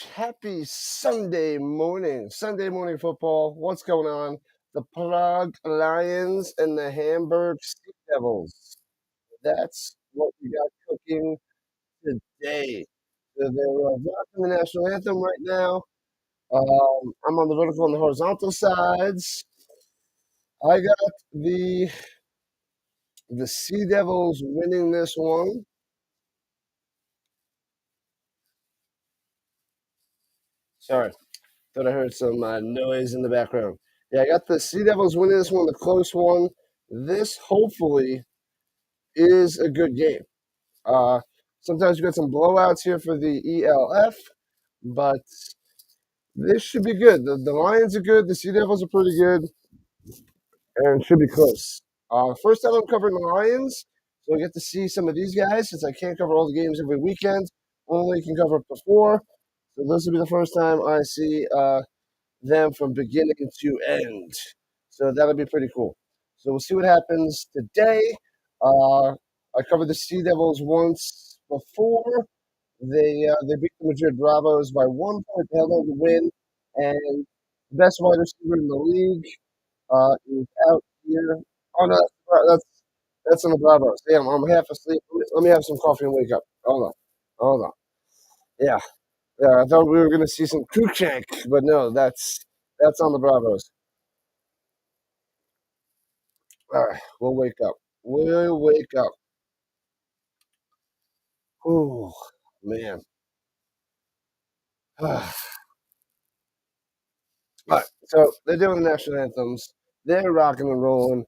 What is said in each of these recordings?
Happy Sunday morning. Sunday morning football. What's going on? The Prague Lions and the Hamburg Sea Devils. That's what we got cooking today. So they're rocking the national anthem right now. I'm on the vertical and the horizontal sides. I got the Sea Devils winning this one. Sorry, thought I heard some noise in the background. Yeah, I got the Sea Devils winning this one, the close one. This hopefully is a good game. Uh, Sometimes you get some blowouts here for the ELF, but this should be good. The Lions are good. The Sea Devils are pretty good, and should be close. First time I'm covering the Lions, so I get to see some of these guys since I can't cover all the games every weekend. Only can cover up to four. So this will be the first time I see them from beginning to end. So that'll be pretty cool. So we'll see what happens today. I covered the Sea Devils once before. They beat the Madrid Bravos by 1 point. They held on to win, and the best wide receiver in the league is out here. Oh no, that's on the Bravos. Damn, I'm half asleep. Let me have some coffee and wake up. Hold on. Yeah, yeah. I thought we were gonna see some Cruikshank, but no, that's on the Bravos. All right, we'll wake up. We'll wake up. Oh man. All right, so they're doing the national anthems. They're rocking and rolling.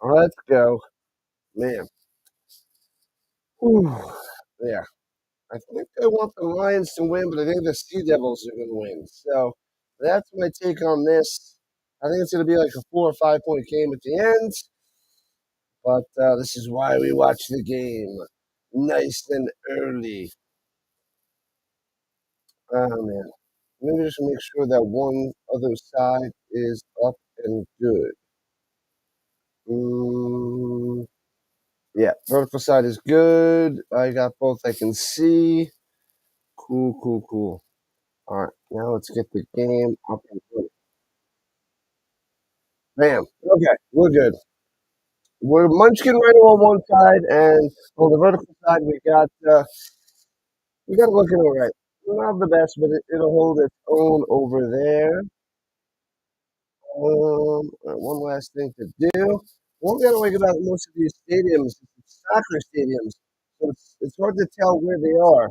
Let's go, man. Whew. Yeah, I think I want the Lions to win, but I think the Sea Devils are going to win. So that's my take on this. I think it's going to be like a 4 or 5 point game at the end, but this is why we watch the game nice and early. Oh man, maybe just make sure that one other side is up and good. Mm, yeah, vertical side is good. I got both I can see. Cool, cool, cool. All right, now let's get the game up and running. Bam. Okay, we're good. We're Munchkin Rhino on one side, and on the vertical side, we got looking all right. Not the best, but it'll hold its own over there. All right, one last thing to do. One thing I don't like about most of these stadiums, soccer stadiums, so it's hard to tell where they are.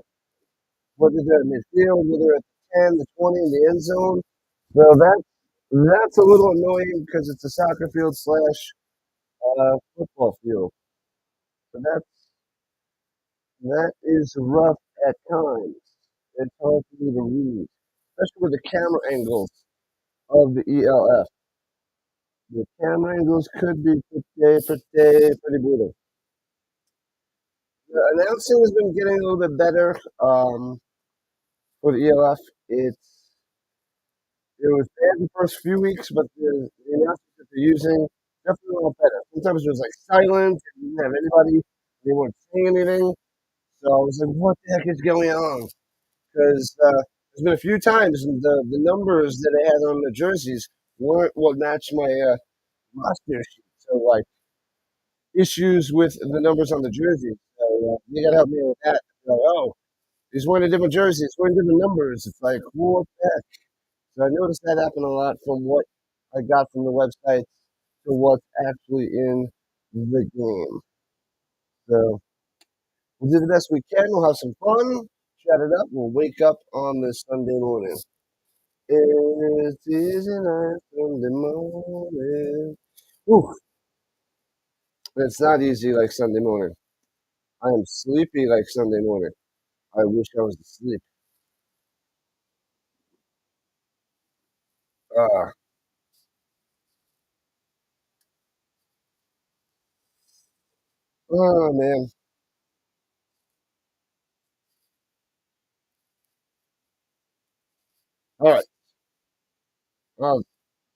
Whether they're in midfield, whether they're at the 10, the 20, in the end zone. So that's a little annoying because it's a soccer field slash football field. So that is rough at times. It's hard for me to read, especially with the camera angles of the ELF. The camera angles could be pretty brutal. The announcing has been getting a little bit better for the ELF. It was bad the first few weeks, but the announcements that they're using definitely a lot better. Sometimes it was like silent, and you didn't have anybody, they weren't saying anything. So I was like, what the heck is going on? Because there's been a few times and the numbers that I had on the jerseys weren't what matched my roster sheet. So like issues with the numbers on the jersey. So you gotta help me with that. Like, oh, he's wearing a different jersey. He's wearing different numbers. It's like what the heck? So I noticed that happen a lot from what I got from the website to what's actually in the game. So we'll do the best we can. We'll have some fun, chat it up. We'll wake up on this Sunday morning. It is a nice Sunday morning. Ooh, it's not easy like Sunday morning. I am sleepy like Sunday morning. I wish I was asleep. Ah, oh man. All right.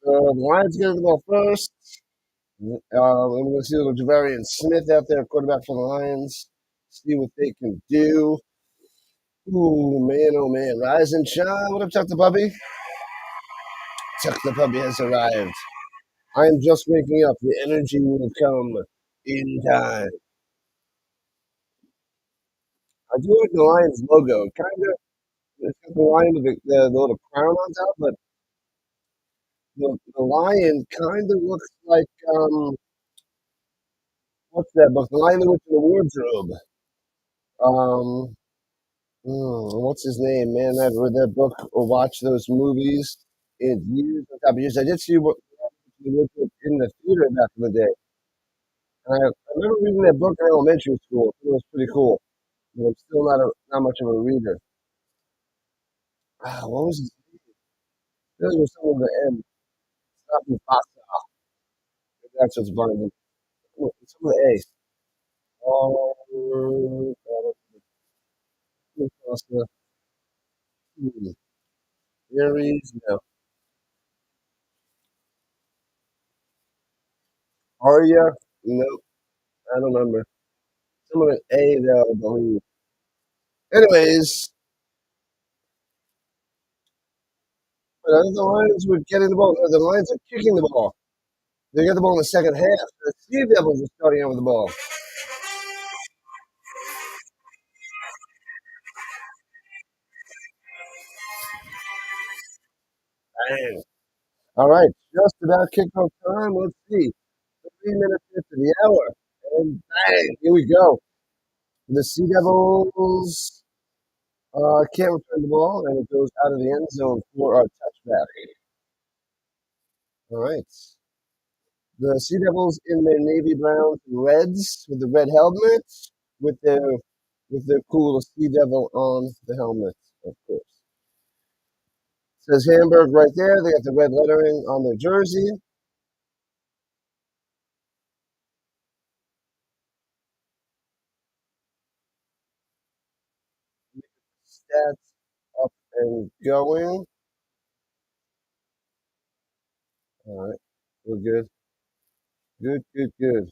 The Lions get the ball first. I'm going to see little Javarian Smith out there, quarterback for the Lions. See what they can do. Ooh, man, oh man. Rise and shine. What up, Chuck the Puppy? Chuck the Puppy has arrived. I am just waking up. The energy will come in time. I do like the Lions logo. Kind of, it's got the lion with the little crown on top, but the lion kind of looks like, what's that book? The Lion, the Witch, and the Wardrobe. Um, what's his name, man? I've read that book or watched those movies in years on top of years. I did see what in the theater back in the day. I remember reading that book in elementary school. It was pretty cool, but I'm still not much of a reader. What was it? There was something with the M. Stop and pasta. That's what's blinding. Some of the A. Oh, pasta. Berries. No. Aria. No. I don't remember. Some of the A though, I believe. Anyways, but the Lions were getting the ball. No, the Lions are kicking the ball. They got the ball in the second half. The Sea Devils are starting out with the ball. Bang. All right, just about kickoff time. Let's see. 3 minutes into the hour. And bang, here we go. The Sea Devils can't return the ball, and it goes out of the end zone for our touchback. All right. The Sea Devils in their navy brown reds with the red helmets, with their cool Sea Devil on the helmet, of course. It says Hamburg right there. They got the red lettering on their jersey. Stats up and going. All right, we're good. Good, good, good.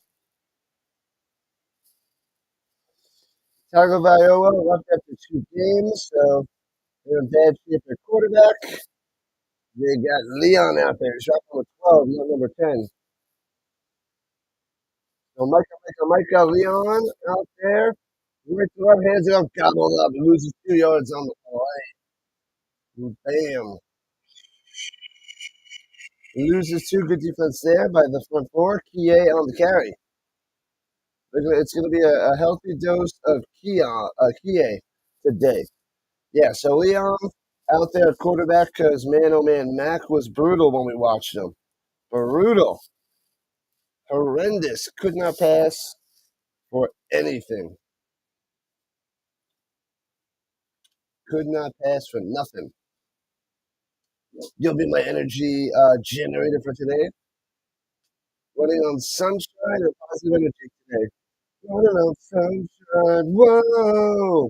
Tagovailoa left after 2 games, so they're in bad shape at quarterback. They got Leon out there. He's dropping with 12, not number 10. So Micah Leon out there. Right to left, hands it up, gobbled up, loses 2 yards on the play. Bam. Loses two. Good defense there by the front four. Kie on the carry. It's going to be a healthy dose of Kie today. Yeah, so Leon out there at quarterback because, man, oh man, Mac was brutal when we watched him. Brutal. Horrendous. Could not pass for anything. Could not pass for nothing. You'll be my energy generator for today. Running on sunshine and positive energy today. Running on sunshine. Whoa.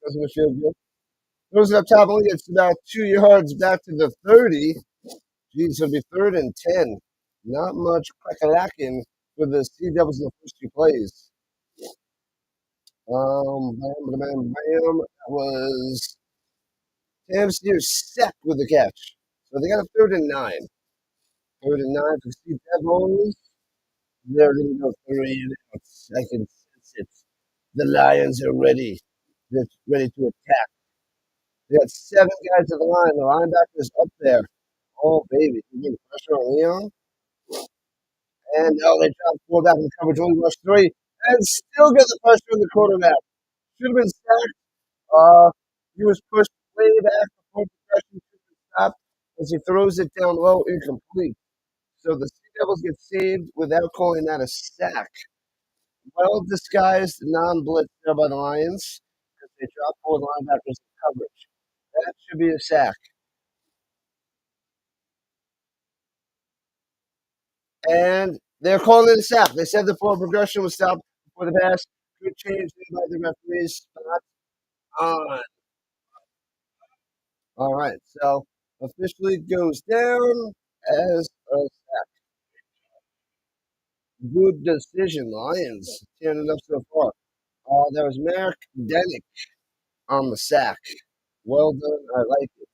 Doesn't it feel good? Throws it up top, only gets about 2 yards back to the 30. Geez, it'll be 3rd and 10. Not much crack-a-lacking for the Sea Devils in the first two plays. Bam, bam, bam, bam. That was Tam Steer set with the catch. So they got a 3rd and 9. 3rd and 9 for the Sea Devils. They're going to go 3 and out. I can sense it. The Lions are ready. They're ready to attack. They got 7 guys at the line. The linebacker's up there. Oh, baby. You getting pressure on Leon? And they dropped 4 back in coverage, only rushed 3, and still get the pressure on the quarterback. Should have been sacked. He was pushed way back before the pressure should have been stopped as he throws it down low, incomplete. So the Sea Devils get saved without calling that a sack. Well disguised non-blitz there by the Lions because they dropped 4 linebackers in coverage. That should be a sack. And they're calling it a sack. They said the forward progression was stopped before the pass. Good change there by the referees. Spot on. All right, so officially goes down as a good decision. Lions tearing it up so far. That was Merrick Denick. on the sack. Well done. I like it.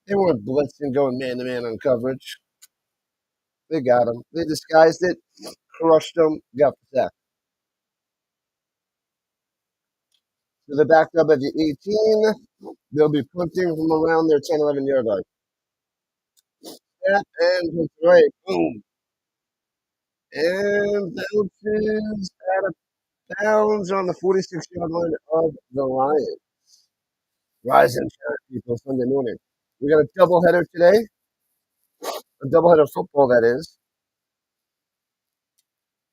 They weren't blitzing, going man-to-man on coverage. They got him. They disguised it, crushed them, got the sack. So they're backed up at the 18. They'll be punting from around their 10, 11-yard line. Snap and hits right. Boom. And bounces out of bounds on the 46-yard line of the Lions. Rise and shine, people, Sunday morning. We got a doubleheader today. A doubleheader football, that is.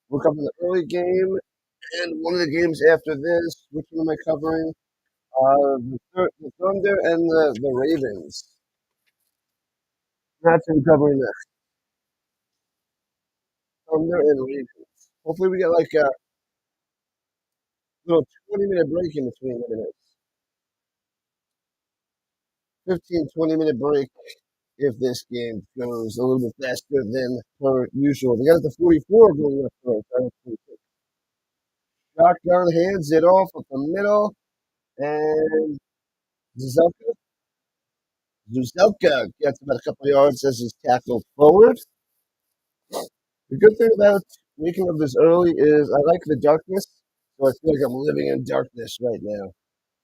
We're covering the early game and one of the games after this. Which one am I covering? The Thunder and the Ravens. That's in covering that. Thunder and Ravens. Hopefully we get like a little 20-minute break in between the minutes. 15, 20-minute break if this game goes a little bit faster than per usual. They got it to 44 going up first. Shotgun hands it off up the middle, and Zuzelka gets about a couple of yards as he's tackled forward. The good thing about waking up this early is I like the darkness, so I feel like I'm living in darkness right now.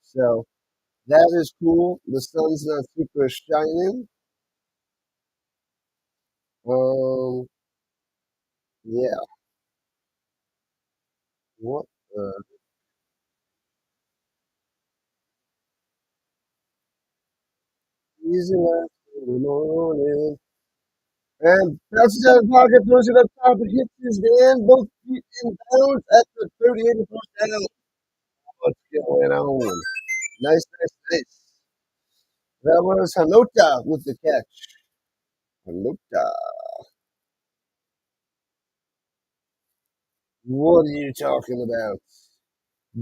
So that is cool. The sun's not super shining. Yeah. What? Easy last in the morning. And bounces out of the pocket, throws it up top, and hits his man, both feet in bounds at the 38 and first down. What's going on? Nice, nice, nice. That was Hanota with the catch. Hanota. What are you talking about?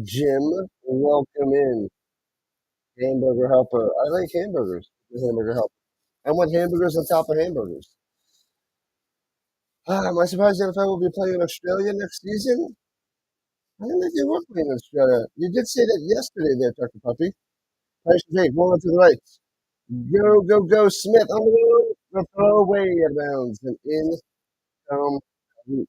Jim, welcome in. Hamburger helper. I like hamburgers. The hamburger helper. I want hamburgers on top of hamburgers. Am I surprised the NFL will be playing in Australia next season? I didn't think they were playing in Australia. You did say that yesterday there, Tucker Puppy. Tyson Jake, rolling to the right. Go, go, go, Smith on the run. Throw away out of bounds. And in come Root.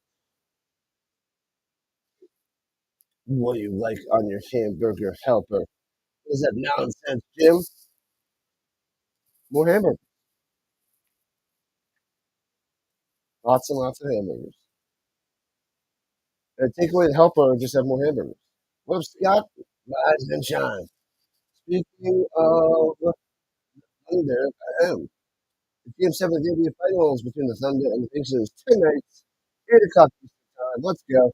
What do you like on your hamburger helper? What is that nonsense, Jim? More hamburgers. Lots and lots of hamburgers. And take away the helper and just have more hamburgers. What up, Scott? Rise and shine. Speaking of Thunder, the Game 7 of the NBA Finals between the Thunder and the Pacers tonight, 8 o'clock Eastern time. Let's go.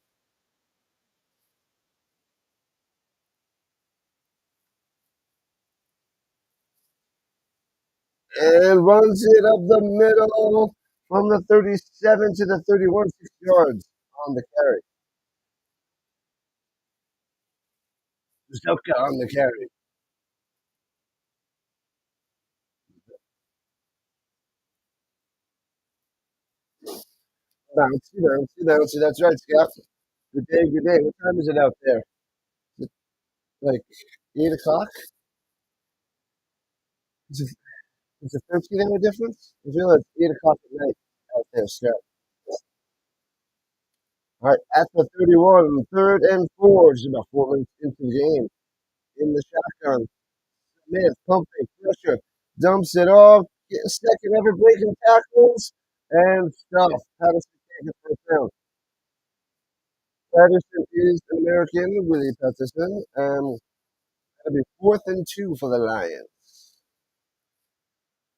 And runs it up the middle from the 37 to the 31, 6 yards on the carry. Zuka on the carry. Bouncy, bouncy, bouncy. That's right, Scott. Good day, good day. What time is it out there? Is it like 8 o'clock? Is it, is it 13-hour difference? I feel like it's 8 o'clock at night out there, Scott. All right, at the 31, third and four, just about 4 minutes into the game. In the shotgun, Smith pumping pressure, dumps it off, second ever breaking tackles, and stuff. Patterson can't get first down. Patterson is an American, Willie Patterson. That'll be 4th and 2 for the Lions.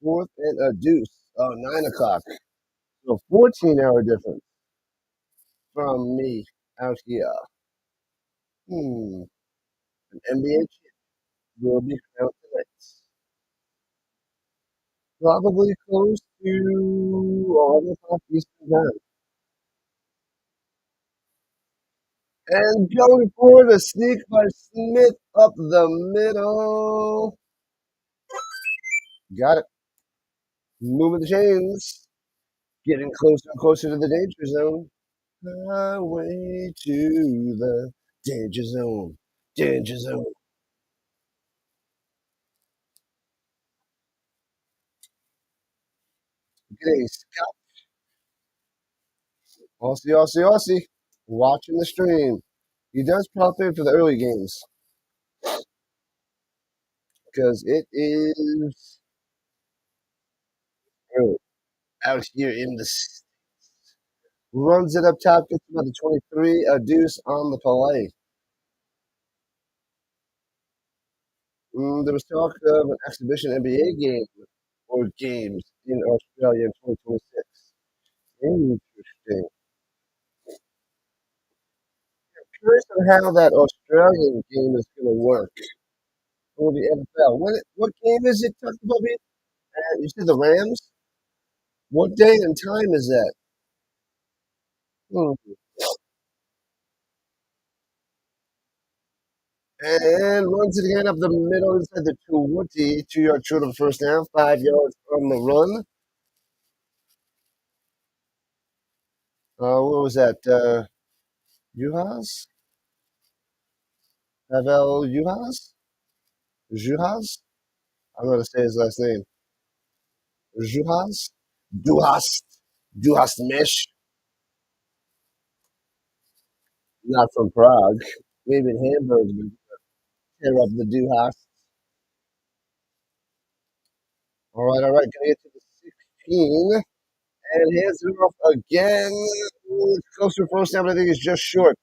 Fourth and a deuce. Oh, 9 o'clock. So 14-hour difference from me out here. An NBA champ will be crowned tonight. Probably close to 11 o'clock Eastern time. And going for the sneak by Smith up the middle. Got it. Moving the chains. Getting closer and closer to the danger zone. Highway to the danger zone. Danger zone. G'day, Scott. Aussie, Aussie, Aussie. Watching the stream. He does pop in for the early games because it is early out here in the runs it up top, gets about the 23, a deuce on the play. There was talk of an exhibition NBA game or games in Australia in 2026. Interesting. Curious on how that Australian game is going to work for the NFL. What game is it, Tucker Puppy? You said the Rams? What day and time is that? Hmm. And runs it again up the middle inside the 20, 2 yard short of the first down, 5 yards on the run. What was that? Juhas? Pavel Juhas? Juhas? I'm going to say his last name. Juhas? Duhast. Duhast Mish. Not from Prague. Maybe in Hamburg. Tear up the Duhast. All right. Going to get to the 16. And hands it off again. Close to first down, but I think it's just short.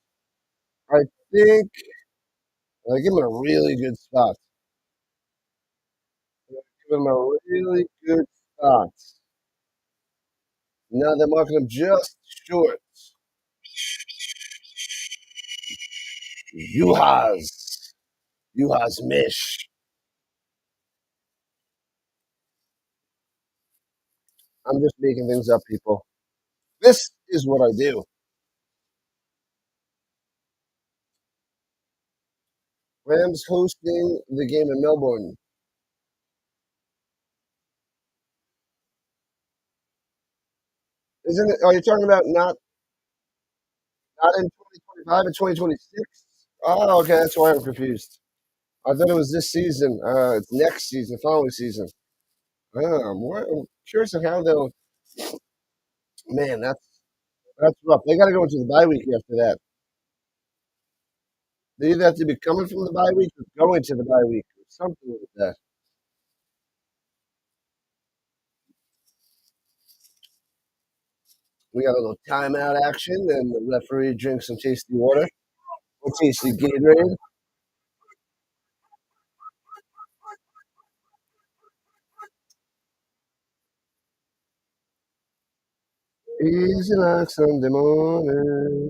I think I give him a really good spot. Give him a really good spot. Now they're marking him just short. Juhas Mish. I'm just making things up, people. This is what I do. Rams hosting the game in Melbourne. Isn't it? Are you talking about not in 2025 and 2026? Oh, okay. That's why I'm confused. I thought it was this season. It's next season, following season. I'm curious of how they'll. Man, that's rough. They got to go into the bye week after that. They either have to be coming from the bye week or going to the bye week or something like that. We got a little timeout action, and the referee drinks some tasty water or tasty Gatorade. Easy like Sunday morning.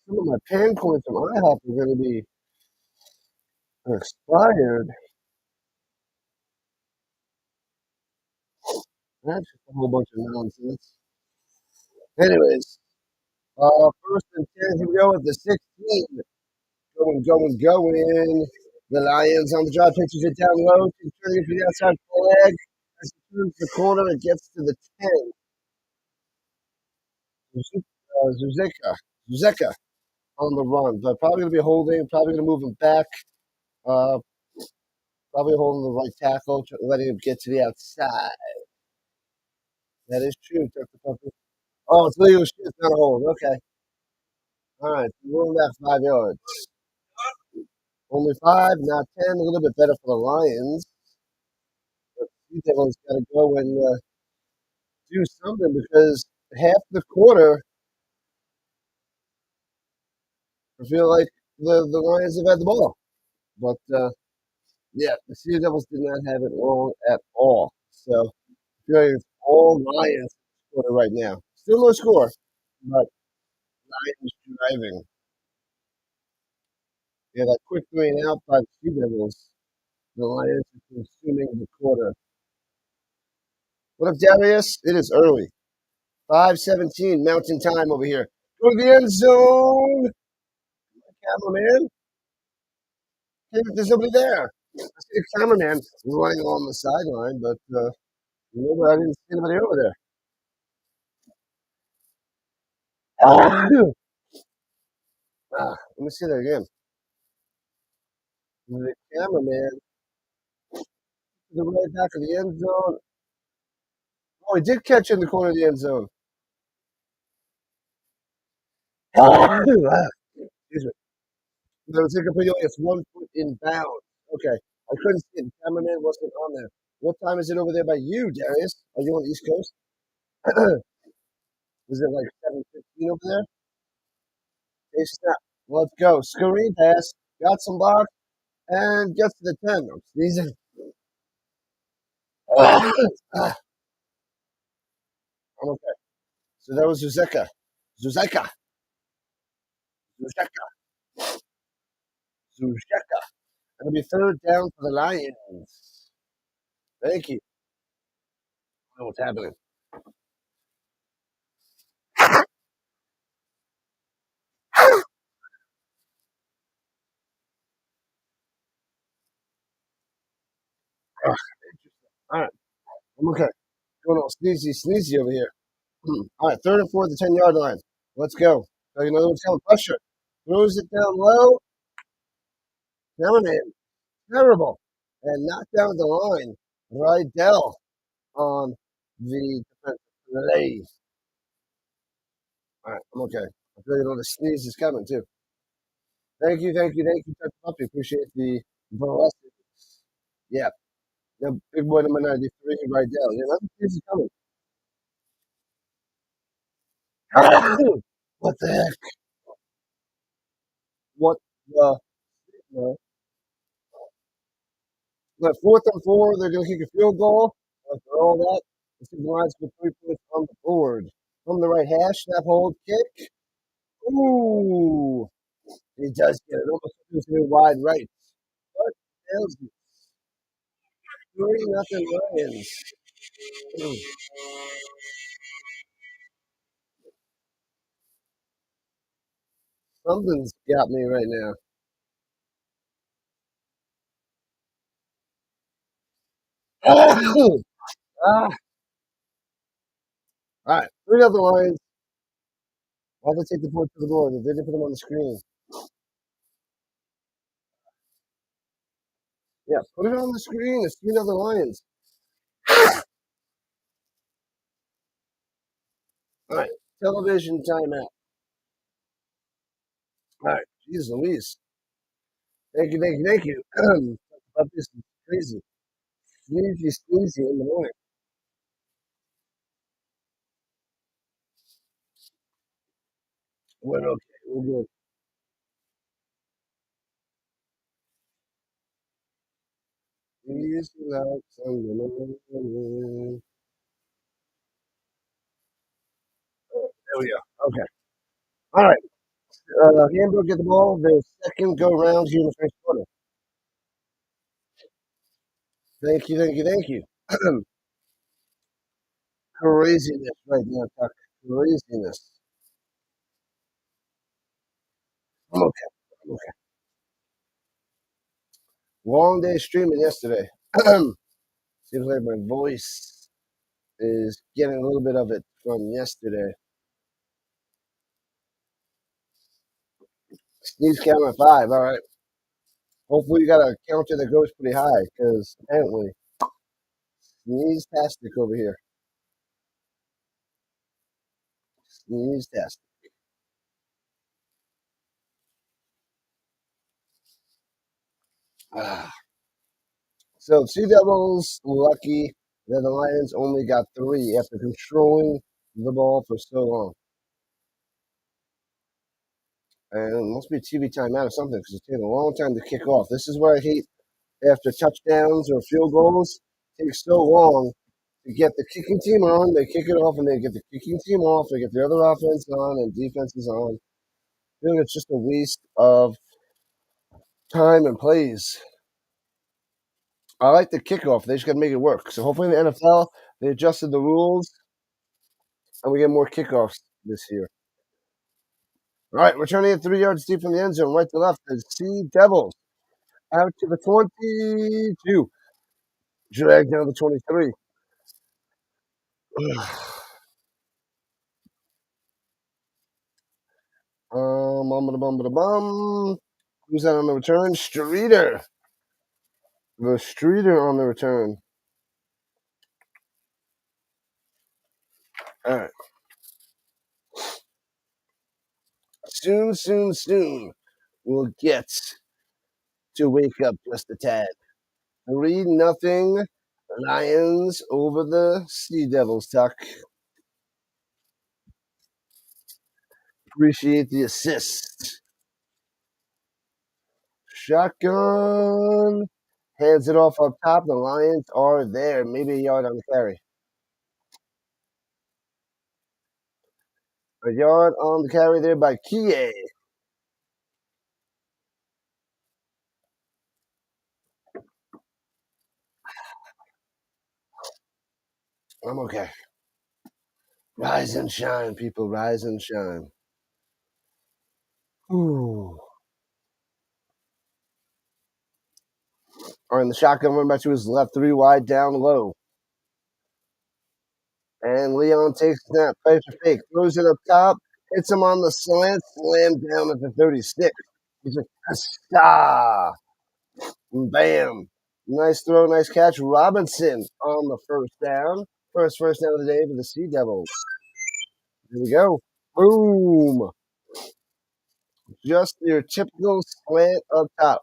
Some of my pan coins from IHOP are going to be expired. That's just a whole bunch of nonsense. Anyways, first and 10, here we go with the 16. Going. The Lions on the drive, pitches it down low, turning it to the outside flag. As he turns the corner, it gets to the 10. Zuzeka on the run, but probably going to be holding, probably going to move him back. Uh, Probably holding the right tackle, letting him get to the outside. That is true, Dr. Pumpkin. Oh, it's legal. It's not a hold. Okay. All right. We're back 5 yards. Only 5, not 10. A little bit better for the Lions. But Sea Devils got to go and do something because half the quarter, I feel like the Lions have had the ball. But, yeah, the Sea Devils did not have it long at all. So, I feel like it's all Lions quarter right now. Still no score, but Lions driving. Yeah, that quick 3 and out by the Sea Devils. The Lions are consuming the quarter. What up, Darius? It is early. 5:17 Mountain Time over here. Go to the end zone. Cameraman. Hey, there's nobody there. I see the cameraman running along the sideline, but I didn't see anybody over there. Let me see that again. The cameraman, the right back of the end zone. Oh, he did catch in the corner of the end zone. Excuse me. There was a complete only it's 1 foot in bounds. Okay. I couldn't see it. The cameraman wasn't on there. What time is it over there by you, Darius? Are you on the East Coast? Is it like 7:15 over there? Hey, snap. Let's go. Screen pass. Got some blocks and gets to the 10. I'm sneezing. I'm okay. So that was Zuzeka. Zuzeka. Zuzeka. Zuzeka. It'll be third down for the Lions. Thank you. I don't know what's happening. All right. I'm okay. Going all sneezy over here. All right. Third and fourth, the 10-yard line. Let's go. So you know what's coming. Pressure. Throws it down low. Cameraman. Terrible. And knocked down the line. Rydell on the defensive play. All right. I'm okay. I feel like the sneeze is coming too. Thank you, Pepper Puppy. Appreciate the blessings. Yeah, the big boy number 93 right there. Yeah, that sneeze is coming. What the heck? What the? Uh, but fourth and four, they're going to kick a field goal. After all that, the Lions put 3 points on the board. From the right hash, snap, hold, kick. Ooh, he does get it. Almost goes to wide right. But fails it. 3-0 Lions. Mm, Something's got me right now. Ah, all right, 3-0 Lions. I'll have to take the point to the board. They didn't put them on the screen. Yeah, put it on the screen. It's 3-0 Lions. All right, television timeout. All right, jeez Louise. Thank you. But this is crazy. Sneezy in the morning. We're okay. We're good. Please relax on the morning. There we go. Okay. All right. Hamburg get the ball. Their second go round here in the first quarter. Thank you. Craziness right now, Tuck. Craziness. I'm okay. I'm okay. Long day streaming yesterday. Seems like my voice is getting a little bit of it from yesterday. Sneeze count at 5. All right. Hopefully you got a counter that goes pretty high because apparently sneeze tastic over here. Sneeze tastic. Ah. So Sea Devils lucky that the Lions only got 3 after controlling the ball for so long. And it must be a TV timeout or something because it's taking a long time to kick off. This is where I hate after touchdowns or field goals. It takes so long to get the kicking team on. They kick it off and they get the kicking team off. They get the other offense on and defense is on. I feel like it's just a waste of time and plays. I like the kickoff. They just got to make it work. So hopefully in the NFL, they adjusted the rules and we get more kickoffs this year. All right, returning it 3 yards deep from the end zone, right to left, the Sea Devils out to the 22. Drag down the 23. bum. Who's that on the return? Streeter. The Streeter on the return. All right. Soon, we'll get to wake up just a tad. 3-0 Lions over the Sea Devils, Tuck. Appreciate the assist. Shotgun. Hands it off up top. The Lions are there. Maybe a yard on the carry. A yard on the carry there by Kie. I'm okay. Rise and shine, people. Rise and shine. Ooh. All right, and the shotgun run back to his left, 3 wide, down low. And Leon takes snap, plays for fake, throws it up top, hits him on the slant, slam down at the 36. He's like, ah, bam. Nice throw, nice catch. Robinson on the first down. First down of the day for the Sea Devils. Here we go. Boom. Just your typical slant up top.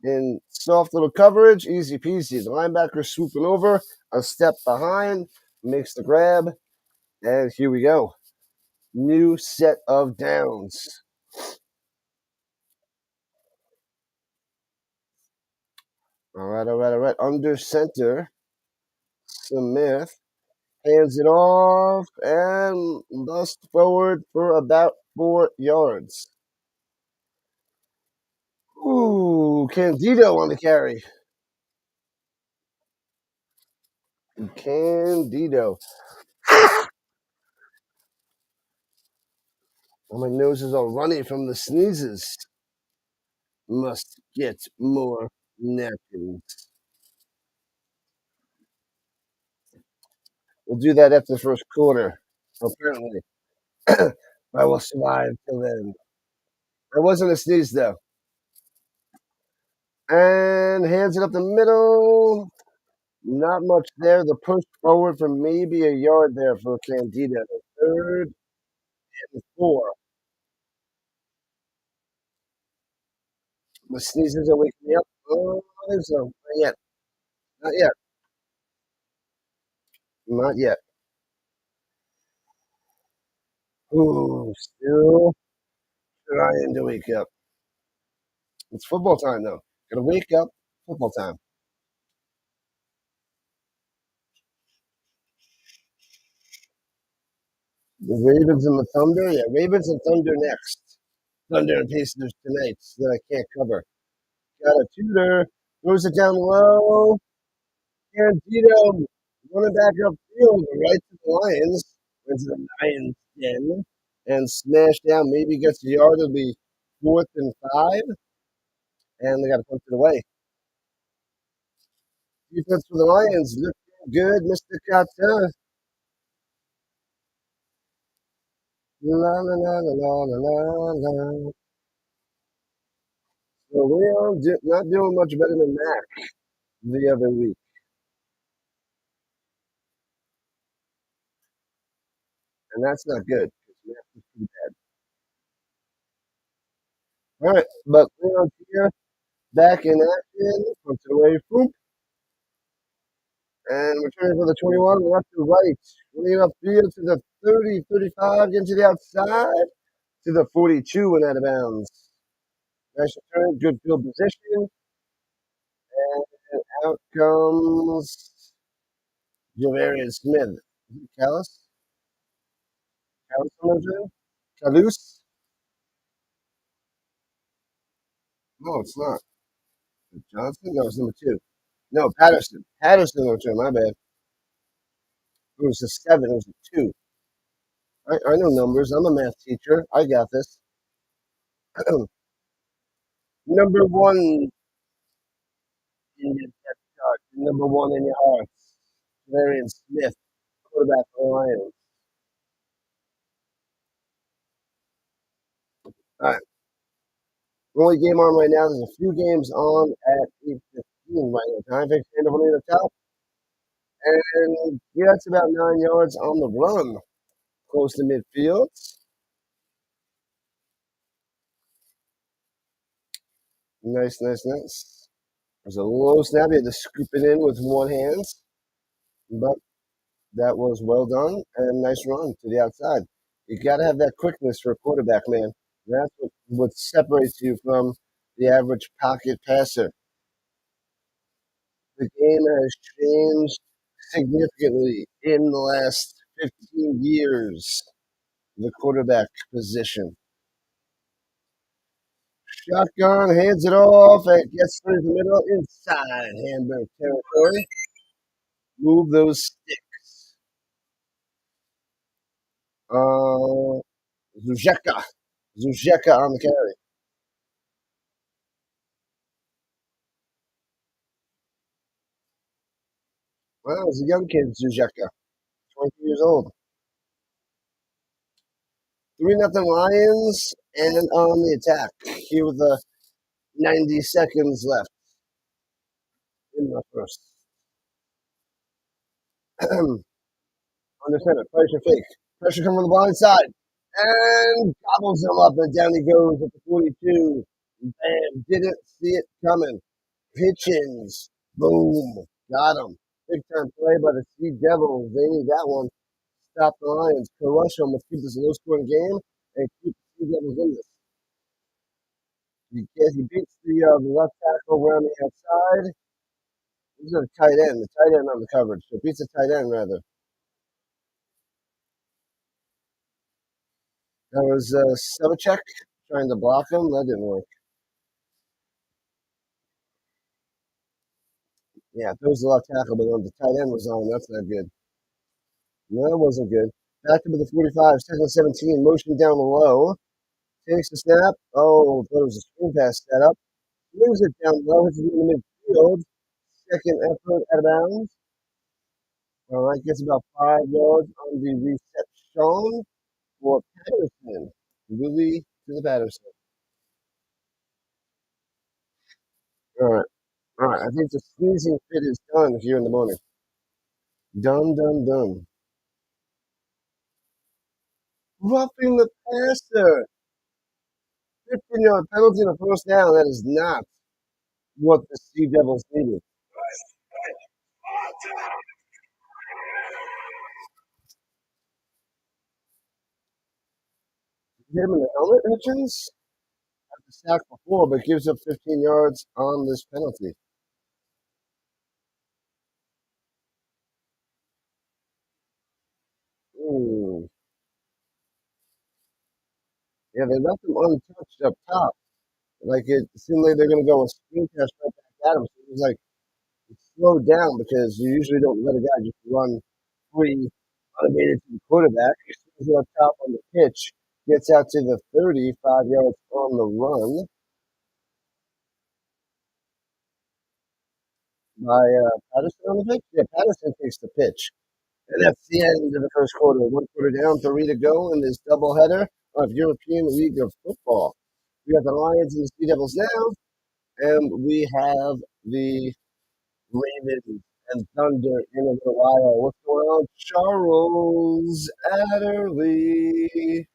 In soft little coverage, easy peasy. The linebacker swooping over, a step behind, makes the grab, and here we go. New set of downs. All right. Under center, Smith hands it off and bust forward for about 4 yards. Ooh, Candido on the carry. Candido. Oh, my nose is all runny from the sneezes. Must get more napkins. We'll do that after the first quarter. Apparently, I will survive till then. It wasn't a sneeze though. And hands it up the middle. Not much there. The push forward for maybe a yard there for Candido. 3rd and 4. The sneezes are waking me up. Oh, I think so. Not yet. Not yet. Not yet. Ooh, still trying to wake up. It's football time though. Gotta wake up. Football time. The Ravens and the Thunder? Yeah, Ravens and Thunder next. Thunder and Pacers tonight that I can't cover. Got a tutor. Throws it down low. Candido running back upfield right to the Lions. Into the Lions den. And smash down. Maybe gets a yard. It'll be 4th and 5. And they got to punch it away. Defense for the Lions. Looking good, Mr. Carter. La la la la la la la. So we are not doing much better than Mac the other week. And that's not good. Mac is pretty bad. All right, but Leon here, back in action, punts it away, boop, and returning for the 21, left to right, running upfield to the 30, 35, into the outside, to the 42 and out of bounds. Nice return, good field position, and out comes Javarian Smith. Callis? Callis on the return? Calus? No, it's not. Johnson? No, it's number 2. No, Patterson. Patterson on the return, my bad. It was a 7, it was a 2. I know numbers. I'm a math teacher. I got this. Number 1 in your depth chart. Number 1 in your hearts. Varian Smith, quarterback for the Lions. All right. Only game on right now. There's a few games on at 8:15 right now. Time to stand over near the top. And yeah, that's about 9 yards on the run, close to midfield. Nice, nice, nice. There's a low snap. He had to scoop it in with one hand, but that was well done and nice run to the outside. You got to have that quickness for a quarterback, man. That's what separates you from the average pocket passer. The game has changed significantly in the last 15 years. The quarterback position. Shotgun hands it off and gets through the middle inside Hamburg territory. Move those sticks. Zuzeka. Zuzeka on the carry. Well, he's a young kid, Zuzeka, 20 years old. 3-0 Lions and on the attack. Here with the 90 seconds left in the first. Under center, pressure fake. Pressure coming from the blind side. And gobbles him up, and down he goes at the 42. Bam, didn't see it coming. Hitchens, boom, got him. Big time play by the Sea Devils. They need that one. Stop the Lions, crush them, let's keep this a low scoring game, and keep the Sea Devils in this. He beats the left tackle around the outside. He's got a tight end, the tight end on the coverage. So beats the tight end, rather. That was Sevachek trying to block him. That didn't work. Yeah, if it was the left tackle, but the tight end was on. That's not good. No, that wasn't good. Back to the 45, second 17, motion down low. Takes the snap. Oh, thought it was a screen pass set up. Moves it down low, hits it in the midfield. Second effort out of bounds. All right, gets about 5 yards on the reception for Patterson. Willie to the Patterson. All right, all right. I think the squeezing fit is done here in the morning. Done, done, done. Roughing the passer. 15-yard penalty and a first down. That is not what the Sea Devils needed. Hit him in the helmet, Hitchens? Had the sack before, but gives up 15 yards on this penalty. Hmm. Yeah, they left him untouched up top. Like it seemed like they're going to go a screen pass right back at him. So it was like, slow down because you usually don't let a guy just run free, automated to the quarterback. As soon as he's up top on the pitch, gets out to the 35 yards on the run by Patterson on the pitch. Yeah, Patterson takes the pitch. And that's the end of the first quarter. 1 quarter down, 3 to go in this doubleheader of European League of Football. We got the Lions and the Sea Devils now, and we have the Ravens and Thunder in a little while. What's going on? Charles Adderley.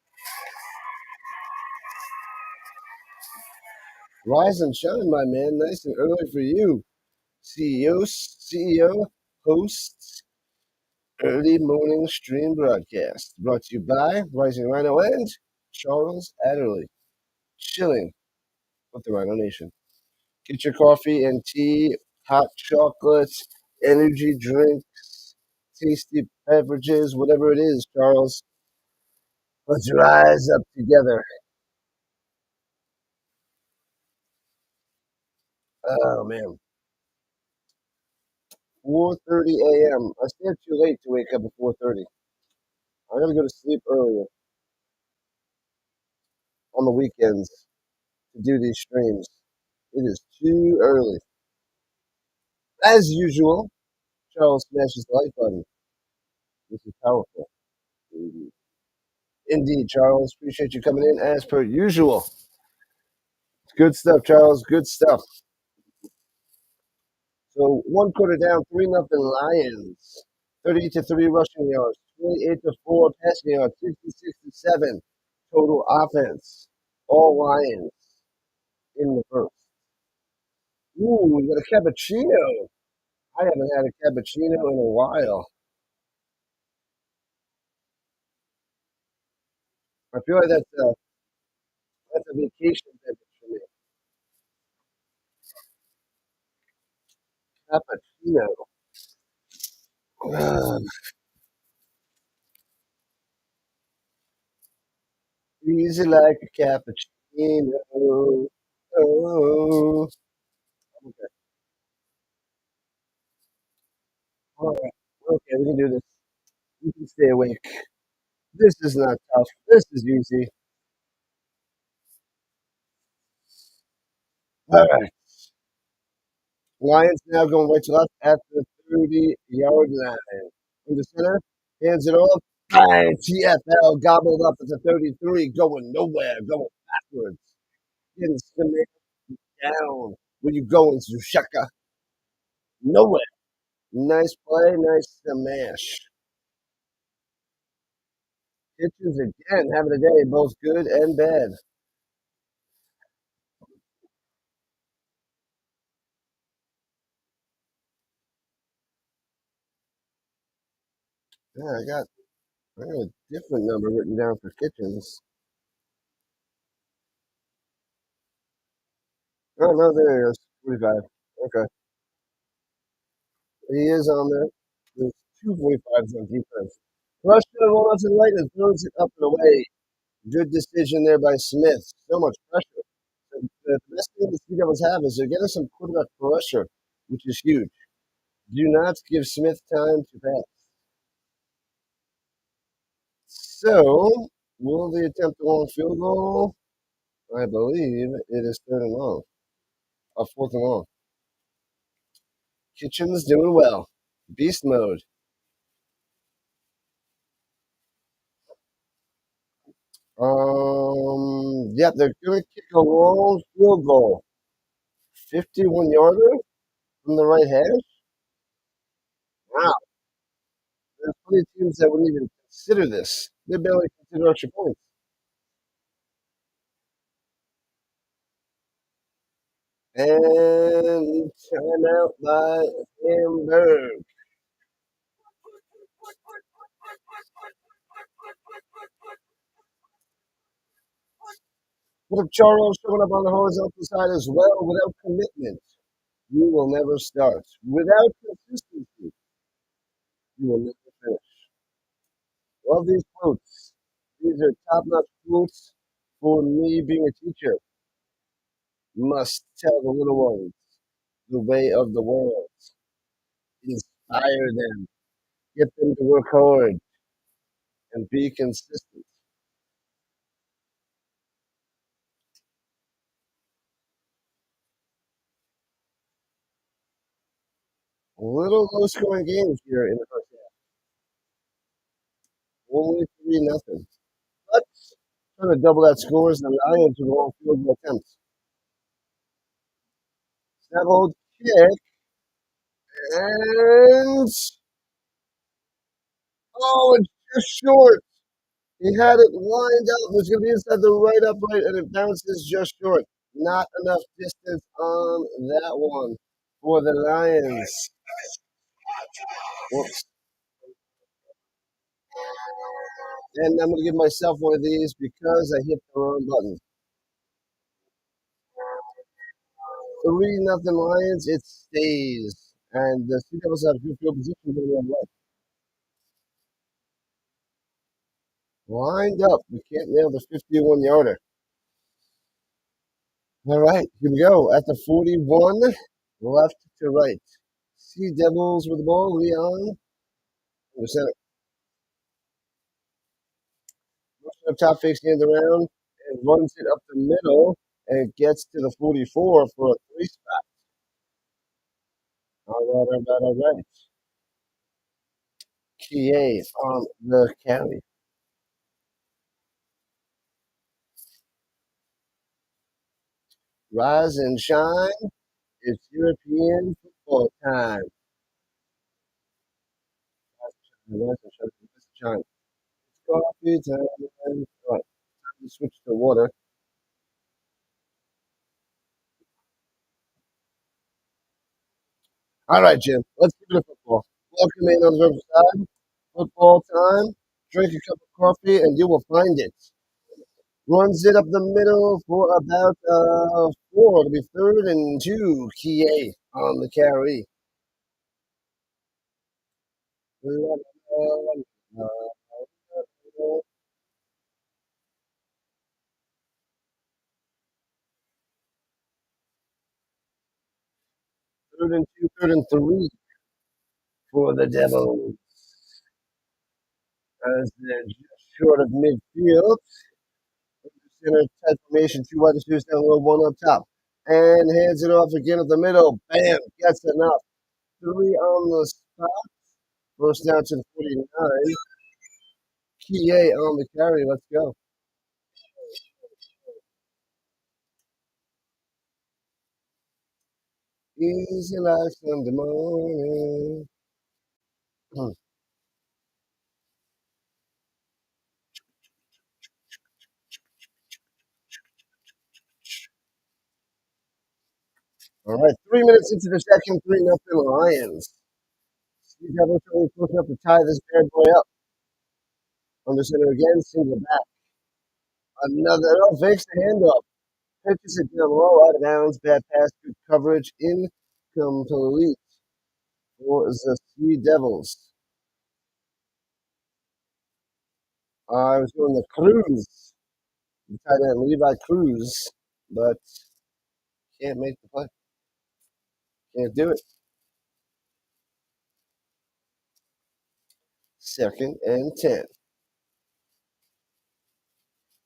Rise and shine, my man. Nice and early for you. CEO hosts early morning stream broadcast. Brought to you by Rising Rhino and Charles Adderley. Chilling with the Rhino Nation. Get your coffee and tea, hot chocolates, energy drinks, tasty beverages, whatever it is, Charles. Let's rise up together. Oh man. 4:30 a.m. I stay up too late to wake up at 4:30. I gotta go to sleep earlier on the weekends to do these streams. It is too early. As usual, Charles smashes the like button. This is powerful. Indeed, Charles. Appreciate you coming in as per usual. Good stuff, Charles. Good stuff. So 1 quarter down, 3-0 Lions. 38-3 rushing yards, 28-4 passing yards, 66-7 total offense. All Lions in the first. Ooh, we got a cappuccino. I haven't had a cappuccino in a while. I feel like that's a vacation beverage for me. Cappuccino. Ah, easy like a cappuccino. Oh. Okay. All right. Okay, we can do this. You can stay awake. This is not tough. This is easy. All right. Lions now going right to left at the 30-yard line. In the center, hands it off. Bang! TFL gobbled up at the 33, going nowhere, going backwards. Getting smacked down. Where you going, Zushaka? Nowhere. Nice play, nice smash. Kitchens again having a day, both good and bad. Yeah, I got a different number written down for Kitchens. Oh no, there he is. 45. Okay. He is on there. There's two 45s on defense. Russia roll out to the right and throws it up and away. Good decision there by Smith. So much pressure. The best thing the Sea Devils have is they're getting some quarterback pressure, which is huge. Do not give Smith time to pass. So, will they attempt a long field goal? I believe it is third and long. Fourth and long. Kitchen's doing well. Beast mode. Yeah, they're gonna kick a long field goal. 51 yarder from the right hash. Wow, there's plenty of teams that wouldn't even consider this. They barely consider extra points. And timeout by Hamburg. With Charles showing up on the horizontal side as well, without commitment, you will never start. Without consistency, you will never finish. Love these quotes. These are top-notch quotes for me being a teacher. Must tell the little ones the way of the world. Inspire them. Get them to work hard and be consistent. A little low-scoring games here in the first half. Only 3-0. But trying to double that scores, and the Lions with long field goal attempts. Snap hold kick, and oh, it's just short. He had it lined up. It was going to be inside the right upright, and it bounces just short. Not enough distance on that one for the Lions. Whoops. And I'm going to give myself one of these because I hit the wrong button. 3-0 Lions. It stays. And the Sea Devils have good field position going the other way. Lined up. We can't nail the 51-yarder. All right, here we go. At the 41, left to right. Sea Devils with the ball. Leon in the center. Up top, fakes the end around and runs it up the middle and gets to the 44 for a 3 spot. All right. Kie on the carry. Rise and shine. It's European football time. Rise and shine. Rise and shine. It's coffee time. All right, time to switch to water. All right, Jim. Let's give it a football. Welcome in on the other side. Football time. Drink a cup of coffee and you will find it. Runs it up the middle for about 4 to be third and 2. Kie on the carry. Third and 2, third and 3 for the Devils. As they're just short of midfield. Center tight formation, 2 wide receivers down low, 1 up top. And hands it off again at the middle. Bam! Gets enough. 3 on the spot. First down to the 49. Kie on the carry. Let's go. Easy like Sunday morning. All right, 3 minutes into the second, 3-0 Lions. Sea Devils only close enough to tie this bad boy up. Under center again, single back. Another, fakes the handoff. Pitches it down low, out of bounds, bad pass, good coverage, incomplete for the Sea Devils. I was going to Cruz, the tight end Levi Cruz, but can't make the play. Can't do it. Second and 10.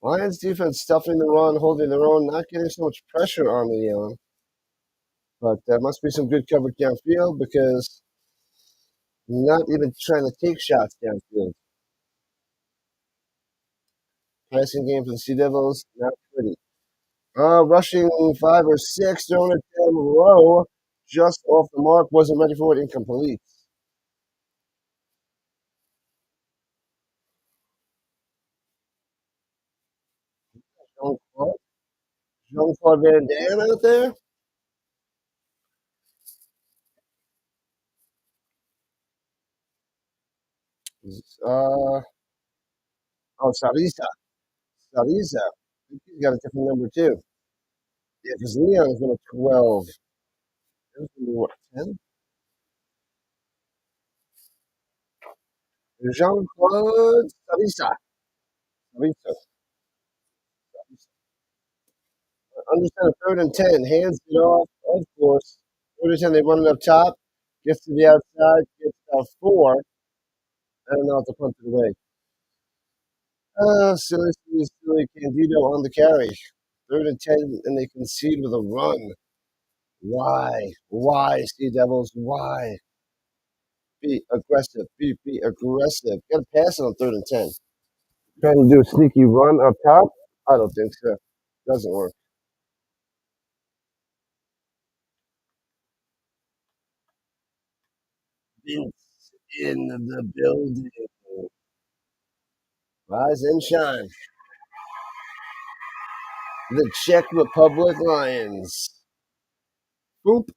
Lions defense stuffing the run, holding their own, not getting so much pressure on the but there must be some good coverage downfield because not even trying to take shots downfield. Passing game for the Sea Devils, not pretty. Rushing 5 or 6, throwing it down low, just off the mark, wasn't ready for it, incomplete. Jean-Claude Van Damme out there. Uh, Sarisa. Sarisa. I think he's got a different number too. Yeah, because Leon's number 12. There's number what, 10? Jean-Claude Sarisa. Sarisa. Understand third and 10. Hands it off, of course. Third and 10, they run it up top. Gets to the outside, gets about 4. And now to punt it away. Silly, silly, silly. Candido on the carry. Third and 10, and they concede with a run. Why? Why, Sea Devils? Why? Be aggressive. Be aggressive. Got to pass it on third and 10. Trying to do a sneaky run up top? I don't think so. Doesn't work. Vince in the building. Rise and shine. The Czech Republic Lions. Boop.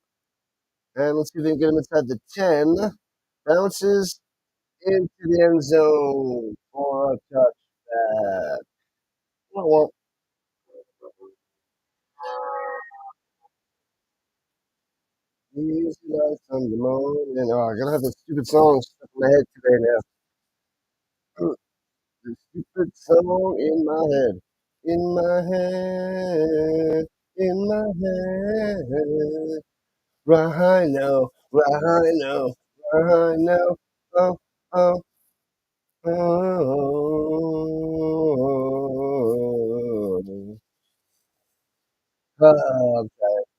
And let's see if they can get him inside the 10. Bounces into the end zone for a touchback. Well, easy like Sunday morning. Oh, I'm gonna have this stupid song stuck in my head today now. The stupid song in my head. In my head. In my head. Rhino. Rhino. Rhino. Oh, oh, oh. Okay.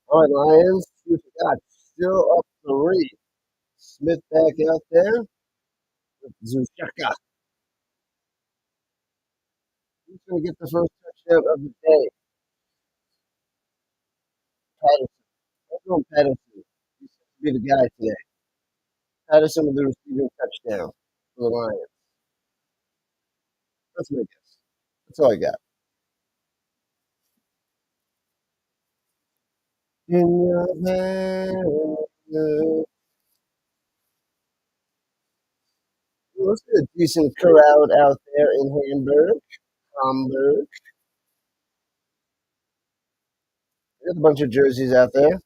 All right, Lions. You forgot. Still up 3. Smith back out there. Zushaka. Who's going to get the first touchdown of the day? Patterson. I'm going Patterson. He's going to be the guy today. Patterson with the receiving touchdown for the Lions. That's my guess. That's all I got. In your hand. Looks like a decent crowd out there in Hamburg. Hamburg. There's a bunch of jerseys out there.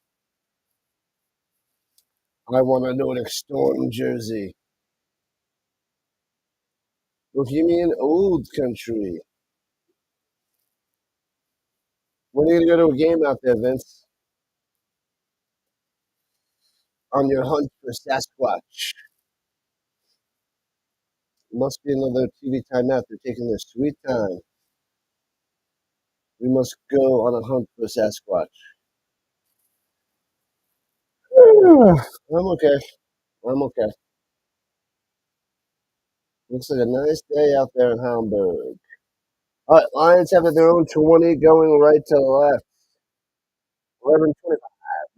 I want a Nordic Storm jersey. Bohemian Old Country. When are you going to go to a game out there, Vince? On your hunt for Sasquatch. Must be another TV timeout. They're taking their sweet time. We must go on a hunt for Sasquatch. I'm okay. I'm okay. Looks like a nice day out there in Hamburg. All right, Lions have their own 20 going right to left. 11:25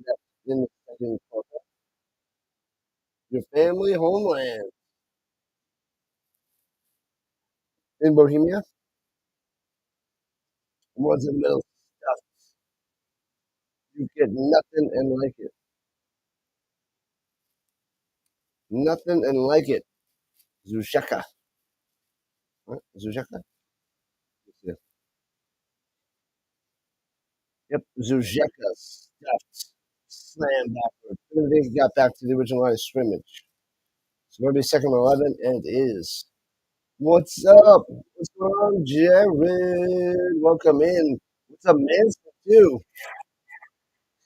left in the second quarter. Your family homeland in Bohemia. One's in the middle stuff. You get nothing and like it. Nothing and like it. Zushaka. What? Zushaka? Yeah. Yep, Zushaka stuffed. Slam backward. They got back to the original line of scrimmage. So going to be second and 11, and it is. What's up? What's going on, Jared? Welcome in. What's up, Manson, too?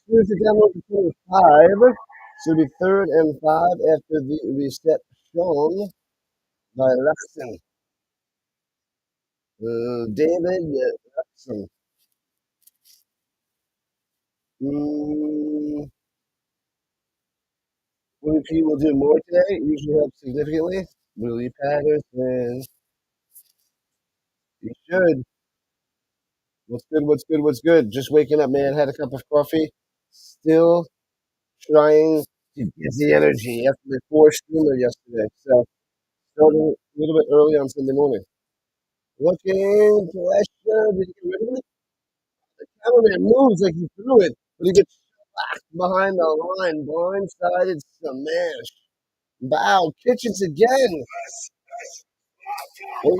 Here's the download for 5. So it'll be third and 5 after the reset shown by Luxon. David Luxon. Willie P will do more today. Usually helps significantly. Willie Patterson. He should. What's good? What's good? What's good? Just waking up, man. Had a cup of coffee. Still trying to get the energy after the 4 streamer yesterday. So starting a little bit early on Sunday morning. Looking pressure. Did he get rid of it? The cameraman moves like he threw it, but he gets behind the line, blindsided smash. Wow, Kitchens again. Ooh,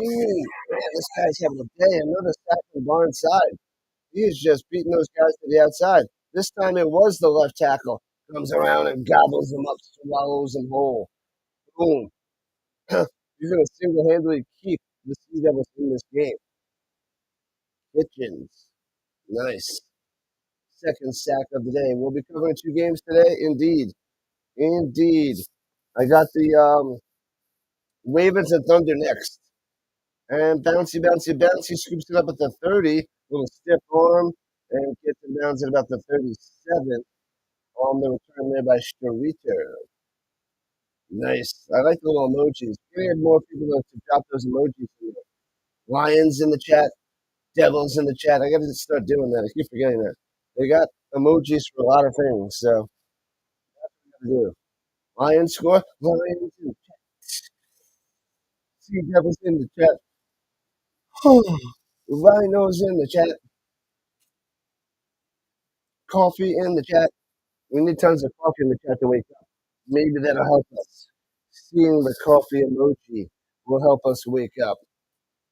man, this guy's having a day. Another sack from blindside. He is just beating those guys to the outside. This time it was the left tackle. Comes around and gobbles them up, swallows them whole. Boom. He's going to single-handedly keep the Sea Devils in this game. Kitchens. Nice. Second sack of the day. We'll be covering 2 games today. Indeed. Indeed. I got the Ravens and Thunder next. And bouncy, bouncy, bouncy scoops it up at the 30. Little stiff arm. And gets it down at about the 37 on the return there by Streeter. Nice. I like the little emojis. We had more people to drop those emojis. Lions in the chat. Devils in the chat. I got to start doing that. I keep forgetting that. They got emojis for a lot of things. So that's what I got to do. Lions score. Lions in the chat. Sea Devils in the chat. Rhinos in the chat. Coffee in the chat. We need tons of coffee in the chat to wake up. Maybe that'll help us. Seeing the coffee emoji will help us wake up.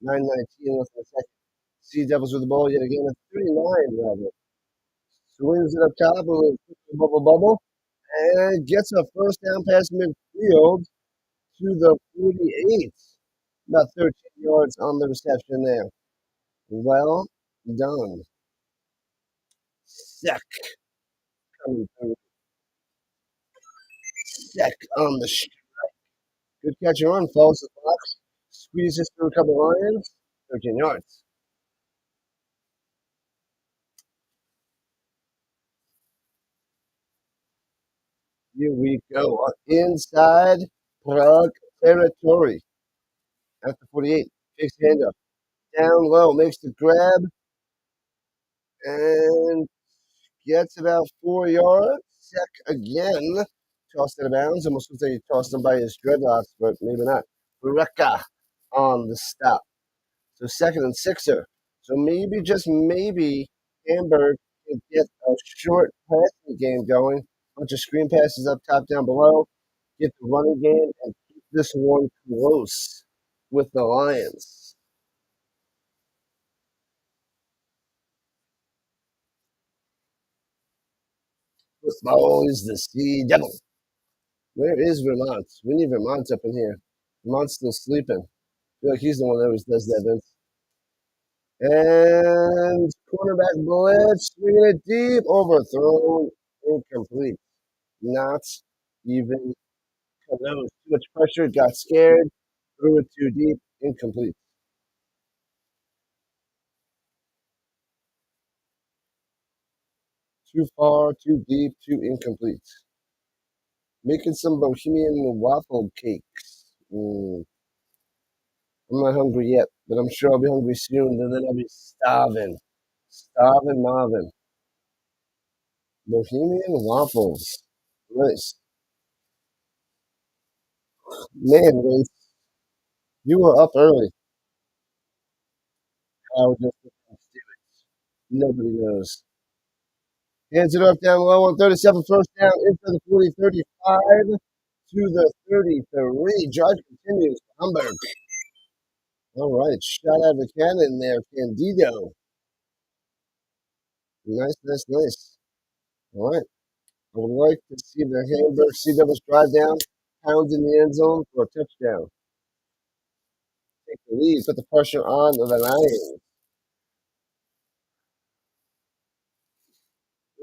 9:19 left in the second. Sea Devils with the ball yet again at 39, rather. Swings it up top, a little bubble bubble, and gets a first down pass midfield to the 48. About 13 yards on the reception there. Well done. Sec coming through. Sec on the good catch and run, falls the box, squeezes through a couple Lions, 13 yards. Here we go. Inside Prague territory. At the 48. Takes the hand up. down low, makes the grab, and gets about 4 yards. Czech again, tossed out of bounds. Almost looks like he tossed him by his dreadlocks, but maybe not. Bureka on the stop. So second and sixer. So maybe, just maybe, Hamburg can get a short passing game going. Bunch of screen passes up top, down below. Get the running game and keep this one close with the Lions. Football is the Sea Devil. Where is Vermont? We need Vermont up in here. Vermont's still sleeping. I feel like he's the one that always does that, Vince. And cornerback blitz, swinging it deep, overthrown, incomplete. Not even close. Too much pressure, got scared, threw it too deep, incomplete. Too far, too deep, too incomplete. Making some Bohemian waffle cakes. I'm not hungry yet, but I'm sure I'll be hungry soon, and then I'll be starving. Starving Marvin. Bohemian waffles. Nice. Man, Vince, you were up early. How just nobody knows. Hands it up down low on 37, first down into the 40, 35 to the 33. Drive continues. Hamburg. All right, shot out of the cannon there, Candido. Nice, nice, nice. All right. I would like to see the Hamburg Sea Devils drive down, pound in the end zone for a touchdown. Take the lead, put the pressure on the Lions.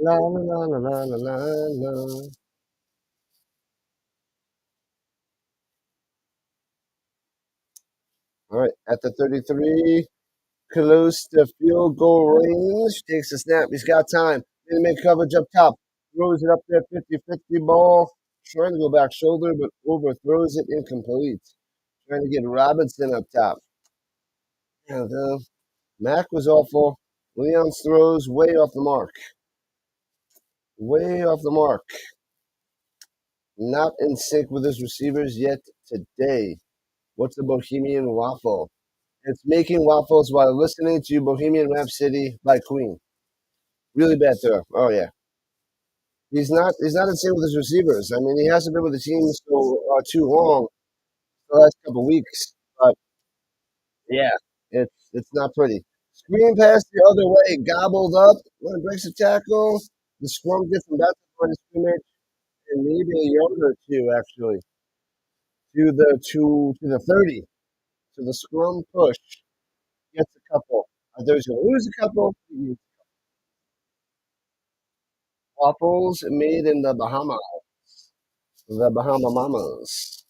La la la la la la la la. All right, at the 33, close to field goal range. Takes a snap. He's got time. Didn't make coverage up top. Throws it up there, 50-50 ball. Trying to go back shoulder, but overthrows it, incomplete. Trying to get Robinson up top. Yeah, Mac was awful. Leon's throws way off the mark. Way off the mark. Not in sync with his receivers yet today. What's the Bohemian Waffle? It's making waffles while listening to Bohemian Rhapsody by Queen. Really bad throw. Oh yeah. He's not in sync with his receivers. I mean, he hasn't been with the team so too long, the last couple weeks. But yeah, it's not pretty. Screen pass the other way, gobbled up. When it breaks the tackle, the scrum gets him back to the scrimmage, and maybe a yard or two actually to the 30. So the scrum push gets a couple. There's going to lose a couple. Waffles made in the Bahamas, the Bahama Mamas.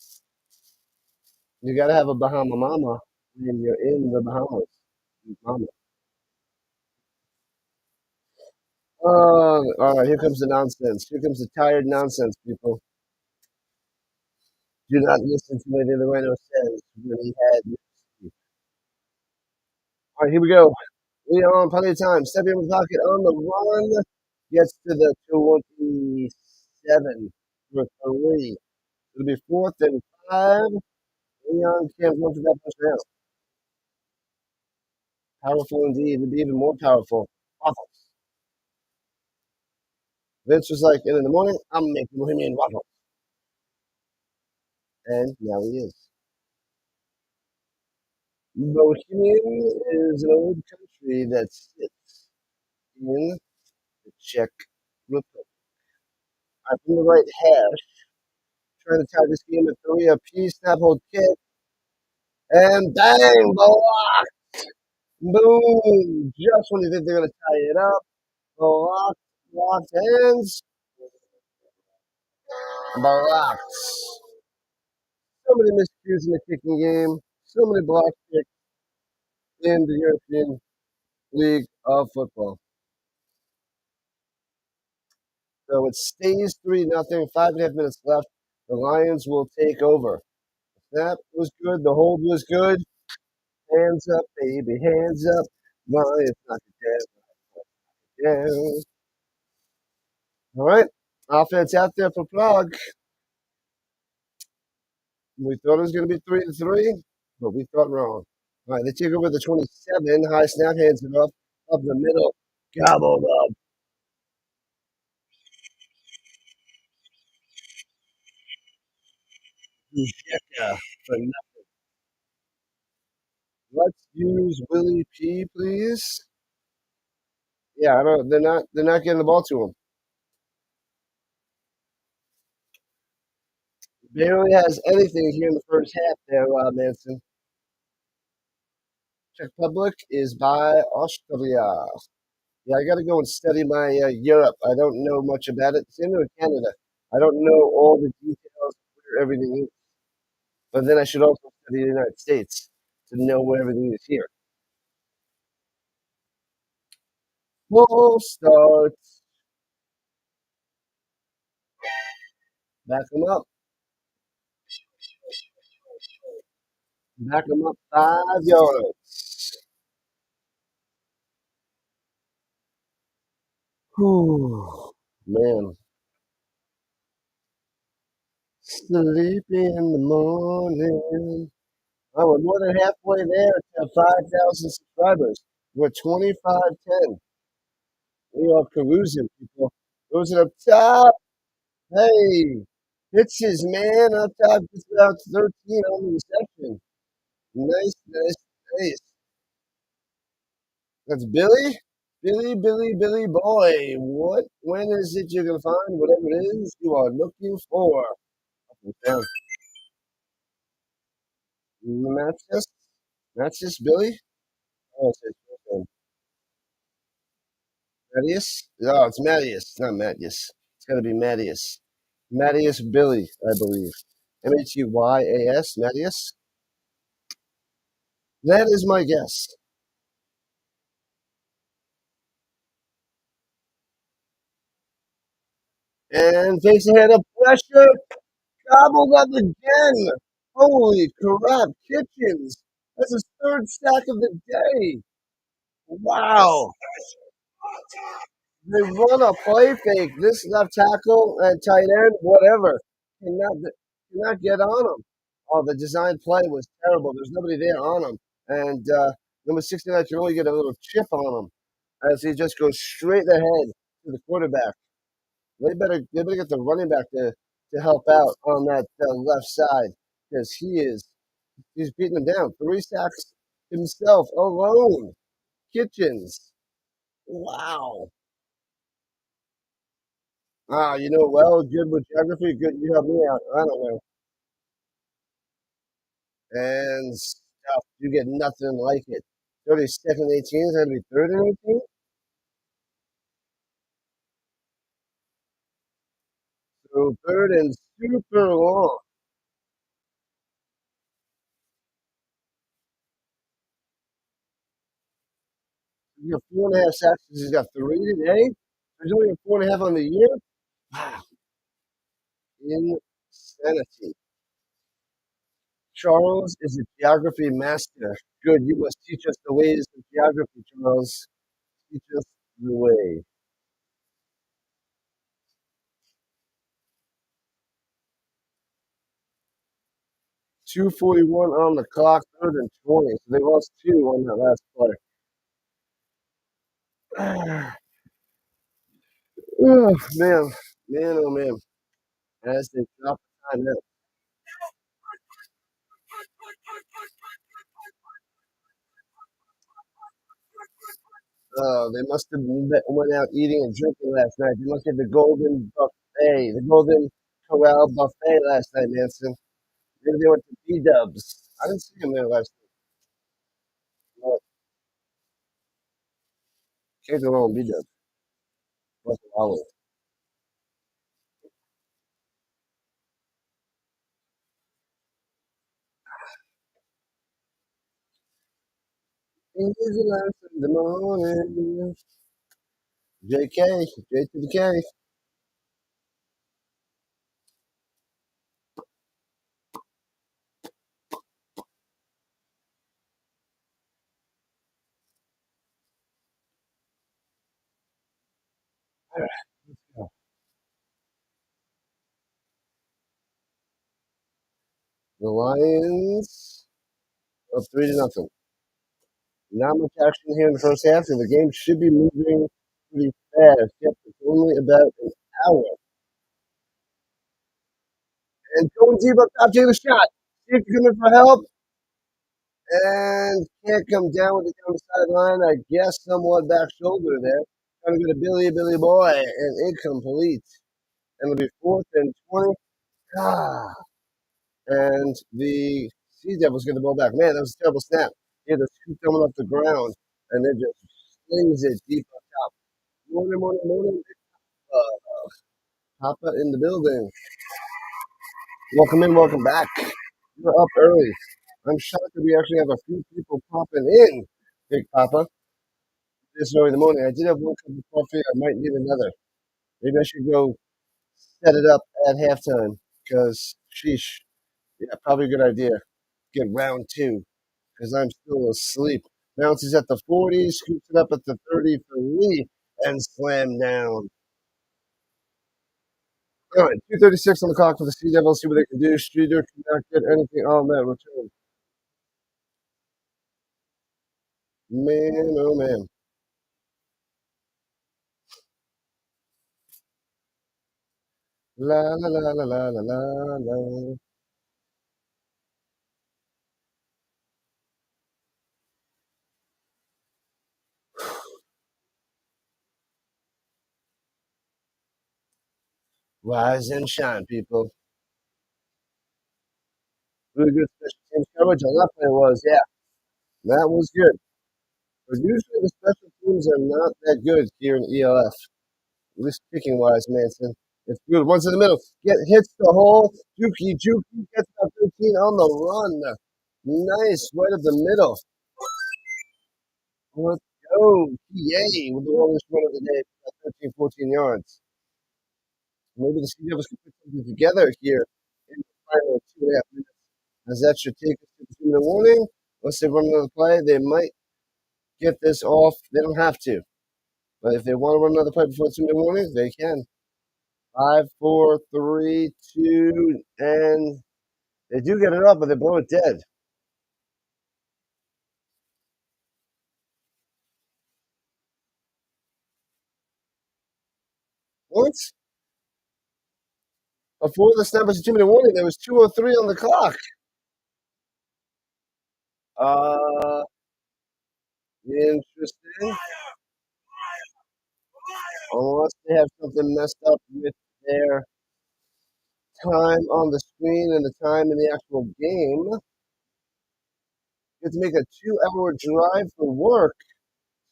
You got to have a Bahama Mama when you're in the Bahamas. Mama. All right, here comes the nonsense. Here comes the tired nonsense, people. Do not listen to anything the Rhino says when he had. All right, here we go. Leon, plenty of time. Step in the pocket on the run. Gets to the 27 for 3. It'll be 4th and 5. Leon can't run for that touchdown. Powerful indeed. It'd be even more powerful. Waffles. Vince was like, and in the morning, I'm making Bohemian waffles. And now he is. Bohemian is an old country that sits in the Czech Republic. I from the right hash, trying to tie this game at 3 apiece, snap hold kick, and bang, block! Boom! Just when you think they're going to tie it up, blocked, blocked hands, blocked. So many miscues in the kicking game, so many block kicks in the European League of Football. So it stays 3-0, 5.5 minutes left. The Lions will take over. The snap was good, the hold was good, Hands up, baby, hands up. Lions knock it down. All right. Offense out there for Prague. We thought it was going to be 3-3, but we thought wrong. All right, they take over the 27. High snap, hands it up the middle. Gobbled up. Ujeka for nothing. Let's use Willie P, please. Yeah, I don't. They're not. They're not getting the ball to him. Barely has anything here in the first half. There, Manson. Czech Republic is by Austria. Yeah, I got to go and study my Europe. I don't know much about it. Same with Canada. I don't know all the details of where everything is. But then I should also study the United States to know where everything is here. Full start. Back them up. Back them up 5 yards. Whew. Man. Sleepy in the morning. Oh, we're more than halfway there to 5,000 subscribers. We're 2510. We are cruising, people. Cruising up top. Hey, pitches, man. Up top, it's about 13 on the reception. Nice, nice, nice. That's Billy? Billy boy. When is it you're going to find whatever it is you are looking for? Up and down. That's just Billy? Oh, it's his first name. Mattias? No, it's Mattias. It's not Mattias. It's got to be Mattias. Mattias Billy, I believe. Matyas, Mattias? That is my guess. And takes ahead of pressure. Gobbled up again. Holy crap. Kitchens. That's his third sack of the day. Wow. They run a play fake. This left tackle and tight end, whatever, cannot get on him. Oh, the design play was terrible. There's nobody there on him. And number 69 can only get a little chip on him as he just goes straight ahead to the quarterback. They better get the running back to help out on that left side because he's beating them down. 3 sacks himself alone. Kitchens. Wow. Ah, well, good with geography. Good, you help me out. I don't know. And stuff. You get nothing like it. 32nd, 18 is going to be third and 18. So third and super long. You got 4.5 sacks. He's got 3 today. He's only got 4.5 on the year. Wow. Insanity. Charles is a geography master. Good. You must teach us the ways of geography, Charles. Teach us the way. 2:41 on the clock, third and 20. So they lost 2 on that last play. Oh, man, oh man. As they drop the timeout. They must have went out eating and drinking last night. They must have the golden buffet, the golden corral buffet last night, Manson. Maybe they went to B-Dubs. I didn't see them there last night. Well, can't go wrong with B-Dubs. What's the olive? Easy life in the morning. JK, J to the K. All right, let's go. The Lions up 3-0. Not much action here in the first half, and the game should be moving pretty fast. Yep, it's only about an hour. And going deep up top, taking a shot. See if you're coming for help. And can't come down with it down the sideline. I guess somewhat back shoulder there. Trying to get a Billy boy, and incomplete. And it'll be 4th and 20. Ah. And the Sea Devils get the ball back. Man, that was a terrible snap. He had the scoop coming off the ground, and then just slings it deep up top. Morning. Papa in the building. Welcome in, welcome back. You're up early. I'm shocked that we actually have a few people popping in, Big Papa, this early in the morning. I did have one cup of coffee. I might need another. Maybe I should go set it up at halftime because, sheesh, yeah, probably a good idea. Get round two because I'm still asleep. Bounces at the 40, scoops it up at the 30 for Lee, and slam down. All right, 2:36 on the clock for the Sea Devils. See what they can do. Streeter cannot get anything on that return. Man, oh man. La la la la la la la la. Rise and shine, people. Really good special teams coverage on that play was, yeah, that was good. But usually the special teams are not that good here in ELF. At least kicking wise, Manson. It's good. One's in the middle. Hits the hole. Juki gets about 13 on the run. Nice, right up the middle. Let's go. PA with the longest run of the day, about 13, 14 yards. Maybe the Sea Devils can put something together here in the final 2.5 minutes. As that should take us to the 2-minute warning. Once they run another play, they might get this off. They don't have to. But if they want to run another play before the 2-minute warning, they can. 5, 4, 3, 2, and they do get it up, but they blow it dead. What? Before the snap was a 2-minute warning, there was 2:03 on the clock. Uh, Interesting. Unless they have something messed up with their time on the screen and the time in the actual game. You have to make a 2-hour drive for work.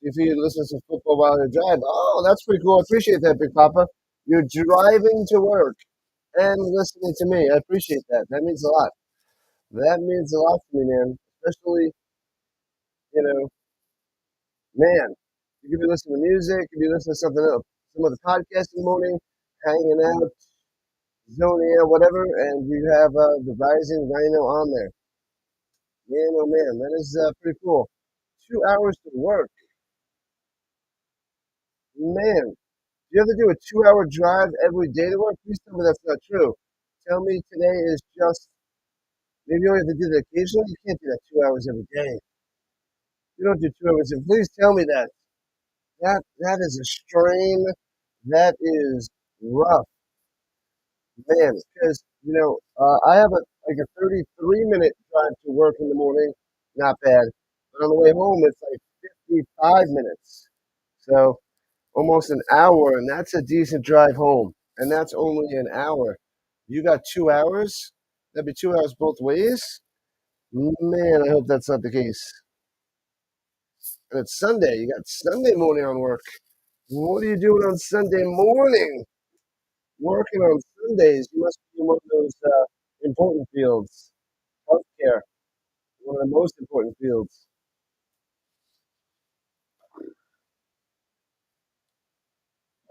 If you listen to football while you drive, oh, that's pretty cool. I appreciate that, Big Papa. You're driving to work and listening to me. I appreciate that. That means a lot. That means a lot to me, man. Especially, you know, man, you could be listening to music, you could be listening to something else, some other podcasting morning, hanging out, zoning out, whatever, and you have the Rising Rhino on there. Man, oh man, that is pretty cool. 2 hours to work. Man, do you have to do a 2-hour drive every day to work? Please tell me that's not true. Tell me today is just, maybe you only have to do that occasionally. You can't do that 2 hours every day. You don't do 2 hours. Please tell me that. That is a strain. That is rough, man. Because I have a 33-minute drive to work in the morning. Not bad, but on the way home it's like 55 minutes. So almost an hour, and that's a decent drive home. And that's only an hour. You got 2 hours? That'd be 2 hours both ways? Man, I hope that's not the case. And it's Sunday. You got Sunday morning on work. What are you doing on Sunday morning? Working on Sundays. You must be in one of those important fields. Healthcare, one of the most important fields.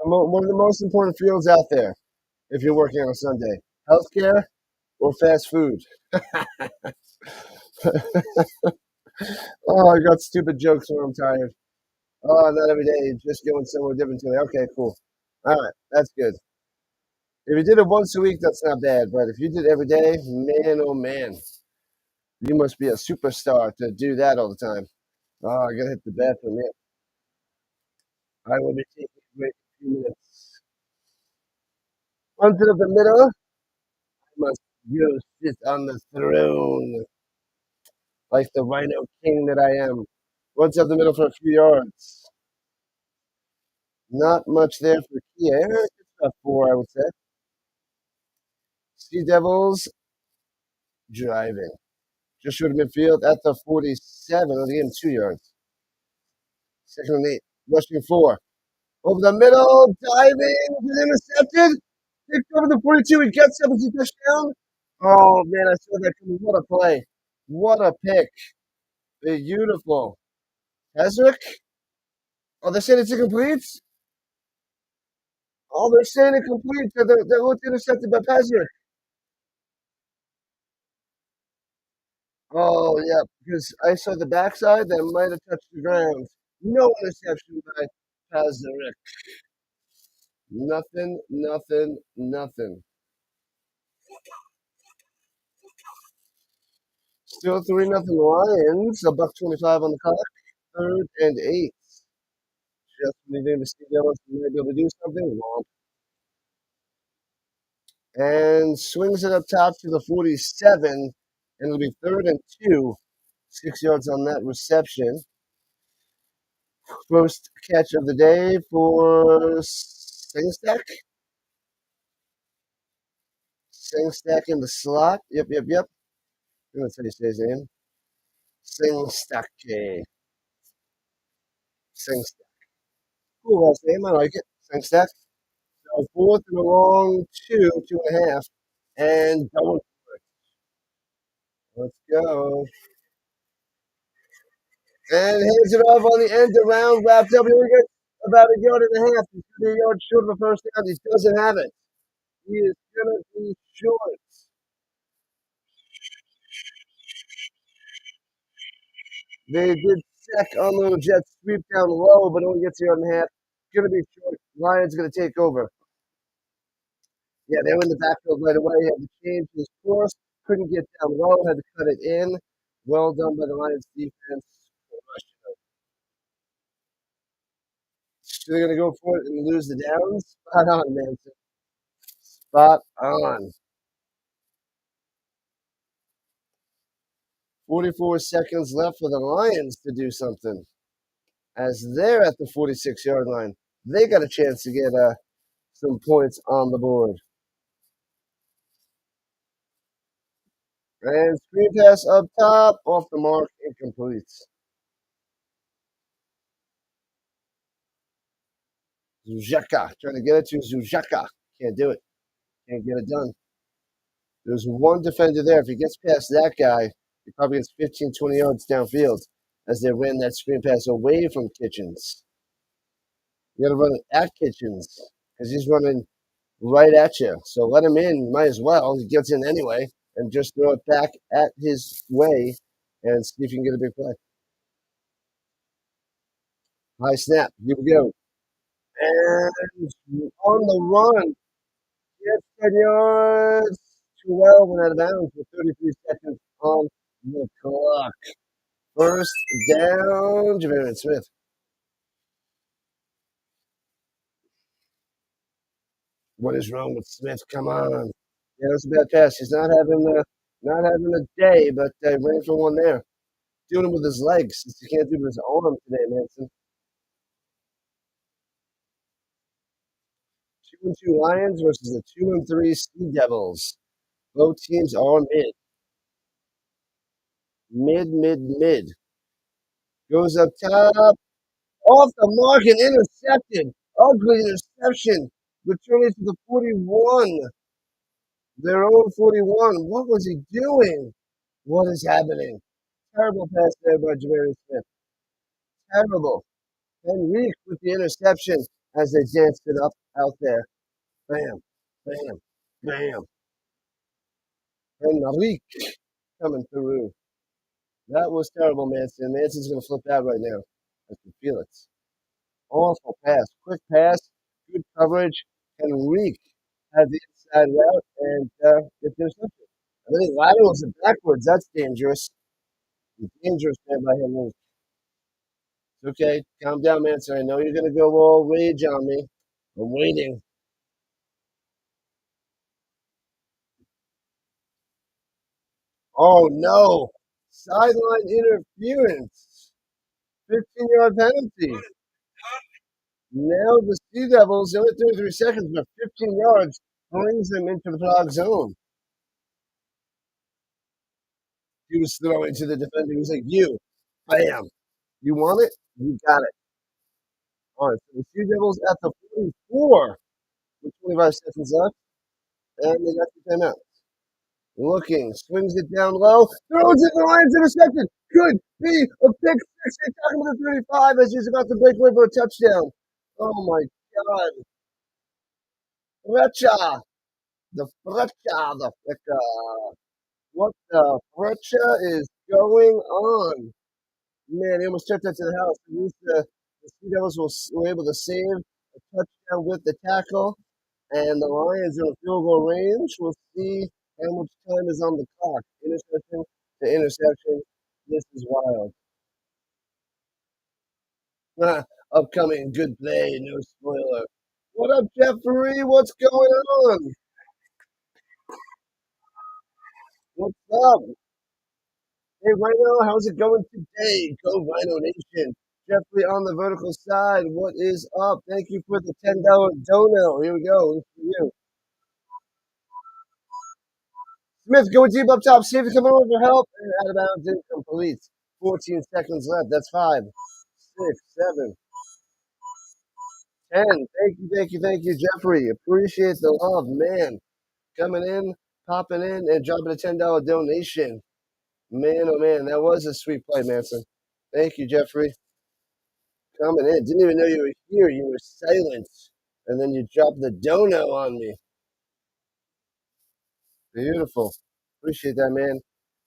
One of the most important fields out there if you're working on a Sunday. Healthcare or fast food. Oh, I got stupid jokes when I'm tired. Oh, not every day. Just going somewhere different today. Okay, cool. All right, that's good. If you did it once a week, that's not bad. But if you did it every day, man, oh man, you must be a superstar to do that all the time. Oh, I gotta hit the bathroom. Yeah, I will be taking a break in a few minutes. Onto the middle, I must you sit on the throne like the Rhino King that I am. Once up the middle for a few yards. Not much there for Kia. It's about four, I would say. Sea Devils driving. Just short of midfield at the 47. I'll give him 2 yards. Second and 8. Rushing 4. Over the middle. Diving. Intercepted. Picked over the 42. He gets up as he pushed down. Oh, man, I saw that coming. What a play. What a pick. Beautiful. Hezrick? Oh, they're saying it's incomplete? Oh, they're saying it complete. They're looked intercepted by Pazrick. Oh, yeah, because I saw the backside that might have touched the ground. No interception by Pazrick. Nothing, nothing, nothing. Still 3-0 Lions. A buck 25 on the clock. Third and 8. Just when you see Devils might be able to do something. Wrong. And swings it up top to the 47. And it'll be third and 2. 6 yards on that reception. First catch of the day for Singstack. Singstack in the slot. Yep, yep, yep. That's how you say his name. Singstack. Singstack. Cool last name. I like it. Singstack. So fourth and a long 2.5. And going for it. Let's go. And hands it off on the end around. Wrapped up. Here we go. About a yard and a half. He's going to be a yard short of a first down. He doesn't have it. He is going to be short. They did check on the jet sweep down low, but only gets a yard and a half. Going to be short. Lions going to take over. Yeah, they were in the backfield right away. Had to change his course. Couldn't get down low. Had to cut it in. Well done by the Lions defense. So they're going to go for it and lose the downs. Spot on, man. Spot on. 44 seconds left for the Lions to do something. As they're at the 46-yard line, they got a chance to get some points on the board. And screen pass up top, off the mark, incomplete. Zuzaka, trying to get it to Zuzaka. Can't do it. Can't get it done. There's one defender there. If he gets past that guy, he probably gets 15, 20 yards downfield as they ran that screen pass away from Kitchens. You got to run it at Kitchens because he's running right at you. So let him in. Might as well. He gets in anyway. And just throw it back at his way and see if you can get a big play. High snap. Here we go. And on the run, gets 10 yards. 12 and out of bounds with 33 seconds on the clock. First down, Gridiron Smith. What is wrong with Smith? Come on. Yeah, that's a bad pass. He's not having a day, but ran for one there. Doing it with his legs. He can't do it with his arm today, Manson. 2-2 Lions versus the 2-3 Sea Devils. Both teams are mid. Mid. Goes up top. Off the mark and intercepted. Ugly interception. Returning to the 41. Their own 41. What was he doing? What is happening? Terrible pass there by Jameer Smith. Terrible. Henrique with the interception as they danced it up out there. Bam, bam, bam. Henrique coming through. That was terrible, Manson. Manson's going to flip that right now. I can feel it. Awful pass. Quick pass. good coverage, can reek, has the inside route, and get the interception. I think laterals and backwards, that's dangerous. Dangerous there by him. Okay, calm down, man. So I know you're going to go all rage on me. I'm waiting. Oh, no. Sideline interference. 15-yard penalty. Now the Sea Devils, only 33 seconds, but 15 yards brings them into the Prague zone. He was throwing to the defender. He was like, you, bam. You want it? You got it. All right, so the Sea Devils at the 44 with 25 seconds left, and they got the timeout. Looking, swings it down low, throws it, the Lions intercepted. Could be a pick six. They tackle the 35 as he's about to break away for a touchdown. Oh my God. Frecha. The Frecha. The Frecha. What the Frecha is going on? Man, he almost took that to the house. At least the Sea Devils were able to save a touchdown with the tackle, and the Lions are in field goal range. We'll see how much time is on the clock. Interception to interception. This is wild. Upcoming good play, no spoiler. What up, Jeffrey? What's going on? What's up? Hey, Rhino, how's it going today? Go Rhino Nation. Jeffrey on the vertical side. What is up? Thank you for the $10 dono. Here we go. This is for you. Smith going deep up top. Safety coming over for help. And out of bounds, incomplete. 14 seconds left. That's 5, 6, 7, 10. Thank you, Jeffrey. Appreciate the love, man. Coming in, popping in, and dropping a $10 donation. Man, oh man, that was a sweet play, Manson. Thank you, Jeffrey. Coming in. Didn't even know you were here. You were silent. And then you dropped the dono on me. Beautiful. Appreciate that, man.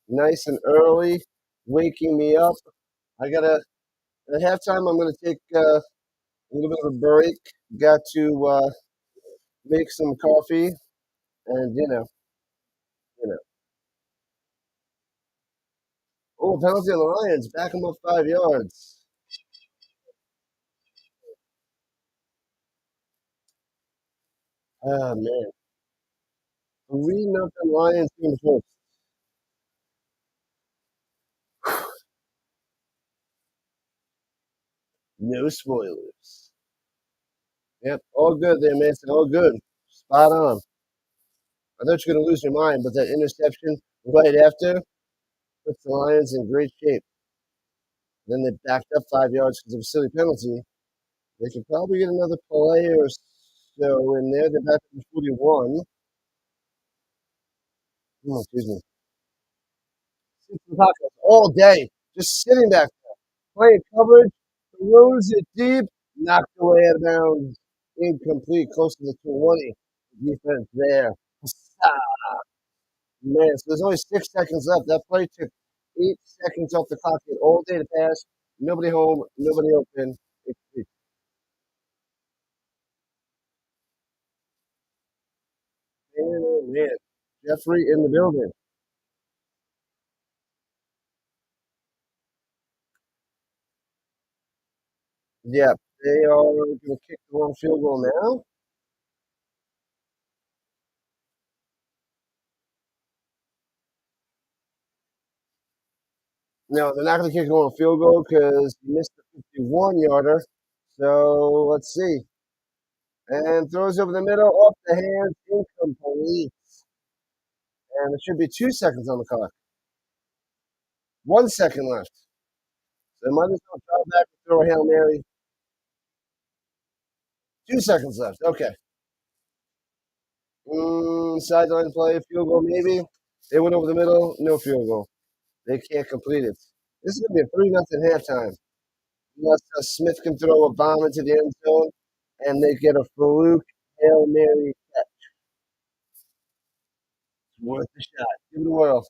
Nice and early, waking me up. I got to, at halftime, I'm going to take a little bit of a break. Got to make some coffee. And, you know. Oh, penalty on the Lions. Back them up 5 yards. Oh, man. 3-0 Lions team first. No spoilers. Yep, all good there, Mason. All good. Spot on. I thought you were going to lose your mind, but that interception right after puts the Lions in great shape. Then they backed up 5 yards because of a silly penalty. They could probably get another play or so in there. They're back to 41. Oh, excuse me. All day, just sitting back there, playing coverage, throws it deep, knocked away out of bounds, incomplete, close to the 20. Defense there. Ah, man, so there's only 6 seconds left. That play took 8 seconds off the clock. He had all day to pass. Nobody home, nobody open. Man, Jeffrey in the building. Yeah, they are going to kick the wrong field goal now. No, they're not going to kick the wrong field goal because he missed the 51-yarder. So let's see. And throws over the middle, off the hands, incomplete. And it should be 2 seconds on the clock. 1 second left. So they might as well drop back and throw a Hail Mary. 2 seconds left. Okay. Sideline play, field goal maybe. They went over the middle, no field goal. They can't complete it. This is going to be a 3-0 halftime. Unless Smith can throw a bomb into the end zone and they get a fluke Hail Mary catch. It's worth the shot. Give it a whirl.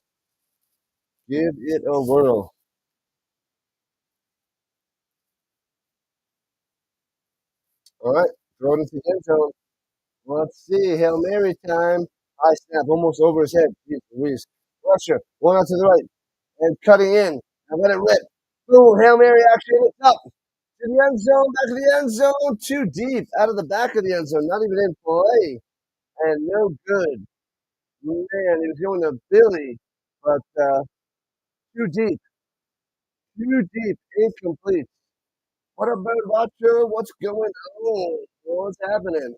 Give it a whirl. All right. Throw it into the end zone. Let's see. Hail Mary time. High snap almost over his head. Jeez Louise. Rusher. One out to the right. And cutting in. And let it rip. Boom. Hail Mary action. It's up. To the end zone. Back of the end zone. Too deep. Out of the back of the end zone. Not even in play. And no good. Man, he was going to Billy. But too deep. Too deep. Incomplete. What a bird watcher. What's going on? What's happening?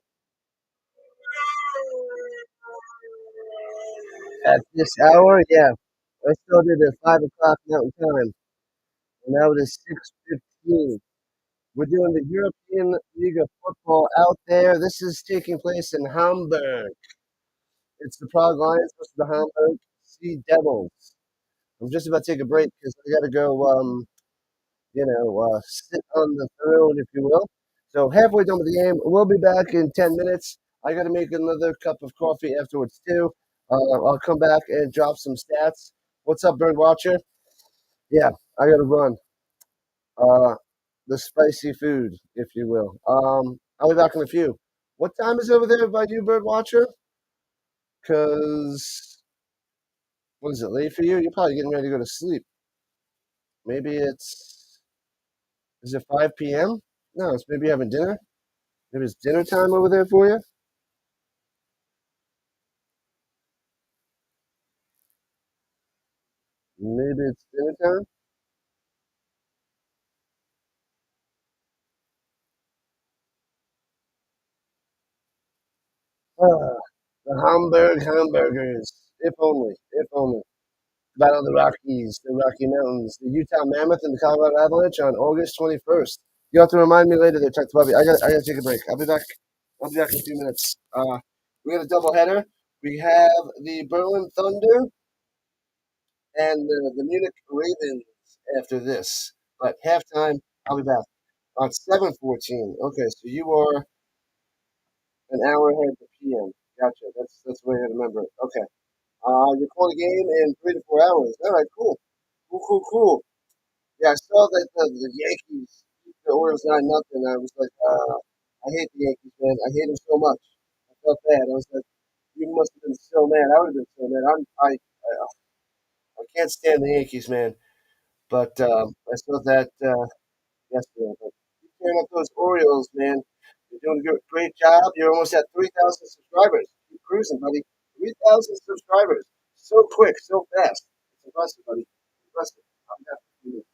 At this hour, yeah. I still did at 5 o'clock Mountain Time, and now it is 6:15. We're doing the European League of Football out there. This is taking place in Hamburg. It's the Prague Lions versus the Hamburg Sea Devils. I'm just about to take a break because I got to go, sit on the throne, if you will. So halfway done with the game. We'll be back in 10 minutes. I got to make another cup of coffee afterwards too. I'll come back and drop some stats. What's up, Bird Watcher? Yeah, I got to run. Uh, the spicy food, if you will. I'll be back in a few. What time is it over there by you, Bird Watcher? Cause what is it, late for you? You're probably getting ready to go to sleep. Maybe is it 5 p.m.? No, it's maybe having dinner. Maybe it's dinner time over there for you. Maybe it's dinner time. Ah, the Hamburg hamburgers. If only. If only. Battle of the Rockies, the Rocky Mountains, the Utah Mammoth, and the Colorado Avalanche on August 21st. You have to remind me later there, Chuck Bobby. I gotta take a break. I'll be back. I'll be back in a few minutes. We got a doubleheader. We have the Berlin Thunder and the Munich Ravens after this. But halftime, I'll be back on 7:14. Okay, so you are an hour ahead of PM. Gotcha. That's the way I remember it. Okay. You're calling a game in 3 to 4 hours. All right, cool. Cool. Yeah, I saw that the Yankees beat the Orioles 9-0. I was like, I hate the Yankees, man. I hate them so much. I felt bad. I was like, you must have been so mad. I would have been so mad. I can't stand the Yankees, man. But I saw that yesterday. But keep tearing up those Orioles, man. You're doing a great job. You're almost at 3,000 subscribers. Keep cruising, buddy. 3,000 subscribers. So quick, so fast. It's impressive, buddy. Impressive. I'm happy.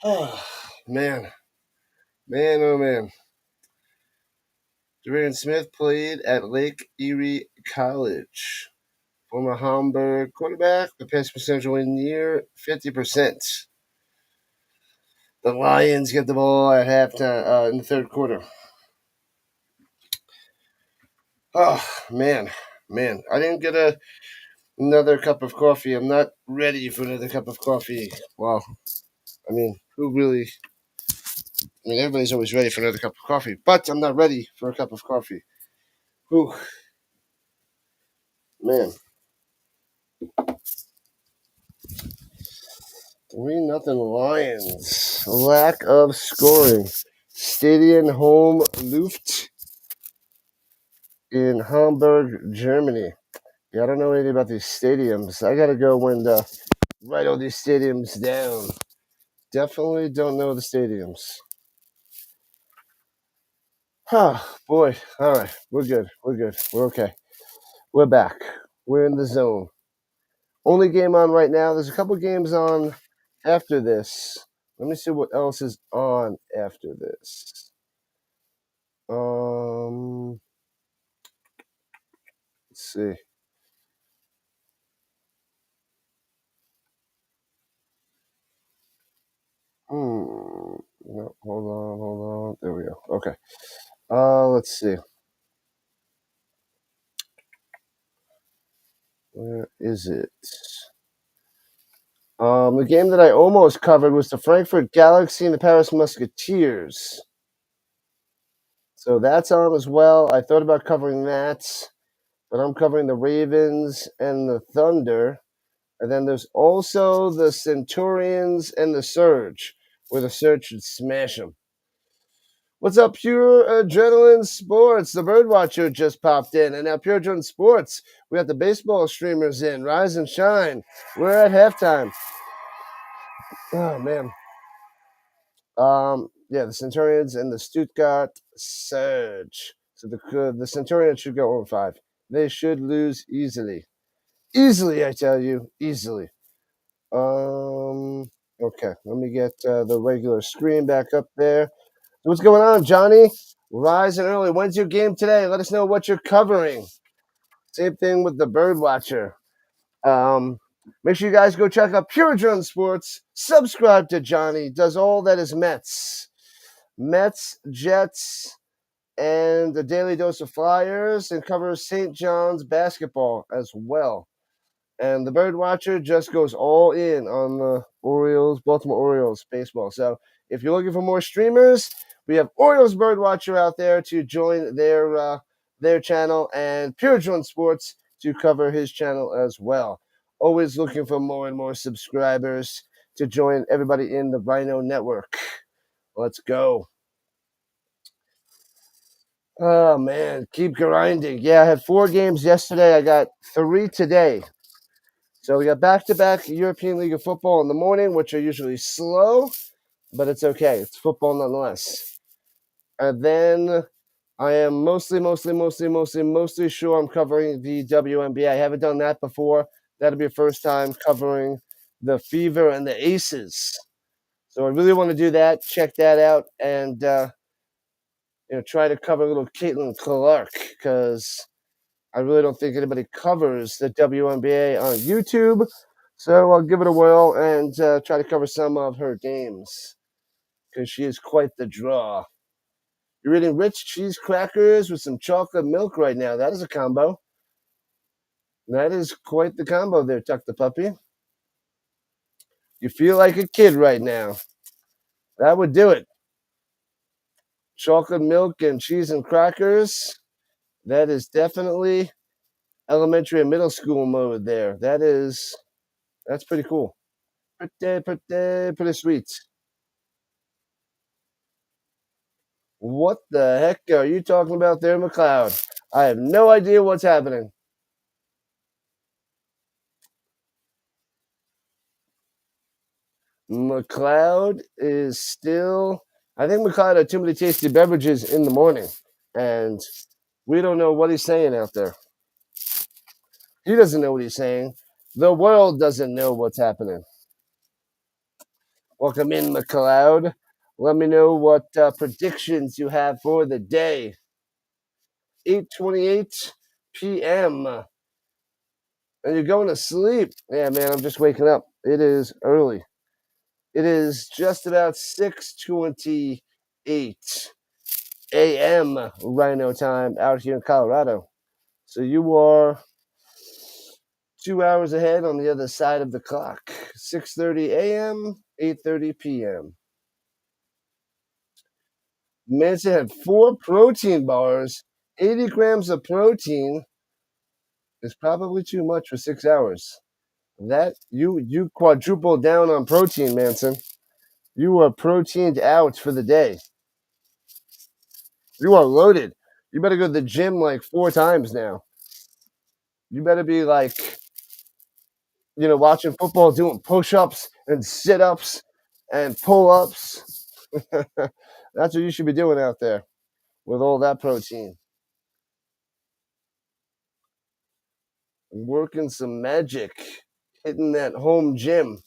Oh, man. Man, oh, man. Gridiron Smith played at Lake Erie College. Former Hamburg quarterback. The pass percentage went near 50%. The Lions get the ball at halftime in the third quarter. Oh, man. Man, I didn't get another cup of coffee. I'm not ready for another cup of coffee. Wow. I mean, who really? I mean, everybody's always ready for another cup of coffee, but I'm not ready for a cup of coffee. Whew, man. 3-0 Lions. Lack of scoring. Stadion home Luft in Hamburg, Germany. Yeah, I don't know anything about these stadiums. I gotta go and write all these stadiums down. Definitely don't know the stadiums. Oh, boy. All right. We're good. We're good. We're okay. We're back. We're in the zone. Only game on right now. There's a couple games on after this. Let me see what else is on after this. Let's see. No, hold on. There we go. Okay. Let's see. Where is it? The game that I almost covered was the Frankfurt Galaxy and the Paris Musketeers. So that's on as well. I thought about covering that, but I'm covering the Ravens and the Thunder. And then there's also the Centurions and the Surge, where the Surge should smash them. What's up, Pure Adrenaline Sports? The Birdwatcher just popped in. And now, Pure Adrenaline Sports, we got the baseball streamers in. Rise and shine. We're at halftime. Oh, man. Yeah, the Centurions and the Stuttgart Surge. So the Centurions should go over 5. They should lose easily. Easily, I tell you. Easily. Okay, let me get the regular screen back up there. What's going on, Johnny? Rising early. When's your game today? Let us know what you're covering. Same thing with the Birdwatcher. Make sure you guys go check out Pure Drone Sports. Subscribe to Johnny. Does all that is Mets, Jets, and the Daily Dose of Flyers, and covers St. John's basketball as well. And the Birdwatcher just goes all in on the Orioles, Baltimore Orioles baseball. So if you're looking for more streamers, we have Orioles Birdwatcher out there to join their channel, and Pure Drone Sports to cover his channel as well. Always looking for more and more subscribers to join everybody in the Rhino Network. Let's go. Oh, man, keep grinding. Yeah, I had 4 games yesterday. I got 3 today. So we got back-to-back European League of Football in the morning, which are usually slow, but it's okay. It's football nonetheless. And then I am mostly sure I'm covering the WNBA. I haven't done that before. That'll be the first time covering the Fever and the Aces. So I really want to do that, check that out, and try to cover a little Caitlin Clark, because I really don't think anybody covers the WNBA on YouTube. So I'll give it a whirl and try to cover some of her games, because she is quite the draw. You're eating rich cheese crackers with some chocolate milk right now. That is a combo. That is quite the combo there, Tuck the Puppy. You feel like a kid right now. That would do it. Chocolate milk and cheese and crackers. That is definitely elementary and middle school mode there. That's pretty cool. Pretty sweet. What the heck are you talking about there, McLeod? I have no idea what's happening. McLeod is still I think McLeod had too many tasty beverages in the morning, and we don't know what he's saying out there. He doesn't know what he's saying. The world doesn't know what's happening. Welcome in, McLeod. Let me know what predictions you have for the day. 8:28 p.m. And you're going to sleep. Yeah, man, I'm just waking up. It is early. It is just about 6:28 a.m. Rhino time out here in Colorado. So you are 2 hours ahead on the other side of the clock. 6:30 a.m., 8:30 p.m. Manson had 4 protein bars. 80 grams of protein is probably too much for 6 hours. That you quadrupled down on protein, Manson. You are proteined out for the day. You are loaded. You better go to the gym like 4 times now. You better be like, watching football, doing push-ups and sit-ups and pull-ups. That's what you should be doing out there with all that protein. Working some magic, hitting that home gym.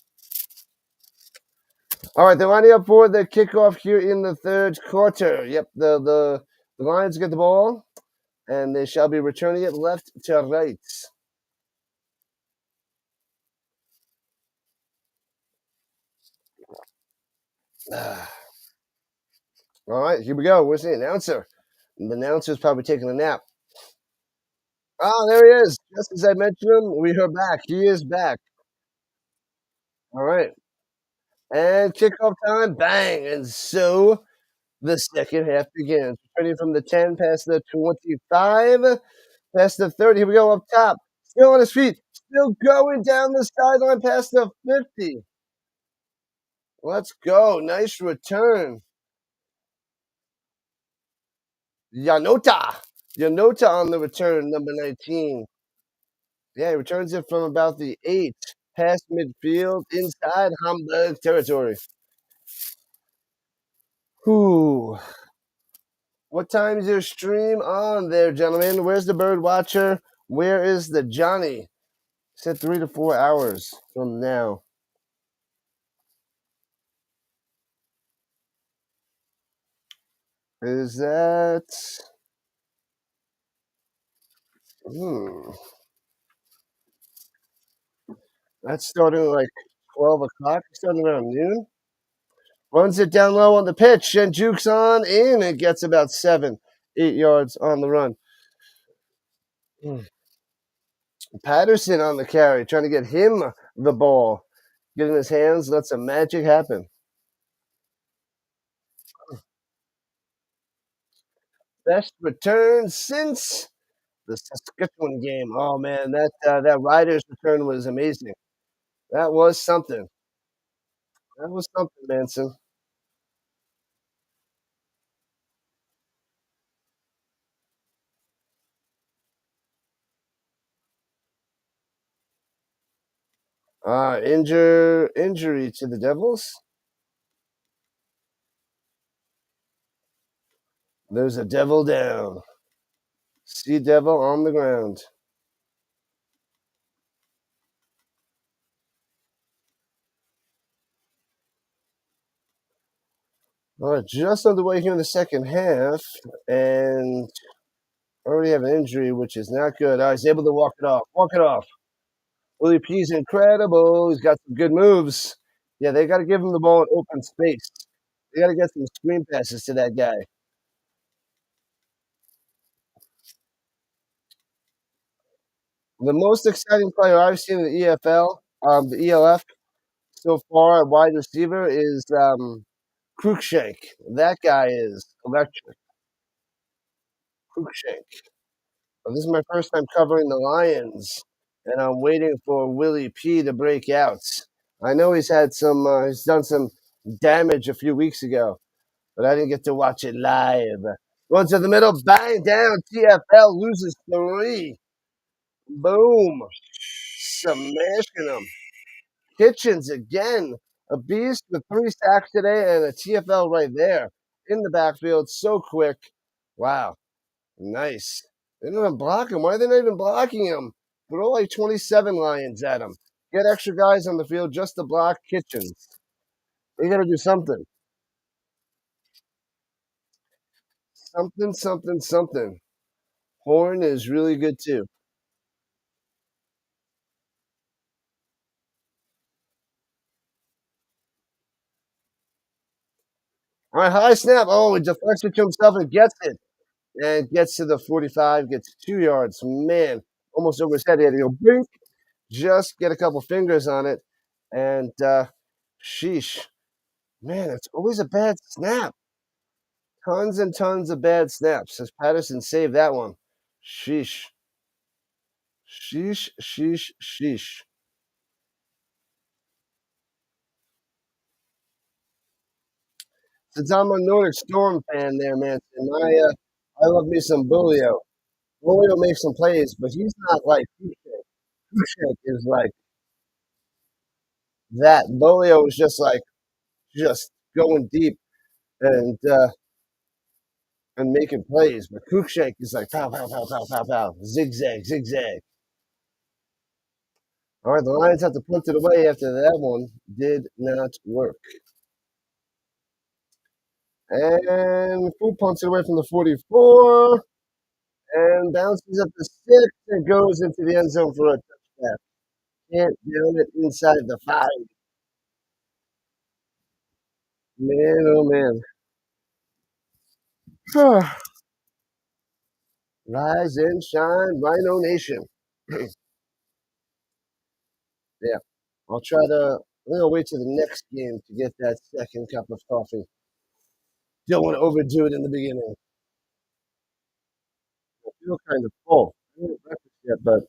All right, they're lining up for the kickoff here in the third quarter. Yep, the Lions get the ball, and they shall be returning it left to right. All right, here we go. Where's the announcer? The announcer's probably taking a nap. Oh, there he is. Just as I mentioned him, we are back. He is back. All right. And kickoff time, bang. And so the second half begins. Returning from the 10, past the 25, past the 30. Here we go up top. Still on his feet. Still going down the sideline past the 50. Let's go. Nice return. Yanota. Yanota on the return, number 19. Yeah, he returns it from about the 8, past midfield, inside Hamburg territory. Whew. What time is your stream on there, gentlemen? Where's the bird watcher? Where is the Johnny? Said 3 to 4 hours from now. Is that... That's starting at like 12 o'clock. Starting around noon. Runs it down low on the pitch and jukes on in and gets about 7, 8 yards on the run. Patterson on the carry, trying to get him the ball. Get in his hands, let some magic happen. Best return since the Saskatchewan game. Oh man, that Riders return was amazing. That was something. That was something, Manson. Injury to the Devils. There's a devil down. Sea Devil on the ground. All right, just underway here in the second half, and already have an injury, which is not good. He's able to walk it off. Walk it off. Willie P's incredible. He's got some good moves. Yeah, they got to give him the ball in open space. They got to get some screen passes to that guy. The most exciting player I've seen in the EFL, the ELF so far at wide receiver is Cruikshank. That guy is electric. Cruikshank. This is my first time covering the Lions, and I'm waiting for Willie P to break out. I know he's had he's done some damage a few weeks ago, but I didn't get to watch it live. Going to the middle, bang down. TFL loses 3. Boom. Smashing them. Kitchens again. A beast with 3 sacks today and a TFL right there. in the backfield, so quick. Wow, nice. They didn't even block him. Why are they not even blocking him? Throw like 27 Lions at him. Get extra guys on the field just to block Kitchens. They got to do something. Something, something, something. Horn is really good too. All right, high snap. Oh, he deflects it to himself and gets it. And gets to the 45, gets 2 yards. Man, almost over his head. He had to go blink, just get a couple fingers on it. And sheesh. Man, it's always a bad snap. Tons and tons of bad snaps. As Patterson saved that one. Sheesh. Sheesh, sheesh, sheesh. Since I'm a Nordic Storm fan there, man, and I love me some Bulio. Bulio makes some plays, but he's not like Kushek. Kushek is like that. Bulio is just going deep and making plays, but Kushek is like pow, pow, pow, pow, pow, pow, zigzag, zigzag. All right, the Lions have to punt it away after that one did not work. And Fu punts it away from the 44 and bounces up the 6 and goes into the end zone for a touchdown. Can't down it inside the 5. Man, oh man. Rise and shine, Rhino Nation. Yeah, I'll try to. I'm gonna wait till the next game to get that second cup of coffee. Don't want to overdo it in the beginning. I feel kind of full. I haven't breakfast yet, but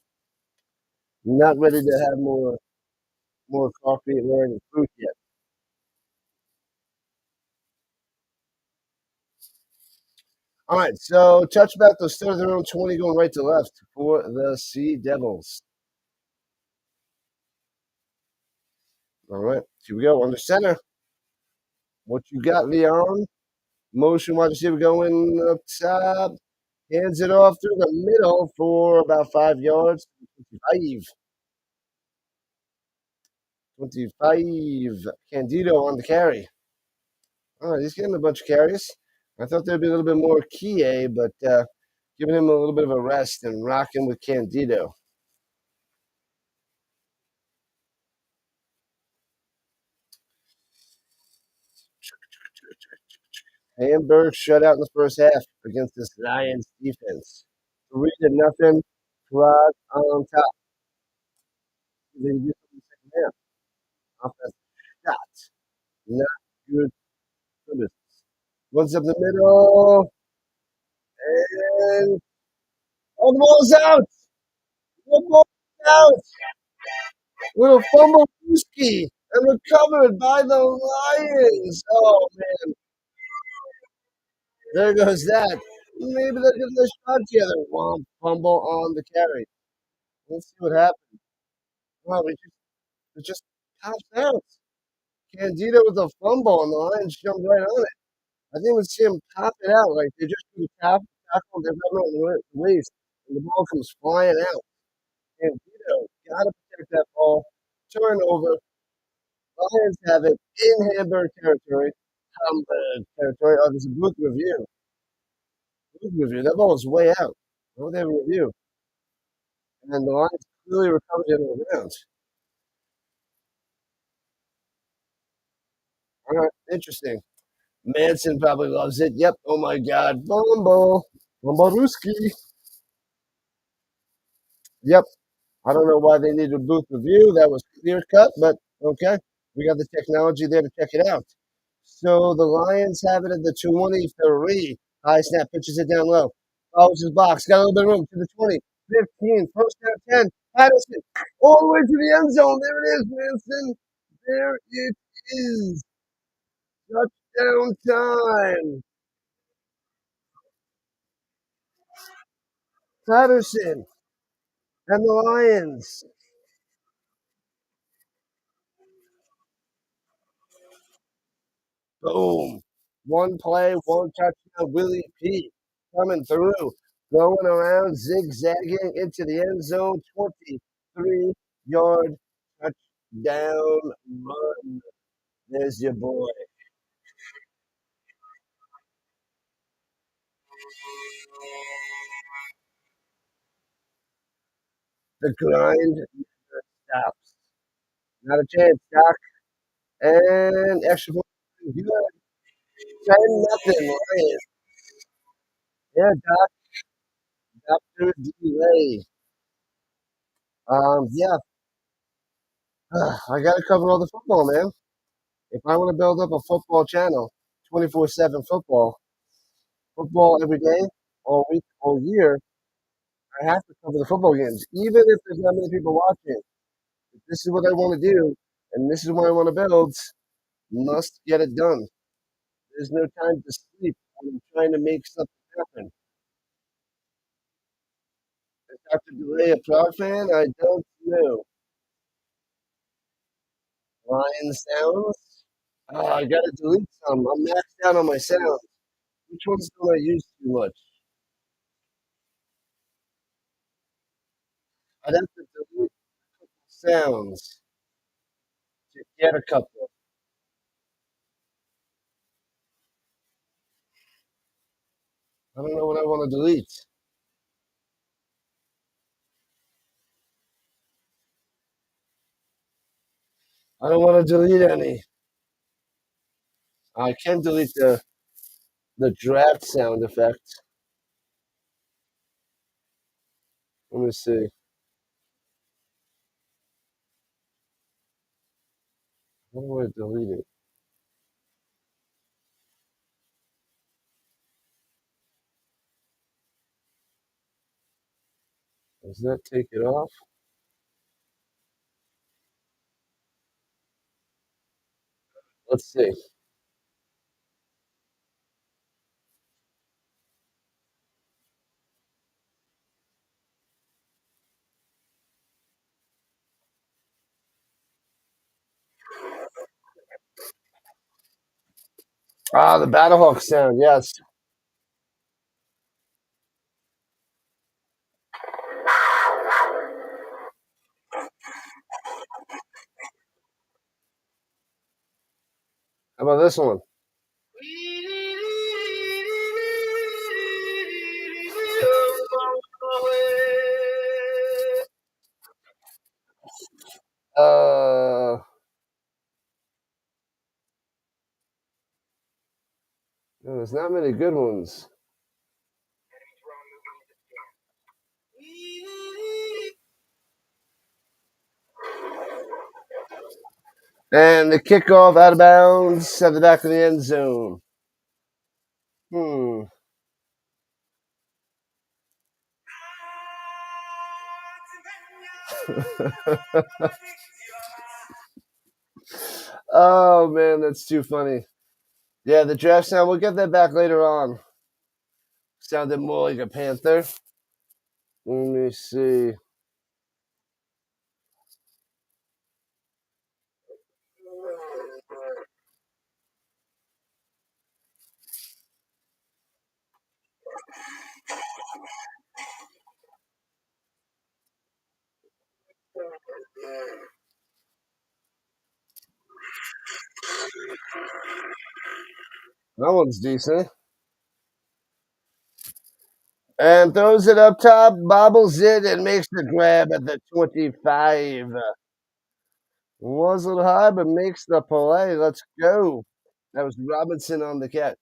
not ready to have more coffee or any fruit yet. All right, so touchback to start of their own 20 going right to left for the Sea Devils. All right, here we go. Under center. What you got, Leon? Motion wide receiver going up top. Hands it off through the middle for about 5 yards. 25. 25. Candido on the carry. All right, he's getting a bunch of carries. I thought there'd be a little bit more Kie, but giving him a little bit of a rest and rocking with Candido. Hamburg shut out in the first half against this Lions defense. 3-0. Prague on top. They did in the second half. Offense shot. Not good service. Runs up the middle. And oh, the ball's out. The ball's out. Little fumble Brewski and recovered by the Lions. Oh man, there goes that. Maybe they'll give it a shot together. Womp fumble on the carry. Let's see what happens. Wow, it just pops out. Candido with a fumble and the Lions jumped right on it. I think we see him pop it out like they just do the tackle, they're running on the waist, and the ball comes flying out. Candido gotta protect that ball. Turnover. Lions have it in Hamburg territory. Hamburg territory. Oh, there's a booth review. Booth review. That ball was way out. Why would they have a review? And the Lions clearly recovered it on the ground. All right, interesting. Manson probably loves it. Yep. Oh my God. Bumble. Bumbaruski. Yep. I don't know why they needed a booth review. That was clear cut, but okay. We got the technology there to check it out. So the Lions have it at the 23. High snap pitches it down low. Follows his box. Got a little bit of room to the 20, 15, first down 10. Patterson all the way to the end zone. There it is, Manson. There it is. Touchdown time. Patterson and the Lions. Boom. One play, one touchdown. Willie P coming through, going around, zigzagging into the end zone. 23-yard touchdown run. There's your boy. The grind never stops. Not a chance, Doc. And extra point. Good. 10-0 Lions. Yeah, Doc. Dr. Delay. Yeah. I got to cover all the football, man. If I want to build up a football channel, 24/7 football every day, all week, all year, I have to cover the football games, even if there's not many people watching. If this is what I want to do, and this is what I want to build, must get it done. There's no time to sleep when I'm trying to make something happen. Is Dr. Delay a Prague fan? I don't know. Lion sounds? I gotta delete some. I'm maxed out on my sounds. Which ones do I use too much? I'd have to delete sounds to get a couple. I don't know what I want to delete. I don't want to delete any. I can delete the draft sound effect. Let me see. How do I delete it? Does that take it off? Let's see. Ah, the Battlehawk sound. Yes. How about this one? Uh, there's not many good ones. And the kickoff out of bounds at the back of the end zone. Hmm. Oh man, that's too funny. Yeah, the draft sound. We'll get that back later on. Sounded more like a panther. Let me see. That one's decent. And throws it up top, bobbles it, and makes the grab at the 25. Was a little high, but makes the play. Let's go. That was Robinson on the catch.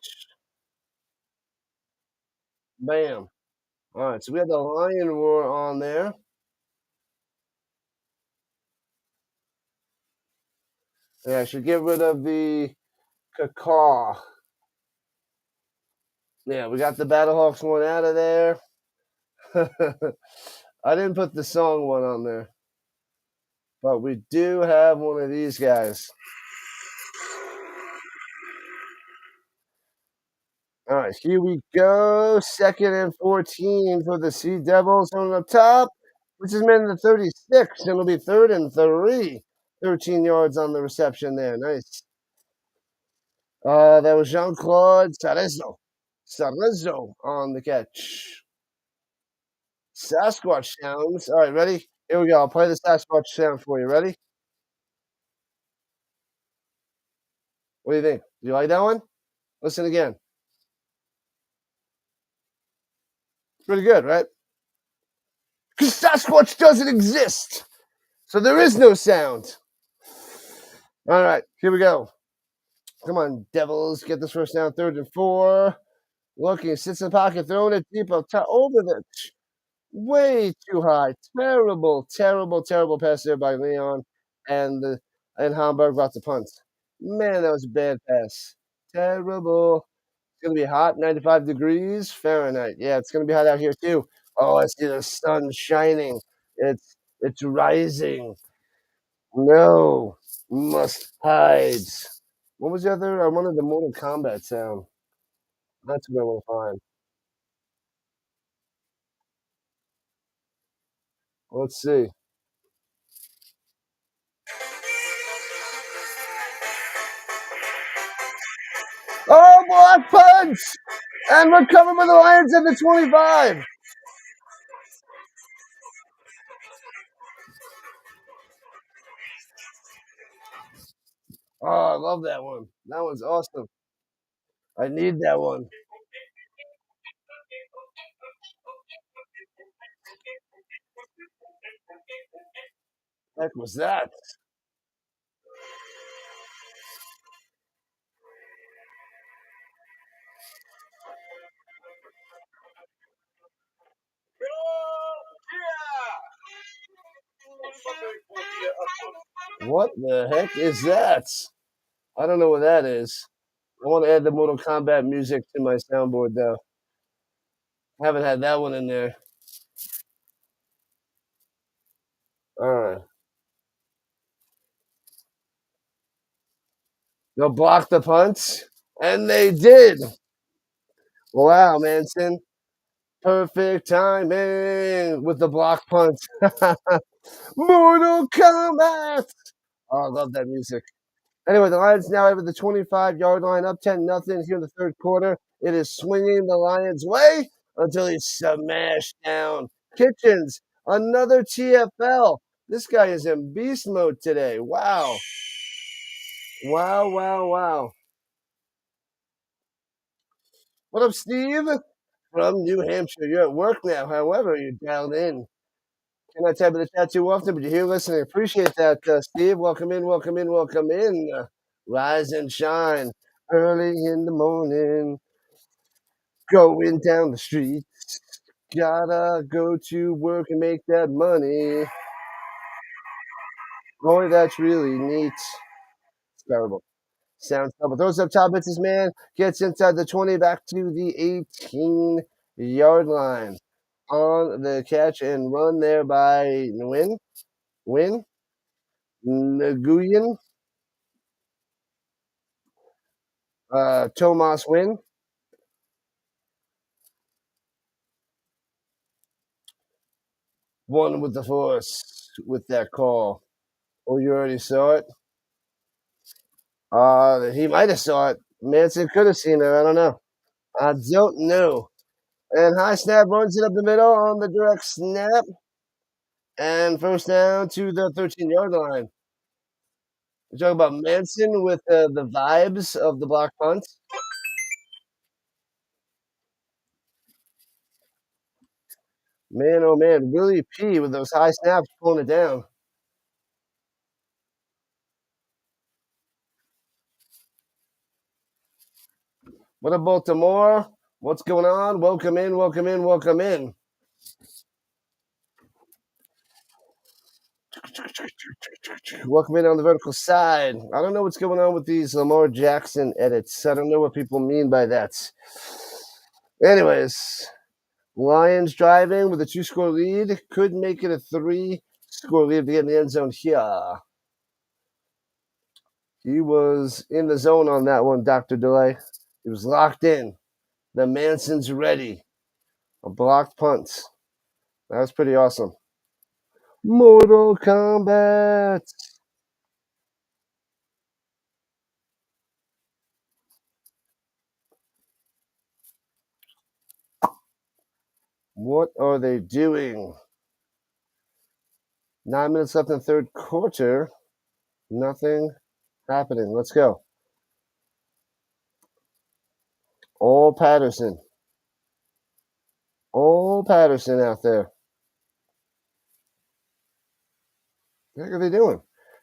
Bam. All right, so we have the Lion Roar on there. Yeah, I should get rid of the cacaw. Yeah, we got the Battlehawks one out of there. I didn't put the song one on there, but we do have one of these guys. All right, here we go. 2nd and 14 for the Sea Devils on the top, which is meant to 36. It'll be 3rd and 3. 13 yards on the reception there. Nice. That was Jean-Claude Cerezo. Cerezo on the catch. Sasquatch sounds. All right, ready? Here we go. I'll play the Sasquatch sound for you. Ready? What do you think? Do you like that one? Listen again. Pretty good, right? Because Sasquatch doesn't exist. So there is no sound. All right, here we go. Come on, Devils. Get this first down, 3rd and 4. Looking, sits in the pocket, throwing it deep up top, over the way too high. Terrible, terrible, terrible pass there by Leon. And Hamburg brought the punt. Man, that was a bad pass. Terrible. It's gonna be hot, 95 degrees Fahrenheit. Yeah, it's gonna be hot out here too. Oh, I see the sun shining. It's rising. No, must hide. What was the other? I wanted the Mortal Kombat sound. That's what I want to find. Let's see. Oh, block punch! And we're coming with the Lions at the 25. Oh, I love that one. That one's awesome. I need that one. Heck was that? What the heck is that? I don't know what that is. I want to add the Mortal Kombat music to my soundboard though. I haven't had that one in there. All right. They'll block the punch. And they did. Wow, Manson. Perfect timing with the block punch. Mortal Kombat. Oh, I love that music. Anyway, the Lions now over the 25-yard line, up 10-0 here in the third quarter. It is swinging the Lions' way until he's smashed down. Kitchens, another TFL. This guy is in beast mode today. Wow. Wow, wow, wow. What up, Steve? From New Hampshire. You're at work now, however, you're dialed in. Cannot type in the chat too often, but you're here listening. Appreciate that, Steve. Welcome in, welcome in, welcome in. Rise and shine early in the morning, going down the street. Gotta go to work and make that money. Boy, that's really neat. It's terrible. Sounds terrible. Throws up top, hits his man, gets inside the 20, back to the 18-yard line. On the catch and run there by Win, Nguyen, Tomas Win. One with the force with that call. Oh, you already saw it? He might have saw it. Manson could have seen it. I don't know. I don't know. And high snap runs it up the middle on the direct snap. And first down to the 13-yard line. We're talking about Manson with the vibes of the block punt. Man, oh man, Willie P with those high snaps pulling it down. What up, Baltimore? What's going on? Welcome in, welcome in, welcome in. Welcome in on the vertical side. I don't know what's going on with these Lamar Jackson edits. I don't know what people mean by that. Anyways, Lions driving with a 2-score lead. Could make it a 3-score lead to get in the end zone here. He was in the zone on that one, Dr. Delay. He was locked in. The Manson's ready. A blocked punt. That was pretty awesome. Mortal Kombat. What are they doing? 9 minutes left in the third quarter. Nothing happening. Let's go. All Patterson. All Patterson out there. What the heck are they doing?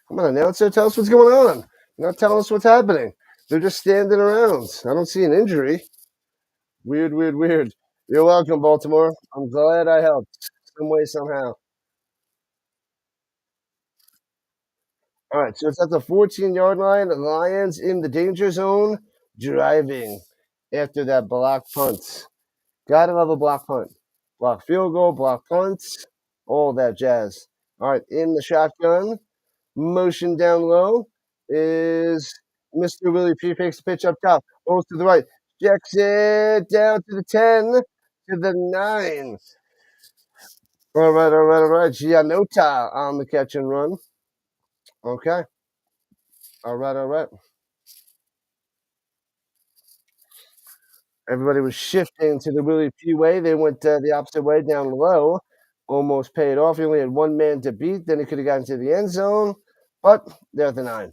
Come on, announcer, tell us what's going on. You're not telling us what's happening. They're just standing around. I don't see an injury. Weird, weird, weird. You're welcome, Baltimore. I'm glad I helped some way, somehow. All right, so it's at the 14-yard line. The Lions in the danger zone, driving after that block punt. Gotta love a block punt. Block field goal, block punts, all that jazz. All right, in the shotgun, motion down low is Mr. Willie P. Fakes the pitch up top, goes to the right, checks it down to the 10, to the 9. All right, all right, all right. Gianota on the catch and run. Okay. All right, all right. Everybody was shifting to the Willie P way. They went the opposite way down low. Almost paid off. He only had one man to beat. Then he could have gotten to the end zone. But they're at the 9.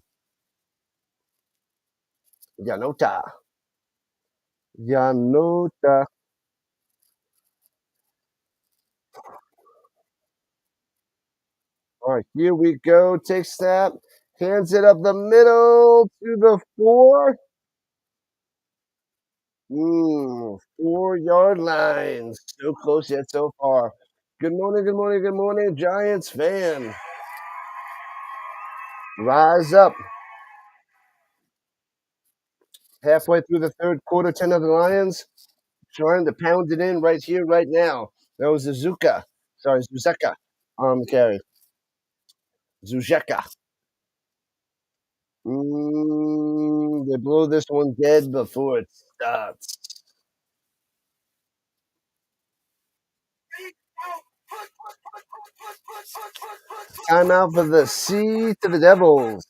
Gianota. Gianota. All right, here we go. Take snap. Hands it up the middle to the 4. 4-yard line. So close yet so far. Good morning, good morning, good morning, Giants fan. Rise up. Halfway through the third quarter, 10 of the Lions trying to pound it in right here, right now. That was Zuzeka on the carry. Zuzeka. They blow this one dead before it starts. Timeout for the Sea to the Devils.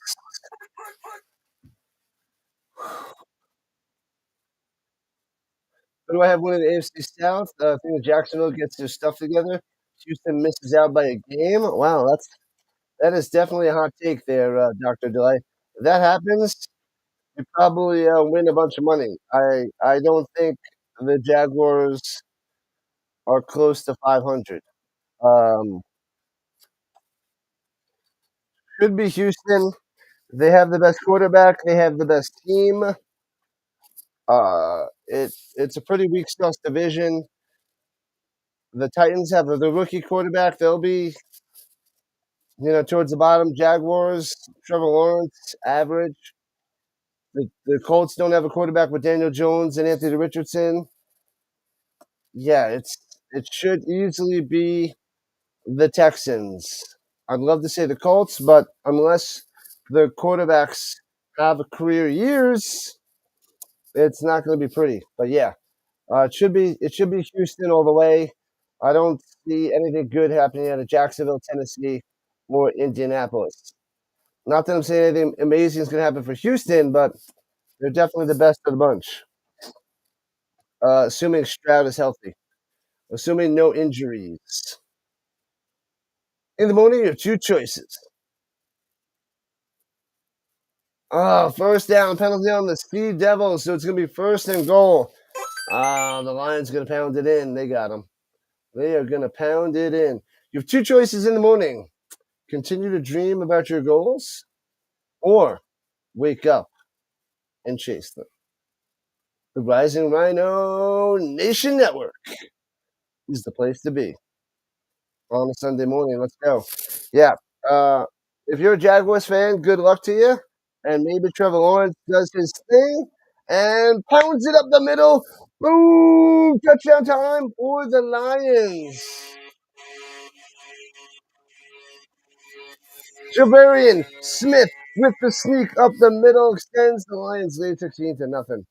What do I have winning the AFC South? I think Jacksonville gets their stuff together. Houston misses out by a game. Wow, that is definitely a hot take there, Dr. Delay. If that happens, you probably win a bunch of money. I don't think the Jaguars are close to 500. Um, Should be Houston. They have the best quarterback. They have the best team. It's a pretty weak sauce division. The Titans have the rookie quarterback. They'll be towards the bottom. Jaguars, Trevor Lawrence, average. The Colts don't have a quarterback with Daniel Jones and Anthony Richardson. Yeah, it should easily be the Texans. I'd love to say the Colts, but unless the quarterbacks have career years, it's not going to be pretty. But yeah, it should be Houston all the way. I don't see anything good happening out of Jacksonville, Tennessee, or Indianapolis. Not that I'm saying anything amazing is going to happen for Houston, but they're definitely the best of the bunch. Assuming Stroud is healthy, assuming no injuries. In the morning, you have two choices. Oh, first down, penalty on the Sea Devils, so it's going to be first and goal. The Lions going to pound it in. They got them. They are going to pound it in. You have two choices in the morning. Continue to dream about your goals or wake up and chase them. The Rising Rhino Nation Network is the place to be on a Sunday morning. Let's go. Yeah. If you're a Jaguars fan, good luck to you. And maybe Trevor Lawrence does his thing and pounds it up the middle. Boom! Touchdown time for the Lions. Javarian Smith with the sneak up the middle extends the Lions lead 16-0.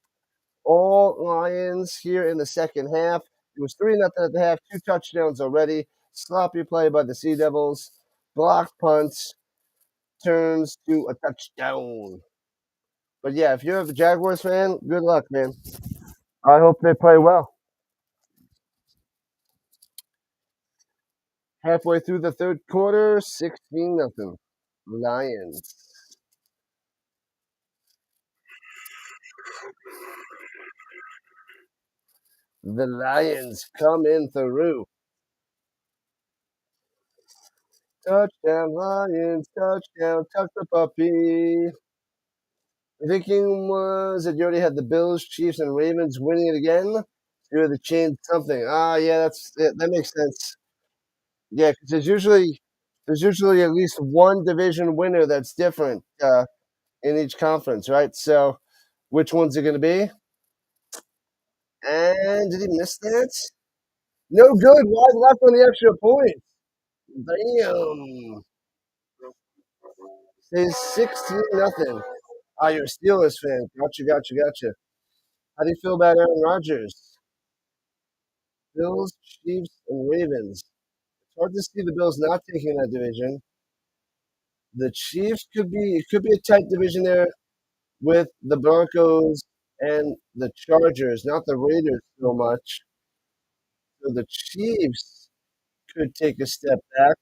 All Lions here in the second half. It was 3-0 at the half, 2 touchdowns already. Sloppy play by the Sea Devils. Block punts turns to a touchdown. But yeah, if you're a Jaguars fan, good luck, man. I hope they play well. Halfway through the third quarter, 16-0. Lions. The Lions come in through. Touchdown, Lions, touchdown, tuck the puppy. The thinking was that you already had the Bills, Chiefs, and Ravens winning it again. You had to change something. Yeah, that makes sense. Yeah, because there's usually at least one division winner that's different in each conference, right? So, which one's it going to be? And did he miss that? No good. Wide left on the extra point. Damn. Stays 16-0. You're a Steelers fan. Gotcha. How do you feel about Aaron Rodgers? Bills, Chiefs, and Ravens. It's hard to see the Bills not taking that division. The Chiefs could be a tight division there with the Broncos and the Chargers, not the Raiders so much. So the Chiefs could take a step back.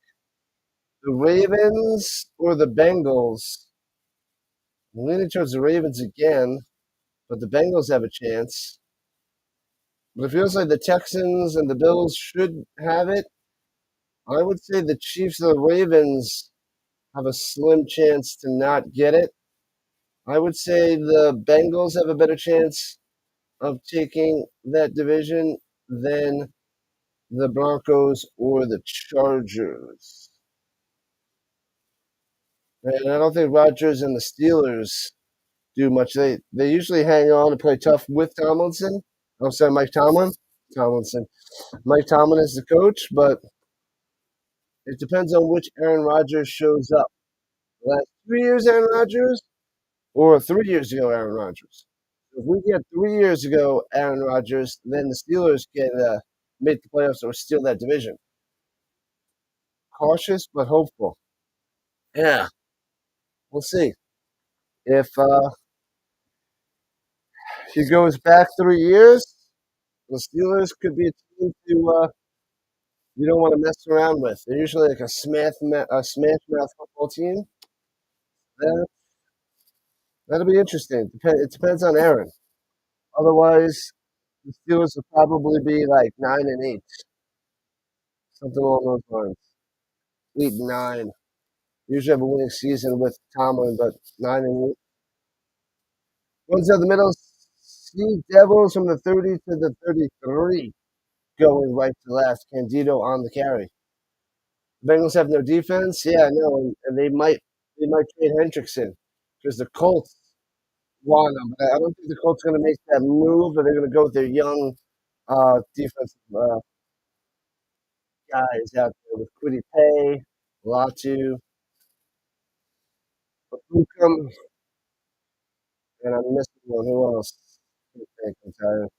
The Ravens or the Bengals. I'm leaning towards the Ravens again, but the Bengals have a chance. But it feels like the Texans and the Bills should have it. I would say the Chiefs or the Ravens have a slim chance to not get it. I would say the Bengals have a better chance of taking that division than the Broncos or the Chargers. And I don't think Rodgers and the Steelers do much. They usually hang on and play tough with Tomlinson. I'm sorry, Mike Tomlin. Tomlinson. Mike Tomlin is the coach, but it depends on which Aaron Rodgers shows up. The last 2 years, Aaron Rodgers, or 3 years ago, Aaron Rodgers. If we get 3 years ago, Aaron Rodgers, then the Steelers can make the playoffs or steal that division. Cautious but hopeful. Yeah, we'll see. If he goes back 3 years, the Steelers could be a team to you don't want to mess around with. They're usually like a smash mouth football team. That, that'll be interesting. It depends on Aaron. Otherwise, the Steelers will probably be like 9-8, something along those lines. 8-9. Usually have a winning season with Tomlin, but 9-8. Ones out the middle, Sea Devils from the 30 to the 33, going right to left. Candido on the carry. Bengals have no defense. Yeah, I know, and they might trade Hendrickson because the Colts want him. But I don't think the Colts are going to make that move, or they're going to go with their young defensive guys out there with Quiddy Pay, Latu, Bukum, and I'm missing one. Who else? I'm tired.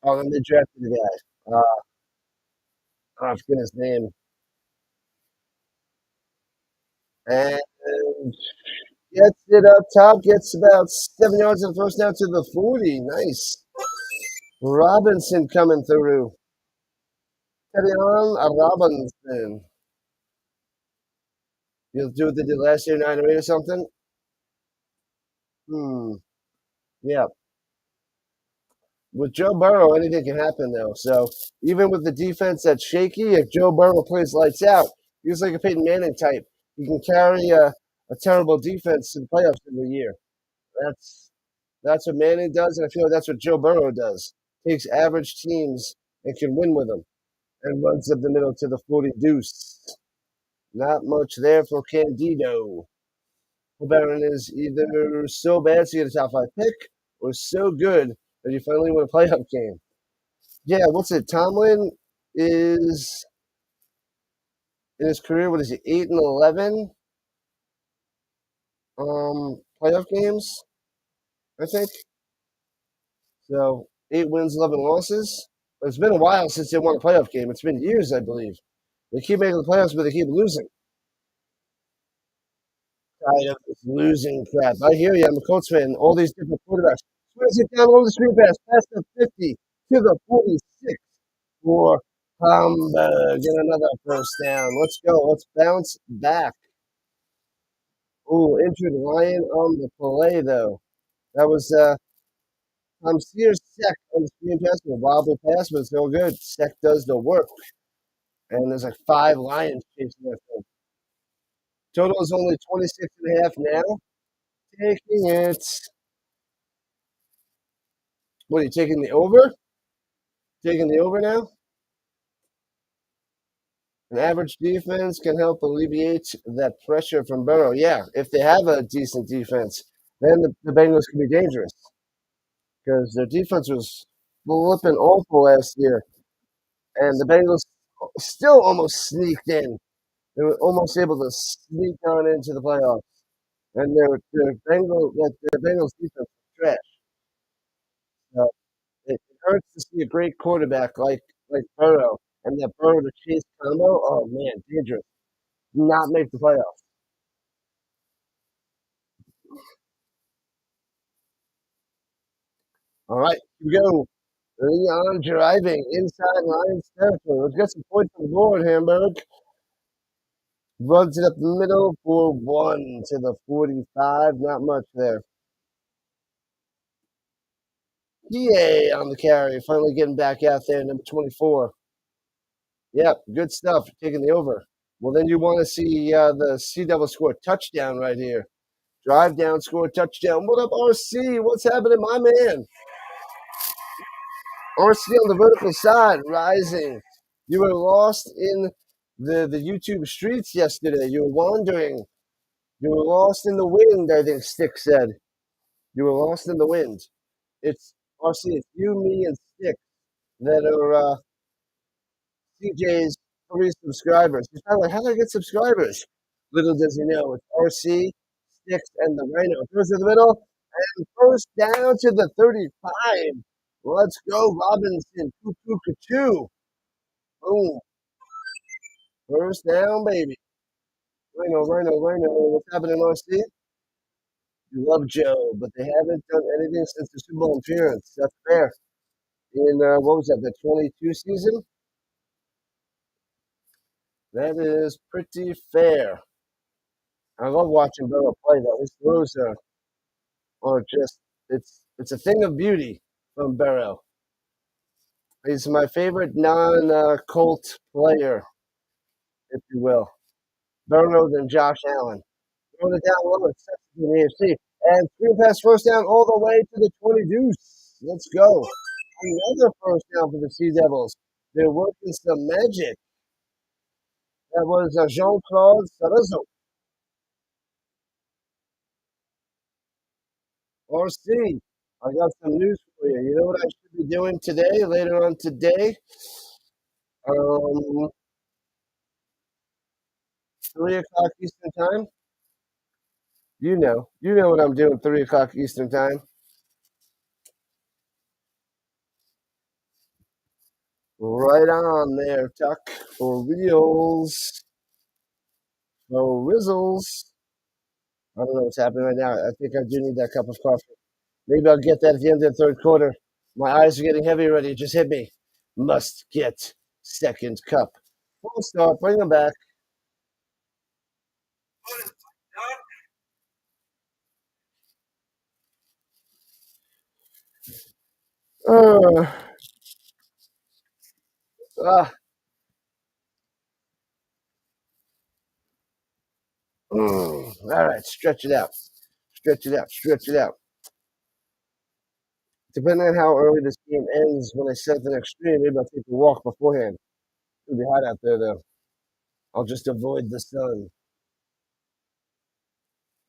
Oh, and they drafted the guy. I forget his name. And gets it up top, gets about 7 yards and first down to the 40. Nice. Robinson coming through. Gridiron Robinson. You'll do what they did last year, 9-8 or something? Yeah. With Joe Burrow, anything can happen, though. So even with the defense that's shaky, if Joe Burrow plays lights out, he's like a Peyton Manning type. He can carry a terrible defense to the playoffs every year. That's that's what Manning does, and I feel like that's what Joe Burrow does. Takes average teams and can win with them, and runs up the middle to the 40 deuce. Not much there for Candido. Baron is either so bad so you get a top 5 pick, or so good that you finally win a playoff game. Yeah, what's it? Tomlin is in his career. What is he? 8-11 playoff games, I think. So 8 wins, 11 losses. But it's been a while since they won a playoff game. It's been years, I believe. They keep making the playoffs, but they keep losing. Tired of this losing crap. I hear you. I'm a Colts fan. All these different quarterbacks. Swings it down over the screen pass, past the 50 to the 46 for Hamburg, get another first down. Let's go. Let's bounce back. Ooh, injured Lion on the play, though. That was Sears Czech on the screen pass, a wobbly pass, but it's no good. Czech does the work. And there's like 5 Lions chasing that thing. Total is only 26.5 now. Taking it. What are you taking the over? Taking the over now? An average defense can help alleviate that pressure from Burrow. Yeah, if they have a decent defense, then the Bengals can be dangerous because their defense was flipping awful last year, and the Bengals still almost sneaked in. They were almost able to sneak on into the playoffs, and their Bengals defense was trash. So it hurts to see a great quarterback like Burrow and that Burrow to Chase combo. Oh man, dangerous. Not make the playoffs. All right, here we go. Leon driving inside Lions territory. Let's get some points on the board, Hamburg. Runs it up the middle for 1 to the 45. Not much there. Yay on the carry. Finally getting back out there, number 24. Yep, good stuff. Taking the over. Well, then you want to see the Sea Devils score a touchdown right here. Drive down, score a touchdown. What up, RC? What's happening, my man? RC on the vertical side, rising. You were lost in the YouTube streets yesterday. You were wandering. You were lost in the wind, I think Stick said. You were lost in the wind. It's RC, it's you, me, and Stick that are CJ's 3 subscribers. He's probably like, how do I get subscribers? Little does he know, it's RC, Sticks, and the Rhino. Throws in the middle, and first down to the 35. Let's go, Robinson. Cuckoo. Boom. First down, baby. Rhino. What's happening, RC? You love Joe, but they haven't done anything since the Super Bowl appearance. That's fair. In, what was that, the 22 season? That is pretty fair. I love watching Burrow play, though. His throws are just, it's a thing of beauty from Burrow. He's my favorite non-Colt player, if you will. Burrow than Josh Allen. Throwing it down low, it's in the AFC. And screen pass first down all the way to the 20 deuce. Let's go. Another first down for the Sea Devils. They're working some magic. That was Jean-Claude Sarazo. RC, I got some news for you. You know what I should be doing today, later on today? Um, 3 o'clock Eastern Time? You know what I'm doing, 3 o'clock Eastern Time. Right on there, Tuck, for reals. For rizzles. I don't know what's happening right now. I think I do need that cup of coffee. Maybe I'll get that at the end of the third quarter. My eyes are getting heavy already. It just hit me. Must get second cup. Full stop. Bring them back. Uh, ah, all right, stretch it out. Stretch it out. Stretch it out. Depending on how early this game ends, when I set the next stream, maybe I'll take a walk beforehand. It'll be hot out there, though. I'll just avoid the sun.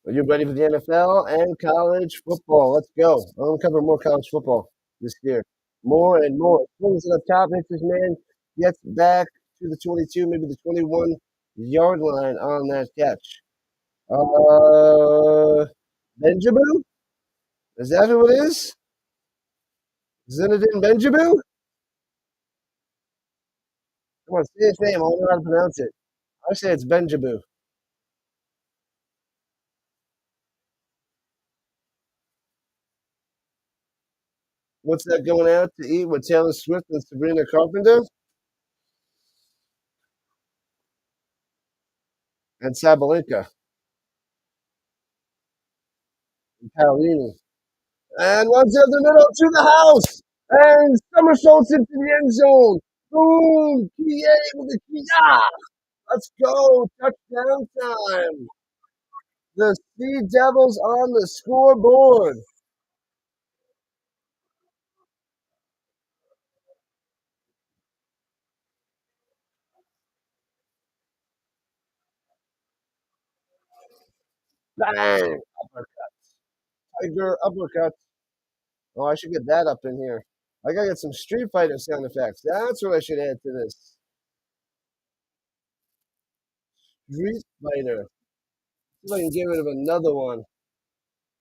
Are you ready for the NFL and college football? Let's go. I'm going to cover more college football this year. More and more. Swings it up top, hits his man, gets back to the 22, maybe the 21-yard line on that catch. Benjamin? Is that who it is? Zinedine Benjamin? Come on, say his name. I don't know how to pronounce it. I say it's Benjamin. What's that going out to eat with Taylor Swift and Sabrina Carpenter? and Sabalenka and Paolini. And runs in the middle to the house. And somersaults into the end zone. Boom! PA with the key. Ah! Let's go. Touchdown time. The Sea Devils on the scoreboard. Bang! Uppercut. Tiger uppercut. Oh, I should get that up in here. I gotta get some Street Fighter sound effects. That's what I should add to this. Street Fighter. See if I can get rid of another one.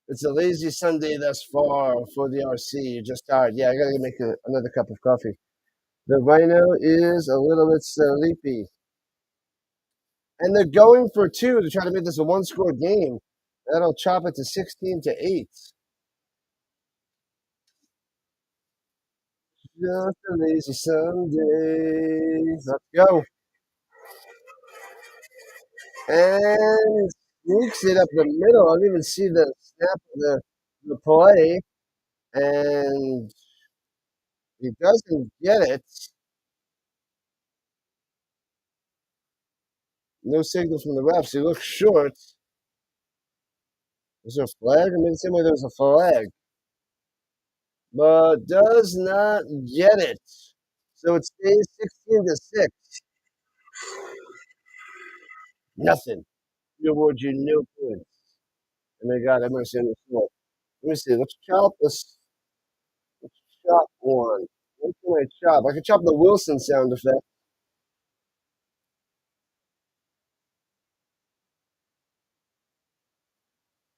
It's a lazy Sunday thus far for the RC. You're just tired. Yeah, I gotta make another cup of coffee. The Rhino is a little bit sleepy. And they're going for two to try to make this a one-score game. That'll chop it to 16-8. Just a lazy Sunday. Let's go. And sneaks it up the middle. I didn't even see the snap of the play. And he doesn't get it. No signal from the refs. He looks short. Is there a flag? I mean, it seemed like there was a flag. But does not get it. So it stays 16-6. Nothing. You award you no points. And may God have mercy on the floor. Let me see. Let's chop this. Let's chop one. What can I chop? I can chop the Wilson sound effect.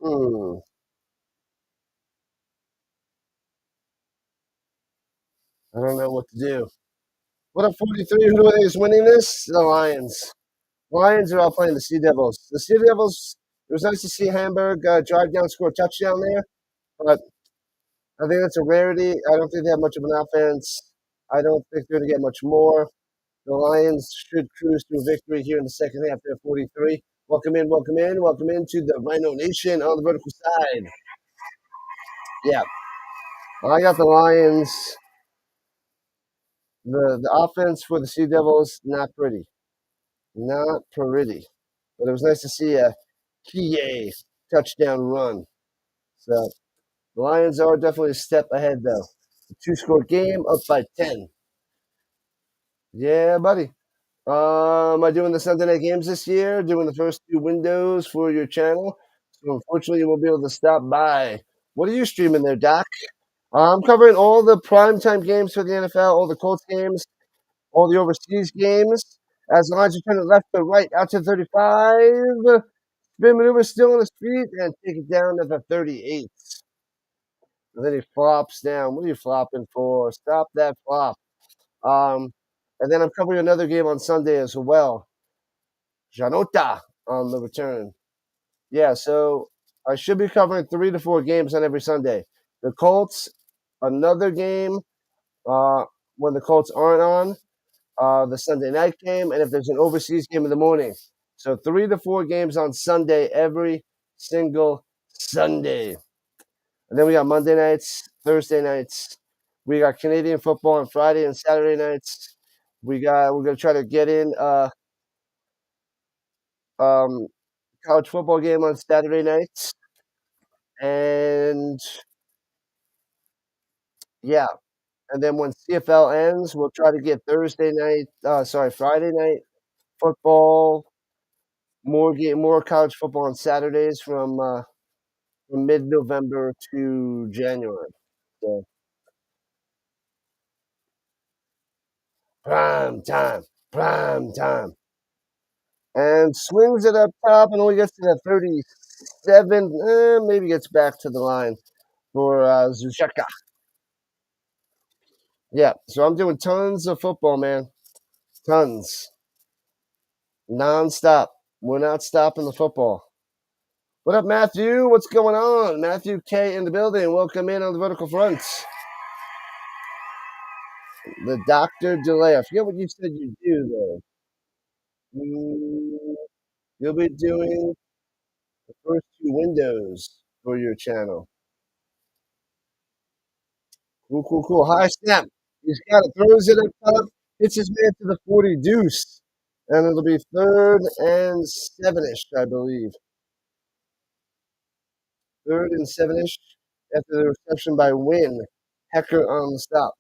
Hmm. I don't know what to do. What up, 43? Who do I think is winning this? The Lions. Lions are all playing the Sea Devils. The Sea Devils, it was nice to see Hamburg drive down, score a touchdown there, but I think that's a rarity. I don't think they have much of an offense. I don't think they're going to get much more. The Lions should cruise to a victory here in the second half. They're 43. Welcome in, welcome in, welcome into the Rhino Nation on the vertical side. Yeah, I got the Lions. The offense for the Sea Devils, not pretty. Not pretty. But it was nice to see a Kie touchdown run. So the Lions are definitely a step ahead, though. A two-score game, up by 10. Yeah, buddy. Am I doing the Sunday night games this year? Doing the first two windows for your channel. So unfortunately, you won't be able to stop by. What are you streaming there, Doc? I'm covering all the primetime games for the NFL, all the Colts games, all the overseas games. As long as you turn it left to right out to 35. Spin maneuver still on his feet and take it down to the 38. And then he flops down. What are you flopping for? Stop that flop. Um, and then I'm covering another game on Sunday as well. Janota on the return. Yeah, so I should be covering 3 to 4 games on every Sunday. The Colts, another game when the Colts aren't on, the Sunday night game, and if there's an overseas game in the morning. So 3 to 4 games on Sunday every single Sunday. And then we got Monday nights, Thursday nights. We got Canadian football on Friday and Saturday nights. We're gonna try to get in um, college football game on Saturday nights. And yeah. And then when CFL ends, we'll try to get Friday night football, more college football on Saturdays from mid-November to January. So prime time, prime time. And swings it up top and only gets to the 37, maybe gets back to the line for Zushaka. Yeah, so I'm doing tons of football, man. Tons. Non-stop. We're not stopping the football. What up, Matthew? What's going on? Matthew K in the building. Welcome in on the vertical front. The Dr. Delay. I forget what you said you do, though. You'll be doing the first two windows for your channel. Cool, cool, cool. High snap. He's got it. Throws it up top. Hits his man to the 40 deuce. And it'll be 3rd and 7-ish, I believe. 3rd and 7-ish after the reception by Wynn. Hecker on the stop.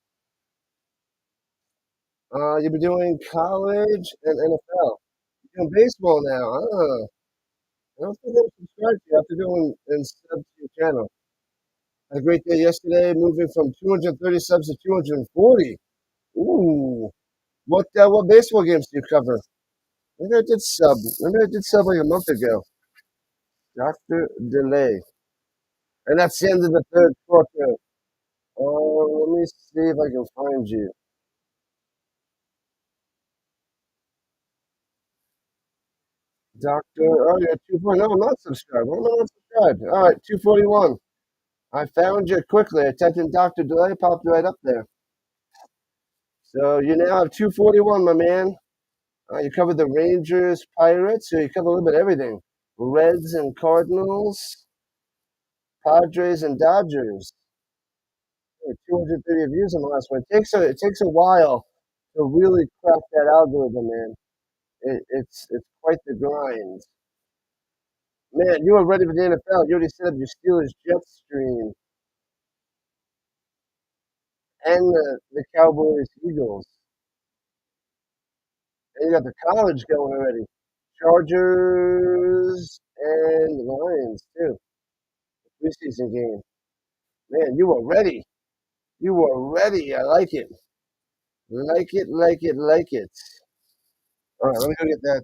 You'll be doing college and NFL. You're doing baseball now. I don't think I'm subscribed to you. I have to go and sub to your channel. Had a great day yesterday, moving from 230 subs to 240. Ooh. What baseball games do you cover? Maybe I did sub. Maybe I did sub like a month ago. Dr. Delay. And that's the end of the third quarter. Let me see if I can find you. Doctor, oh, you're 240. No, I'm not subscribed. I'm not subscribed. All right, 241. I found you quickly. I typed in Dr. Delay, popped right up there. So you now have 241, my man. You covered the Rangers, Pirates, so you cover a little bit of everything. Reds and Cardinals, Padres and Dodgers. 230 views on the last one. It takes a while to really crack that algorithm, man. It's quite the grind. Man, you are ready for the NFL. You already set up your Steelers Jets stream and the Cowboys Eagles. And you got the college going already. Chargers and the Lions too. Preseason game. Man, you are ready. You are ready. I like it. Like it, like it, like it. All right, let me go get that.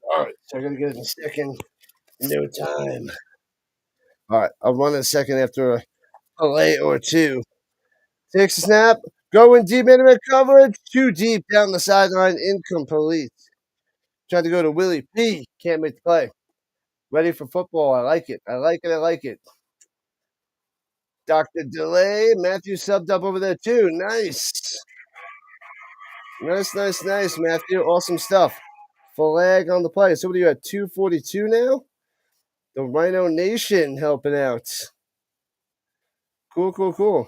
All right, so I gotta get it in a second. No time. All right, I'll run in a second after a play or two. Takes a snap. Going deep into coverage. Too deep down the sideline. Incomplete. Tried to go to Willie P. Can't make the play. Ready for football. I like it. I like it. I like it. Dr. Delay. Matthew subbed up over there too. Nice. Nice, nice, nice, Matthew. Awesome stuff. Flag on the play. So what are you at? 242 now? The Rhino Nation helping out. Cool, cool, cool.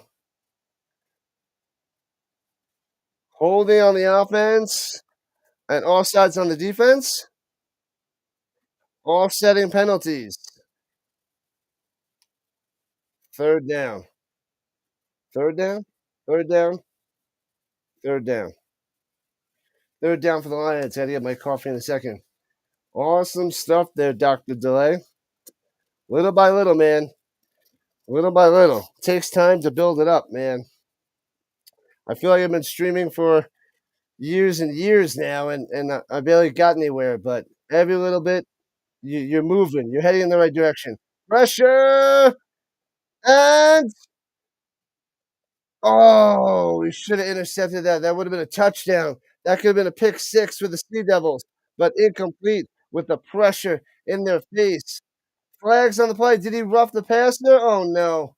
Holding on the offense and offsides on the defense. Offsetting penalties. 3rd down. 3rd down. 3rd down. 3rd down. 3rd down for the Lions. I had to get my coffee in a second. Awesome stuff there, Dr. Delay. Little by little, man. Little by little. Takes time to build it up, man. I feel like I've been streaming for years and years now, and I barely got anywhere, but every little bit, you're moving. You're heading in the right direction. Pressure! And oh, we should have intercepted that. That would have been a touchdown. That could have been a pick six for the Sea Devils, but incomplete with the pressure in their face. Flags on the play. Did he rough the passer? Oh no.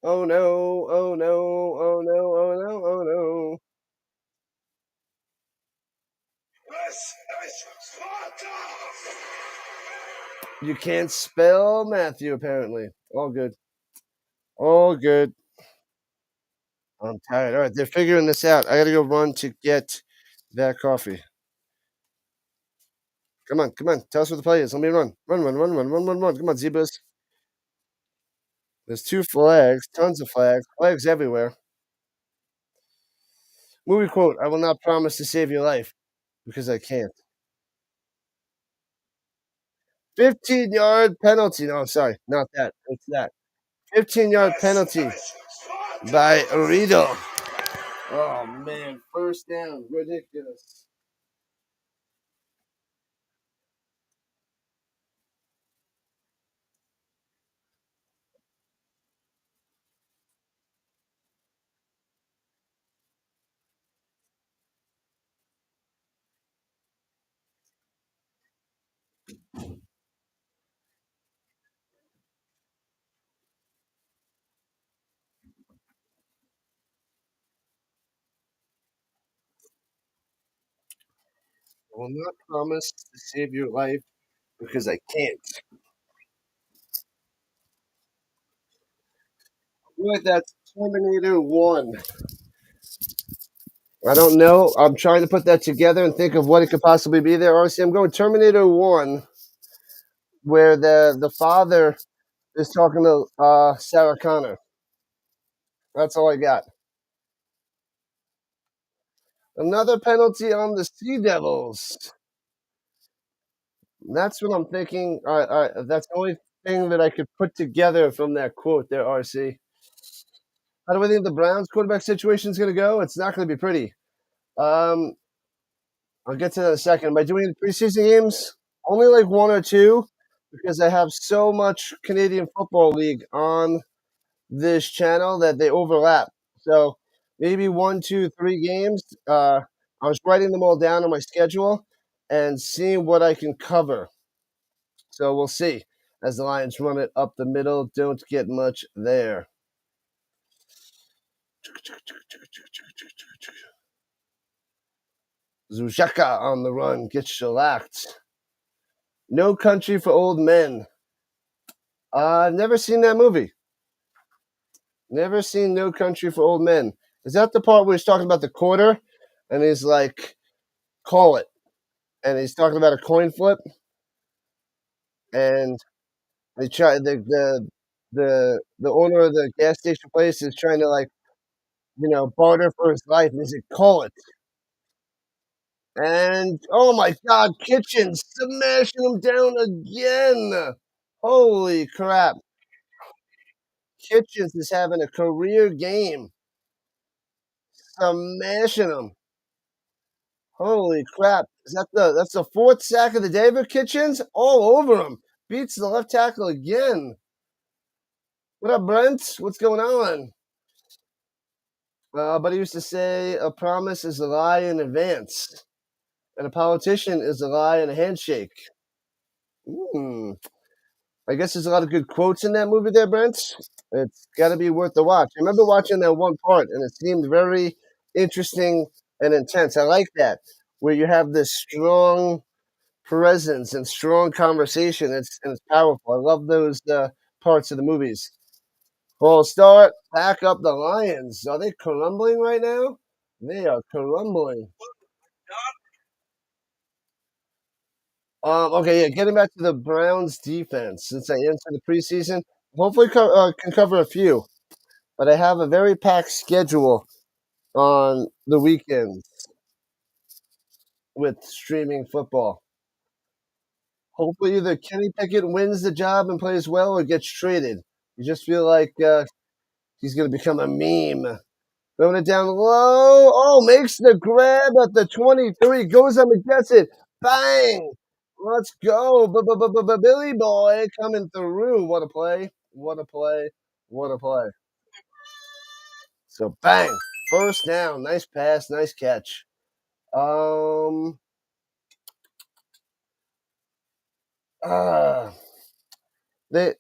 Oh no. Oh no. Oh no. Oh no. Oh no. This is Sparta! You can't spell Matthew, apparently. All good. All good. I'm tired. All right, they're figuring this out. I gotta go run to get that coffee. Come on, come on. Tell us what the play is. Let me run. Run, run, run, run, run, run, run. Come on, Zebras. There's 2 flags, tons of flags everywhere. Movie quote: I will not promise to save your life because I can't. 15-yard penalty. No, sorry, not that. It's that. 15-yard penalty by Rito. Oh man, first down, ridiculous. I will not promise to save your life because I can't. I feel like that's Terminator 1. I don't know. I'm trying to put that together and think of what it could possibly be there. RC, I'm going Terminator 1, where the father is talking to Sarah Connor. That's all I got. Another penalty on the Sea Devils. That's what I'm thinking. That's the only thing that I could put together from that quote there, RC. How do I think the Browns quarterback situation is going to go? It's not going to be pretty. Um, I'll get to that in a second. Am I doing any preseason games? Only like 1 or 2 because I have so much Canadian Football League on this channel that they overlap. So maybe 1, 2, 3 games. I was writing them all down on my schedule and seeing what I can cover. So we'll see as the Lions run it up the middle. Don't get much there. Zuzaka on the run gets shellacked. No Country for Old Men. I've never seen that movie. Never seen No Country for Old Men. Is that the part where he's talking about the quarter and he's like, call it? And he's talking about a coin flip and they try the owner of the gas station place is trying to like, barter for his life and he's like, call it. And oh my God, Kitchens smashing him down again. Holy crap. Kitchens is having a career game. Smashing him. Holy crap. That's the 4th sack of the day for Kitchens? All over him. Beats the left tackle again. What up, Brent? What's going on? But he used to say a promise is a lie in advance. And a politician is a lie in a handshake. I guess there's a lot of good quotes in that movie there, Brent. It's got to be worth the watch. I remember watching that one part, and it seemed very interesting and intense. I like that, where you have this strong presence and strong conversation. And it's powerful. I love those parts of the movies. Full start. Back up the Lions. Are they crumbling right now? They are crumbling. Okay, yeah. Getting back to the Browns defense, since I entered the preseason, hopefully can cover a few. But I have a very packed schedule on the weekends with streaming football. Hopefully, either Kenny Pickett wins the job and plays well, or gets traded. You just feel like he's going to become a meme. Throwing it down low. Oh, makes the grab at the 23. Goes up and gets it. Bang! Let's go. Billy boy coming through. What a play. What a play. What a play. So, bang. First down. Nice pass. Nice catch. They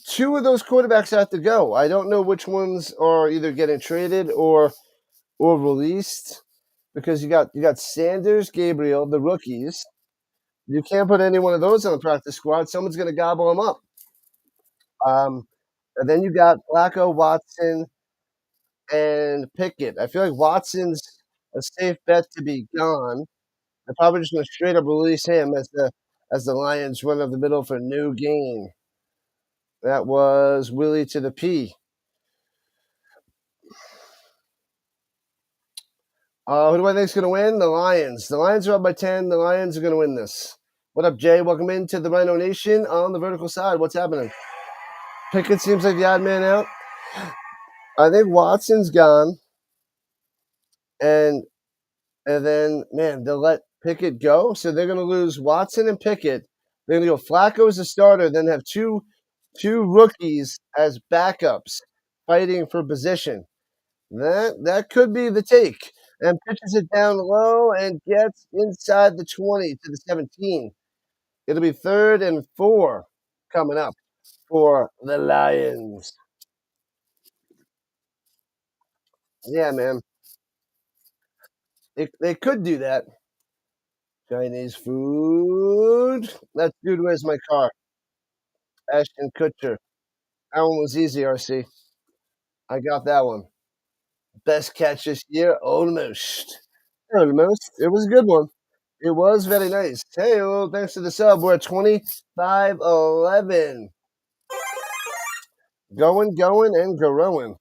2 of those quarterbacks have to go. I don't know which ones are either getting traded or released because you got Sanders, Gabriel, the rookies, You can't put any one of those on the practice squad. Someone's going to gobble them up. And then you got Flacco, Watson, and Pickett. I feel like Watson's a safe bet to be gone. They're probably just going to straight up release him as the Lions run up the middle for no gain. That was Willie to the P. Who do I think is going to win? The Lions. The Lions are up by 10. The Lions are going to win this. What up, Jay? Welcome into the Rhino Nation on the vertical side. What's happening? Pickett seems like the odd man out. I think Watson's gone. And then, man, they'll let Pickett go. So they're going to lose Watson and Pickett. They're going to go Flacco as a starter, then have two rookies as backups fighting for position. That could be the take. And pitches it down low and gets inside the 20 to the 17. It'll be 3rd and 4 coming up for the Lions. Yeah, man. They could do that. Chinese food. That dude, where's my car? Ashton Kutcher. That one was easy, RC. I got that one. Best catch this year? Almost. Almost. It was a good one. It was very nice. Hey, well, thanks to the sub. We're at 25-11. Going, and growing.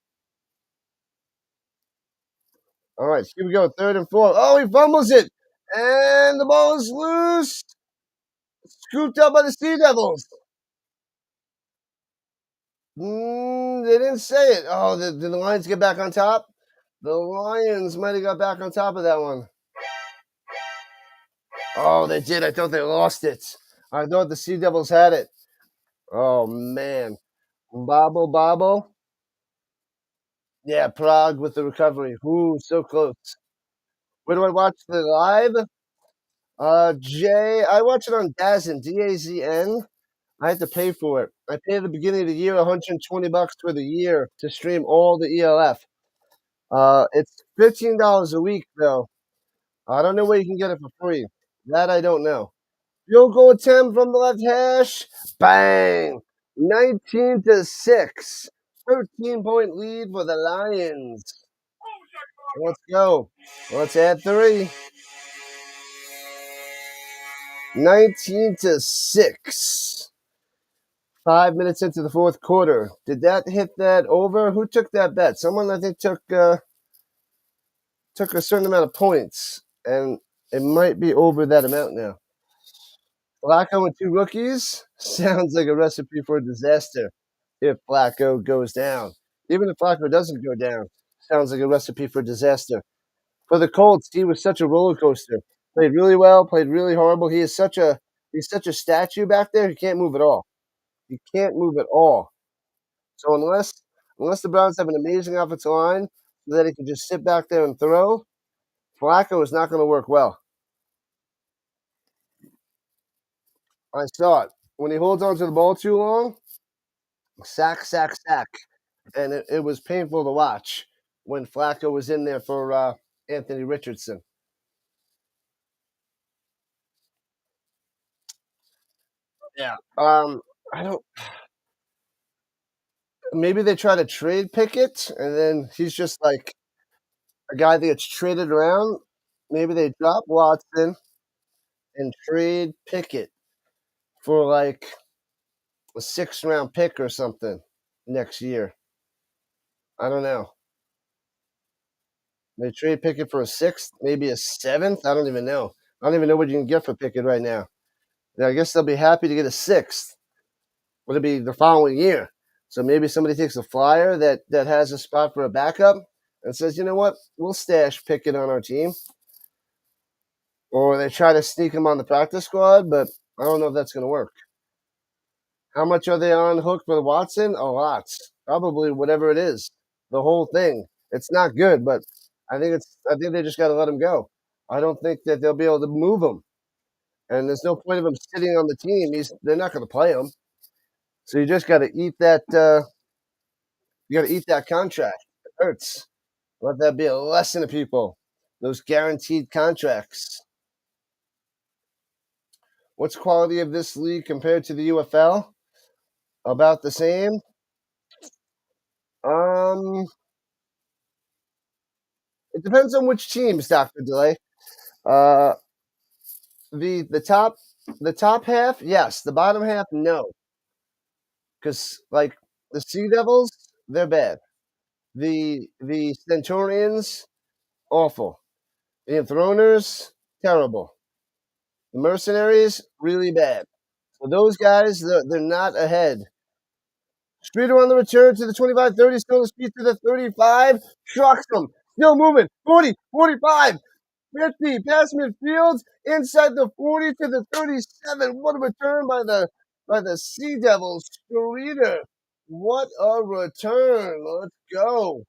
All right, here we go. 3rd and 4. Oh, he fumbles it. And the ball is loose. Scooped up by the Sea Devils. They didn't say it. Oh, did the Lions get back on top? The Lions might have got back on top of that one. Oh, they did. I thought they lost it. I thought the Sea Devils had it. Oh, man. Bobble. Yeah, Prague with the recovery. Ooh, so close. Where do I watch the live? Jay, I watch it on DAZN, DAZN. I had to pay for it. I paid at the beginning of the year $120 for the year to stream all the ELF. It's $15 a week though. I don't know where you can get it for free. That I don't know. Field goal attempt from the left hash. Bang! 19-6. 13-point lead for the Lions. Let's go. Let's add 3. 19-6. 5 minutes into the 4th quarter. Did that hit that over? Who took that bet? Someone I think took a certain amount of points, and it might be over that amount now. Flacco and 2 rookies sounds like a recipe for disaster if Flacco goes down. Even if Flacco doesn't go down, sounds like a recipe for disaster. For the Colts, he was such a roller coaster. Played really well, played really horrible. He's such a statue back there. He can't move at all. He can't move at all. So unless the Browns have an amazing offensive line so that he can just sit back there and throw, Flacco is not going to work well. I saw it. When he holds onto the ball too long, sack. And it was painful to watch when Flacco was in there for Anthony Richardson. Yeah. I don't. Maybe they try to trade Pickett, and then he's just like a guy that gets traded around. Maybe they drop Watson and trade Pickett for like a 6th-round pick or something next year. I don't know. They trade Pickett for a 6th, maybe a 7th. I don't even know. I don't even know what you can get for Pickett right now. I guess they'll be happy to get a 6th. It'll be the following year. So maybe somebody takes a flyer that has a spot for a backup and says, you know what, we'll stash Pickett on our team. Or they try to sneak him on the practice squad, but I don't know if that's going to work. How much are they on hook for Watson? A lot. Probably whatever it is. The whole thing. It's not good, but I think they just got to let him go. I don't think that they'll be able to move him. And there's no point of him sitting on the team. They're not going to play him. So you just got to eat that. You got to eat that contract. It hurts. Let that be a lesson to people. Those guaranteed contracts. What's quality of this league compared to the UFL? About the same. Um, it depends on which teams, Doctor Delay. Uh, the top half, yes. The bottom half, no. Because like the Sea Devils, they're bad. The Centurions, awful. The Enthroners, terrible. The Mercenaries, really bad. So those guys, they're not ahead. Streeter on the return to the 25-30, still the speed to the 35, trucks them, still moving, 40, 45, 50, past midfield, inside the 40 to the 37. What a return by the Sea Devils. Streeter, what a return. Let's go.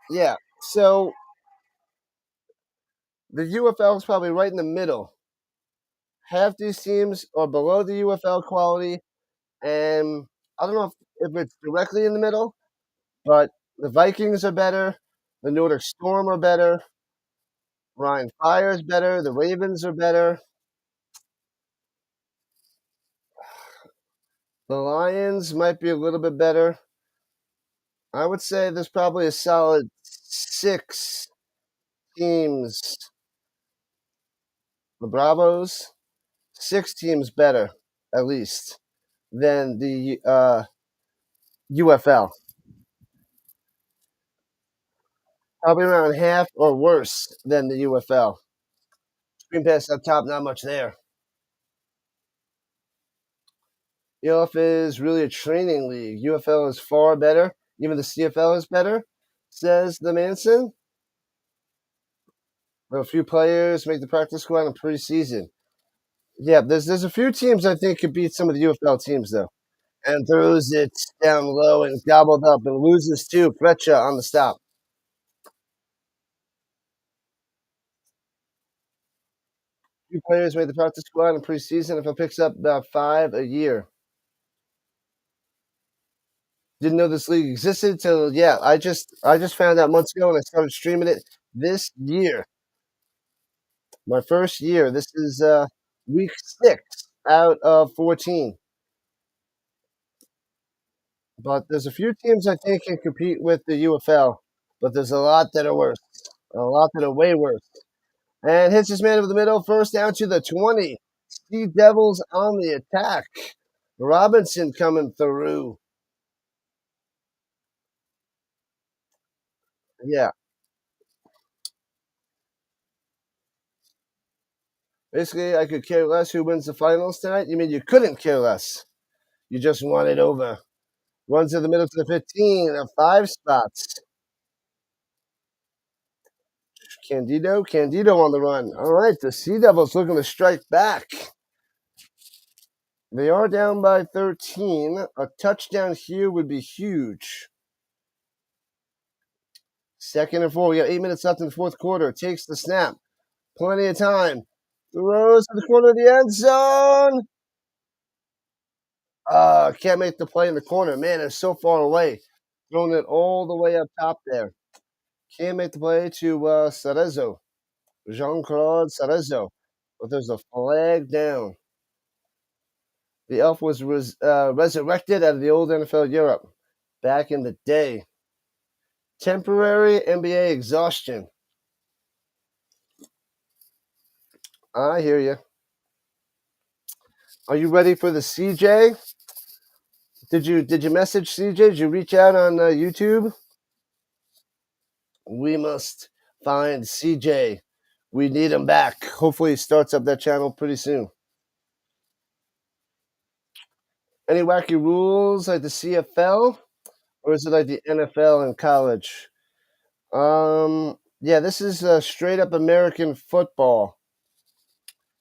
Yeah, so the UFL is probably right in the middle. Half these teams are below the UFL quality, and I don't know if it's directly in the middle, but the Vikings are better, the Nordic Storm are better, Ryan Fire is better, the Ravens are better, the Lions might be a little bit better. I would say there's probably a solid 6 teams. The Bravos, 6 teams better, at least, than the UFL. Probably around half or worse than the UFL. Screen pass up top, not much there. ELF is really a training league. UFL is far better. Even the CFL is better, says the Manson. A few players make the practice squad in preseason. Yeah, there's a few teams I think could beat some of the UFL teams though. And throws it down low and gobbled up and loses two. Fletcher on the stop. Few players made the practice squad in preseason. If it picks up about 5 a year. Didn't know this league existed till I just found out months ago and I started streaming it this year. My first year. This is week 6 out of 14. But there's a few teams I think can compete with the UFL, but there's a lot that are worse. A lot that are way worse. And hits his man over the middle, first down to the 20. Sea Devils on the attack. Robinson coming through. Yeah. Basically, I could care less who wins the finals tonight. You mean you couldn't care less? You just want it over. Runs in the middle to the 15, 5 spots. Candido on the run. All right, the Sea Devils looking to strike back. They are down by 13. A touchdown here would be huge. 2nd and 4. We got 8 minutes left in the fourth quarter. Takes the snap. Plenty of time. Throws to the corner of the end zone. Can't make the play in the corner. Man, it's so far away. Throwing it all the way up top there. Can't make the play to Cerezo. Jean-Claude Cerezo. But there's a flag down. The elf was resurrected out of the old NFL Europe back in the day. Temporary NBA exhaustion. I hear you. Are you ready for the CJ? Did you message CJ? Did you reach out on YouTube? We must find CJ. We need him back. Hopefully he starts up that channel pretty soon. Any wacky rules like the CFL? Or is it like the NFL in college? Yeah, this is straight up American football.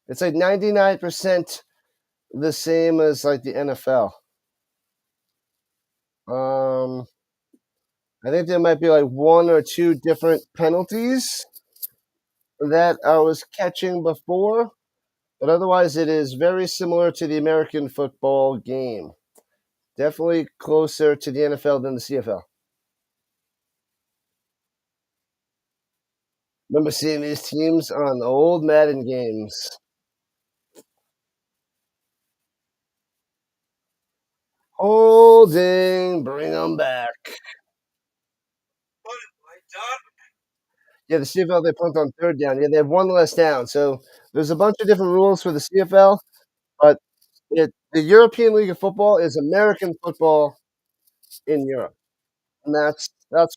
It's like 99% the same as like the NFL. I think there might be like 1 or 2 different penalties that I was catching before, but otherwise it is very similar to the American football game. Definitely closer to the NFL than the CFL. Remember seeing these teams on the old Madden games. Holding, bring them back. Yeah, the CFL, they punt on third down. Yeah, they have one less down. So there's a bunch of different rules for the CFL, but the European League of Football is American football in Europe, and that's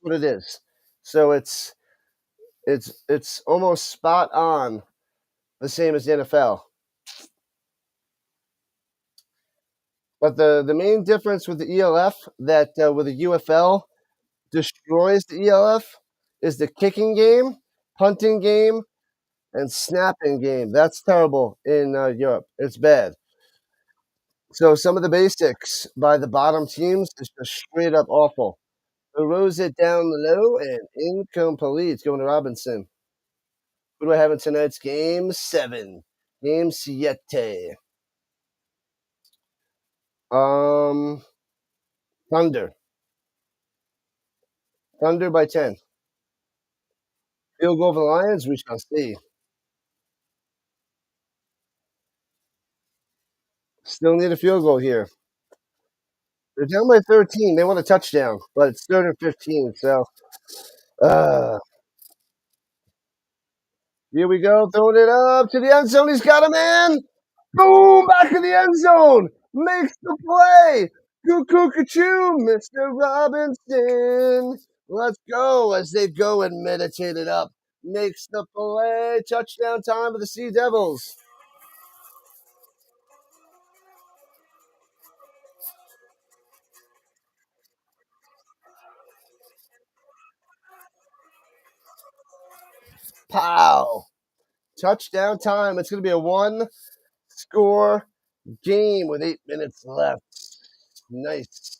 what it is. So it's almost spot on the same as the NFL. But the main difference with the ELF that with the UFL destroys the ELF is the kicking game, punting game, and snapping game. That's terrible in Europe. It's bad. So some of the basics by the bottom teams is just straight up awful. Throws it down low and incomplete. Going to Robinson. Who do I have in tonight's game? 7. Game 7. Thunder. Thunder by 10. Field goal for the Lions? We shall see. Still need a field goal here. They're down by 13. They want a touchdown, but it's 3rd and 15. So, uh, here we go. Throwing it up to the end zone. He's got a man. Boom! Back in the end zone. Makes the play. Cuckoo, cuckoo, Mr. Robinson. Let's go as they go and meditate it up. Makes the play. Touchdown time for the Sea Devils. Pow. Touchdown time. It's going to be a one-score game with 8 minutes left. Nice.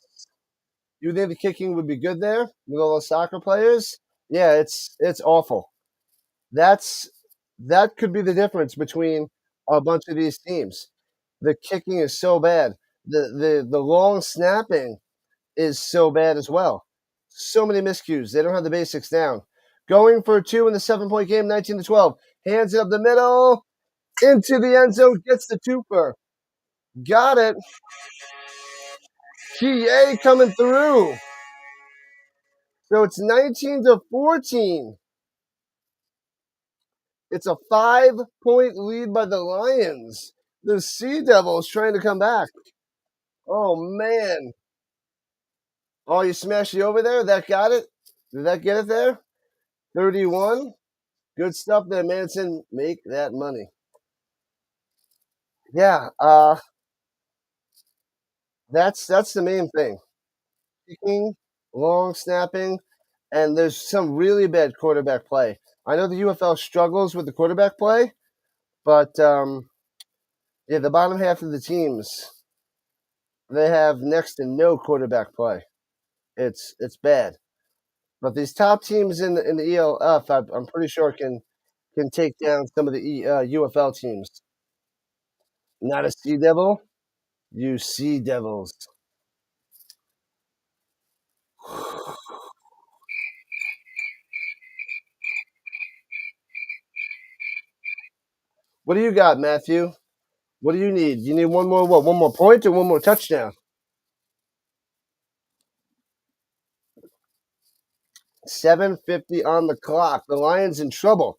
You think the kicking would be good there with all those soccer players? Yeah, it's awful. That could be the difference between a bunch of these teams. The kicking is so bad. The long snapping is so bad as well. So many miscues. They don't have the basics down. Going for 2 in the 7-point game, 19-12. Hands it up the middle. Into the end zone. Gets the twofer. Got it. TA coming through. So it's 19-14. It's a 5-point lead by the Lions. The Sea Devils trying to come back. Oh, man. Oh, you smashed it over there? That got it? Did that get it there? 31. Good stuff there, Manson. Make that money. Yeah, that's the main thing. Kicking, long snapping, and there's some really bad quarterback play. I know the UFL struggles with the quarterback play, but yeah, the bottom half of the teams, they have next to no quarterback play. It's bad. But these top teams in the ELF, I'm pretty sure can take down some of the UFL teams. Not a Sea Devil, you Sea Devils. What do you got, Matthew? What do you need? You need one more what? One more point or one more touchdown? 7:50 on the clock. The Lions in trouble.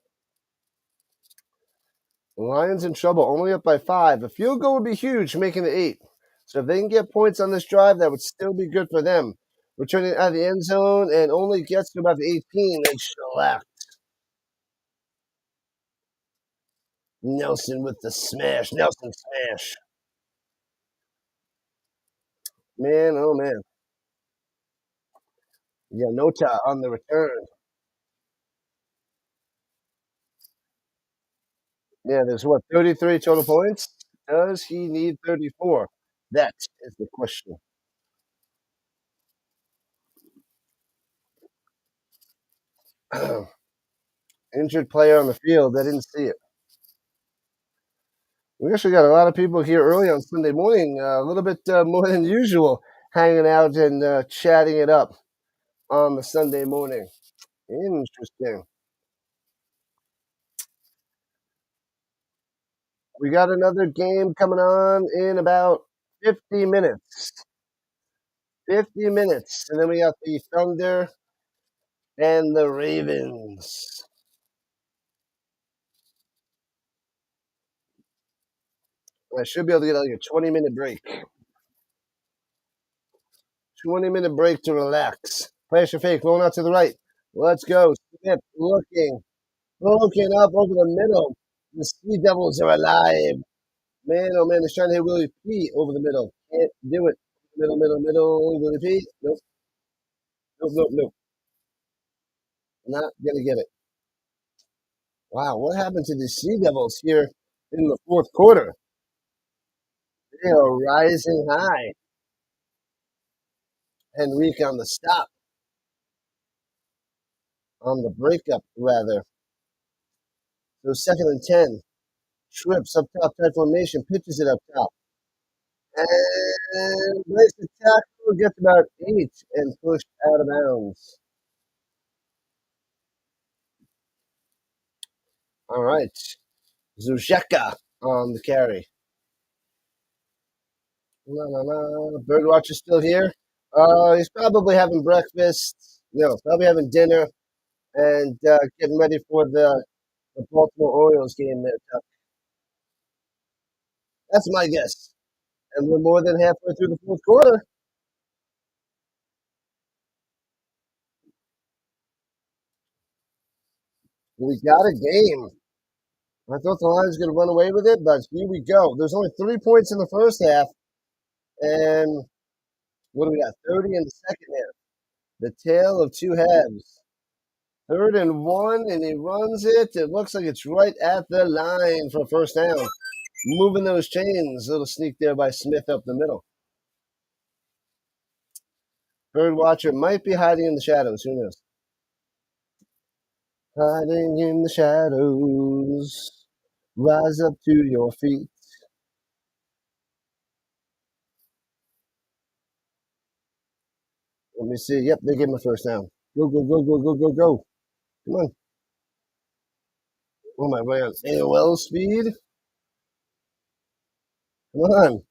The Lions in trouble. Only up by 5. A field goal would be huge, making it 8. So if they can get points on this drive, that would still be good for them. Returning out of the end zone and only gets to about the 18 and shellacked. Nelson with the smash. Nelson smash. Man, oh man. Yeah, Nota on the return. Yeah, there's what, 33 total points? Does he need 34? That is the question. Injured player on the field. I didn't see it. We actually got a lot of people here early on Sunday morning, a little bit more than usual, hanging out and chatting it up on the Sunday morning. Interesting. We got another game coming on in about 50 minutes. 50 minutes. And then we got the Thunder and the Ravens. I should be able to get like a 20-minute break. 20-minute break to relax. Flash your fake, rolling out to the right. Let's go. Smith looking up over the middle. The Sea Devils are alive. Man, oh man, they're trying to hit Willie P over the middle. Can't do it. Middle. Willie P. Nope. Not gonna get it. Wow, what happened to the Sea Devils here in the fourth quarter? They are rising high. Henrique on the stop. On the breakup, rather. So 2nd and 10. Trips up top, tight formation, pitches it up top. And breaks the tackle, gets about 8 and pushed out of bounds. All right. Zuzeka on the carry. Birdwatch is still here. He's probably having breakfast. No, probably having dinner and getting ready for the Baltimore Orioles game there, Tuck. That's my guess. And we're more than halfway through the fourth quarter. We got a game. I thought the Lions were going to run away with it, but here we go. There's only 3 points in the first half, and what do we got? 30 in the second half. The tale of two halves. 3rd and 1, and he runs it. It looks like it's right at the line for first down. Moving those chains. Little sneak there by Smith up the middle. Bird watcher might be hiding in the shadows. Who knows? Hiding in the shadows. Rise up to your feet. Let me see. Yep, they gave him a first down. Go. Come on. What am I running on AOL speed? Come on.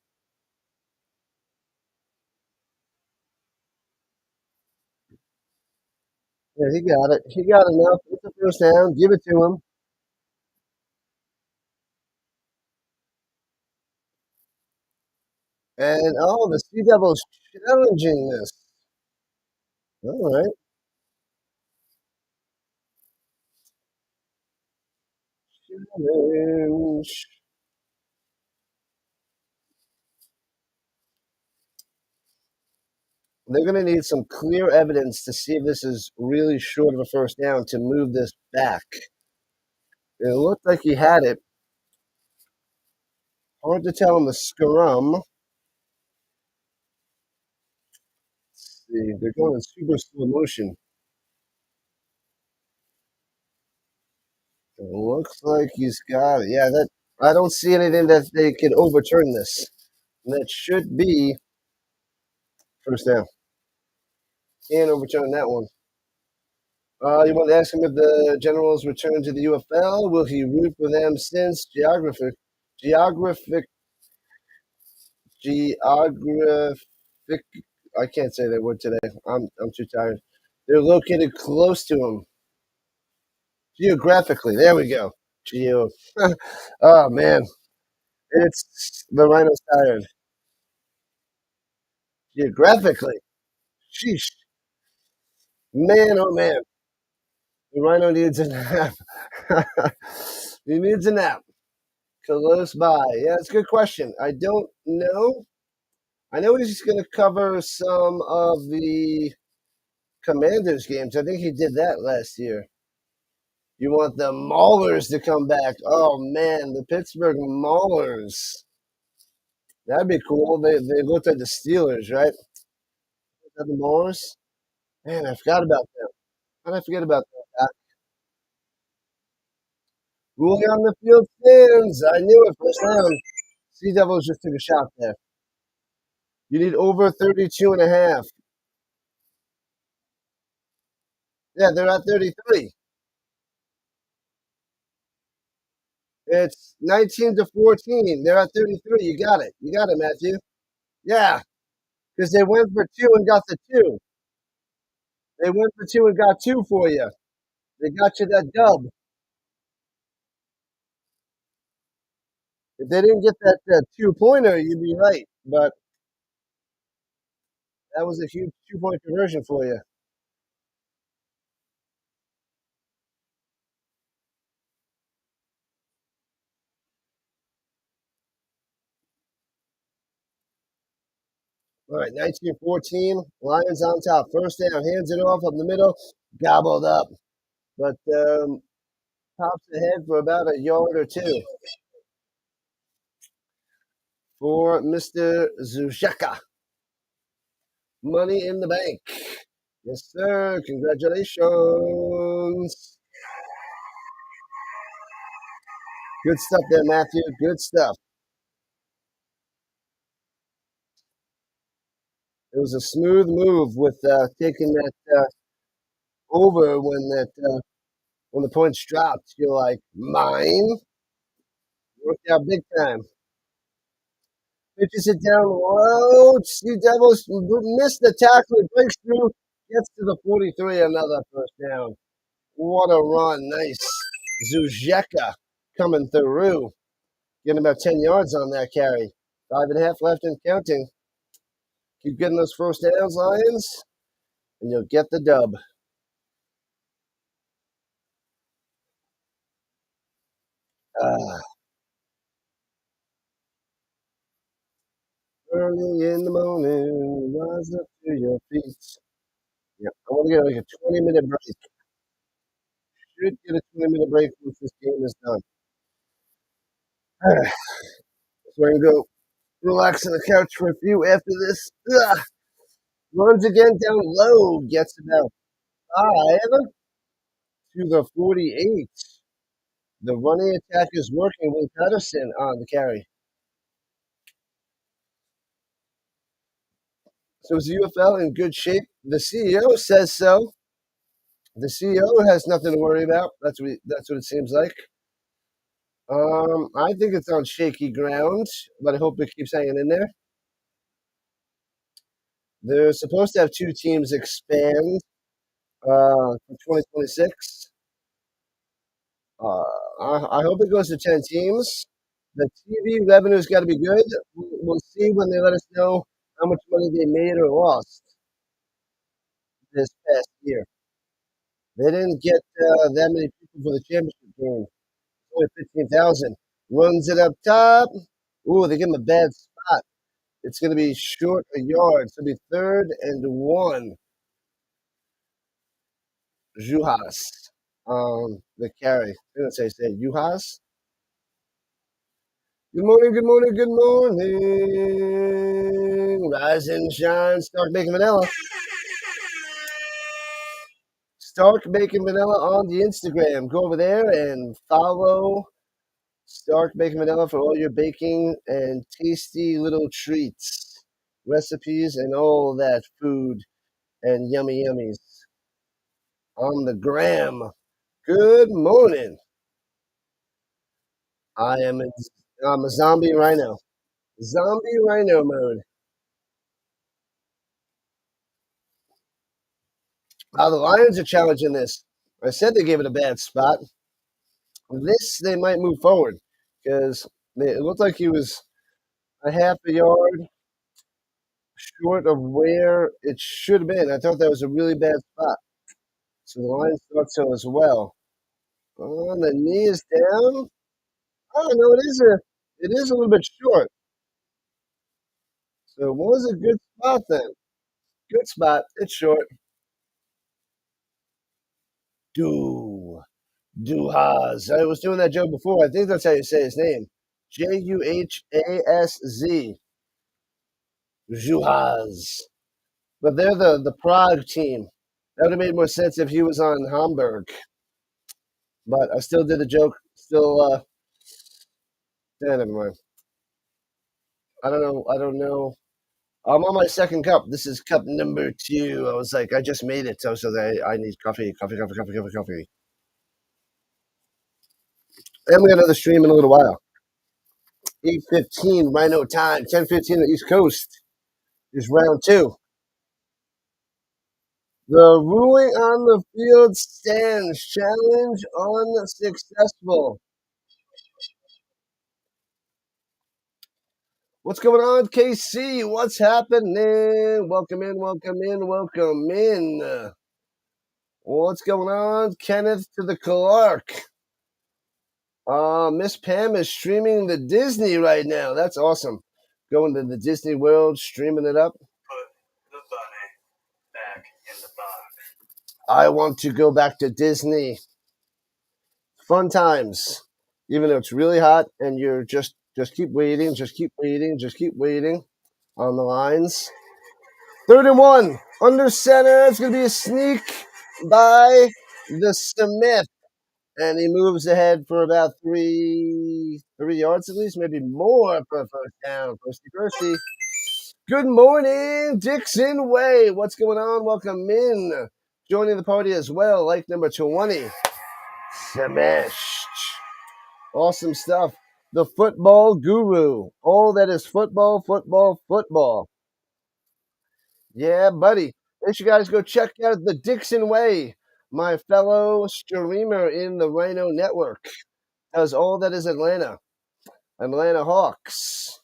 Yeah, he got it. He got enough. It's a first down. Give it to him. And the Sea Devils challenging this. All right. Challenge. They're going to need some clear evidence to see if this is really short of a first down to move this back. It looked like he had it. Hard to tell in the scrum. Let's see, they're going in super slow motion. It looks like he's got it. Yeah, that I don't see anything that they can overturn this. And that should be first down. Can't overturn that one. You want to ask him if the Generals return to the UFL? Will he root for them since geographic, I can't say that word today. I'm too tired. They're located close to him. Geographically. There we go. Geo. Oh, man. It's the Rhino's tired. Geographically. Sheesh. Man, oh, man. The Rhino needs a nap. He needs a nap. Close by. Yeah, it's a good question. I don't know. I know he's going to cover some of the Commanders games. I think he did that last year. You want the Maulers to come back. Oh, man, the Pittsburgh Maulers. That'd be cool. They looked like the Steelers, right? The Maulers. Man, I forgot about them. How did I forget about that? Ruling on the field stands. I knew it first down. Sea Devils just took a shot there. You need over 32 and a half. Yeah, they're at 33. It's 19-14. They're at 33. You got it. You got it, Matthew. Yeah, because they went for two and got the two. They went for two and got two for you. They got you that dub. If they didn't get that 2-pointer, you'd be right. But that was a huge 2-point conversion for you. All right, 19-14. Lions on top. First down, hands it off up the middle, gobbled up. But pops ahead for about a yard or two for Mr. Zuzeka. Money in the bank. Yes, sir. Congratulations. Good stuff there, Matthew. Good stuff. It was a smooth move with taking that over when the points dropped. You're like, mine? Worked out big time. Pitches it down low. Sea Devils missed the tackle. It breaks through. Gets to the 43. Another first down. What a run. Nice. Zuzeka coming through. Getting about 10 yards on that carry. 5.5 left and counting. Keep getting those first downs, Lions, and you'll get the dub. Early in the morning, rise up to your feet. Yep, I want to get like a 20-minute break. Should get a 20-minute break once this game is done. So I can go relax on the couch for a few after this. Runs again down low, gets about 5 to the 48. The running attack is working with Patterson on the carry. So is the UFL in good shape? The CEO says so. The CEO has nothing to worry about. That's what it seems like. I think it's on shaky ground, but I hope it keeps hanging in there. They're supposed to have 2 teams expand for 2026. I hope it goes to 10 teams. The TV revenue's got to be good. We'll see when they let us know how much money they made or lost this past year. They didn't get that many people for the championship game. Only 15,000. Runs it up top. Ooh, they give him a bad spot. It's going to be short a yard. It's going to be 3rd and 1. Juhas. The carry. I'm going to say Juhas. Good morning, good morning, good morning. Rise and shine. Stark Bacon Vanilla. Stark Bacon Vanilla on the Instagram. Go over there and follow Stark Bacon Vanilla for all your baking and tasty little treats, recipes, and all that food and yummy yummies. On the gram. Good morning. I'm a zombie rhino. Zombie rhino mode. The Lions are challenging this. I said they gave it a bad spot. This, they might move forward because it looked like he was a half a yard short of where it should have been. I thought that was a really bad spot. So the Lions thought so as well. Oh, the knee is down. Oh no, it is a little bit short. So it was a good spot then. Good spot. It's short. Duhas. I was doing that joke before. I think that's how you say his name. Juhaz. Juhaz. But they're the Prague team. That would have made more sense if he was on Hamburg. But I still did the joke. Still, never mind. I don't know. I don't know. I'm on my second cup. This is cup number 2. I was like, I just made it. So I need coffee. And we got another stream in a little while. 8:15 Rhino time, 10:15 on the East Coast is round 2. The ruling on the field stands. Challenge unsuccessful. What's going on, KC? What's happening? Welcome in, welcome in, welcome in. What's going on? Kenneth to the Clark. Miss Pam is streaming the Disney right now. That's awesome. Going to the Disney World, streaming it up. Put the bunny back in the box. I want to go back to Disney. Fun times. Even though it's really hot and you're just keep waiting, just keep waiting on the lines. 3rd and 1. Under center. It's going to be a sneak by the Smith. And he moves ahead for about 3 yards at least, maybe more for a first down. Firsty. Good morning, Dixon Way. What's going on? Welcome in. Joining the party as well, like number 20. Smashed. Awesome stuff. The football guru. All that is football, football, football. Yeah, buddy. Make sure you guys go check out the Dixon Way, my fellow streamer in the Rhino Network. Does all that is Atlanta. Atlanta Hawks.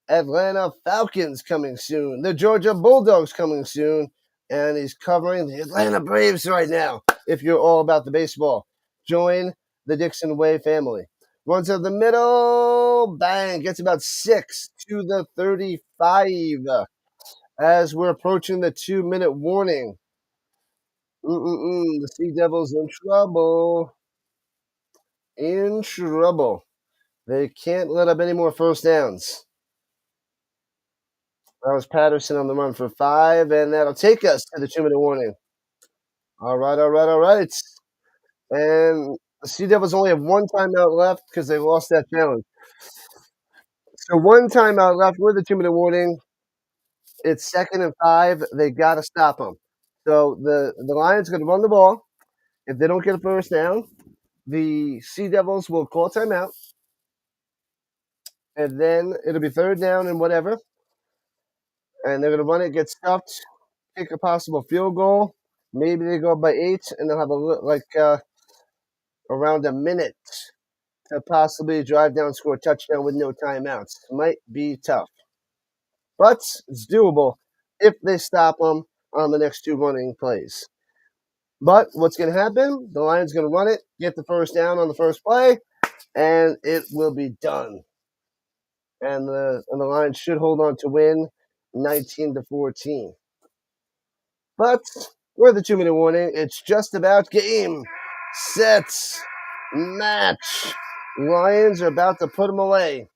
Atlanta Falcons coming soon. The Georgia Bulldogs coming soon. And he's covering the Atlanta Braves right now. If you're all about the baseball, join the Dixon Way family. Runs up the middle. Bang. Gets about 6 to the 35 as we're approaching the 2-minute warning. The Sea Devils in trouble. In trouble. They can't let up any more first downs. That was Patterson on the run for 5, and that'll take us to the 2-minute warning. All right. And the Sea Devils only have 1 timeout left because they lost that challenge. So 1 timeout left with the 2-minute warning. It's 2nd and 5. They got to stop them. So the Lions are going to run the ball. If they don't get a first down, the Sea Devils will call timeout. And then it'll be 3rd down and whatever. And they're going to run it, get stuffed, kick a possible field goal. Maybe they go up by 8, and they'll have around a minute to possibly drive down, score a touchdown with no timeouts. Might be tough. But it's doable if they stop them on the next 2 running plays. But what's going to happen? The Lions going to run it, get the first down on the first play, and it will be done. And the Lions should hold on to win 19-14. But with the 2-minute warning, it's just about game, set, match. Lions are about to put them away.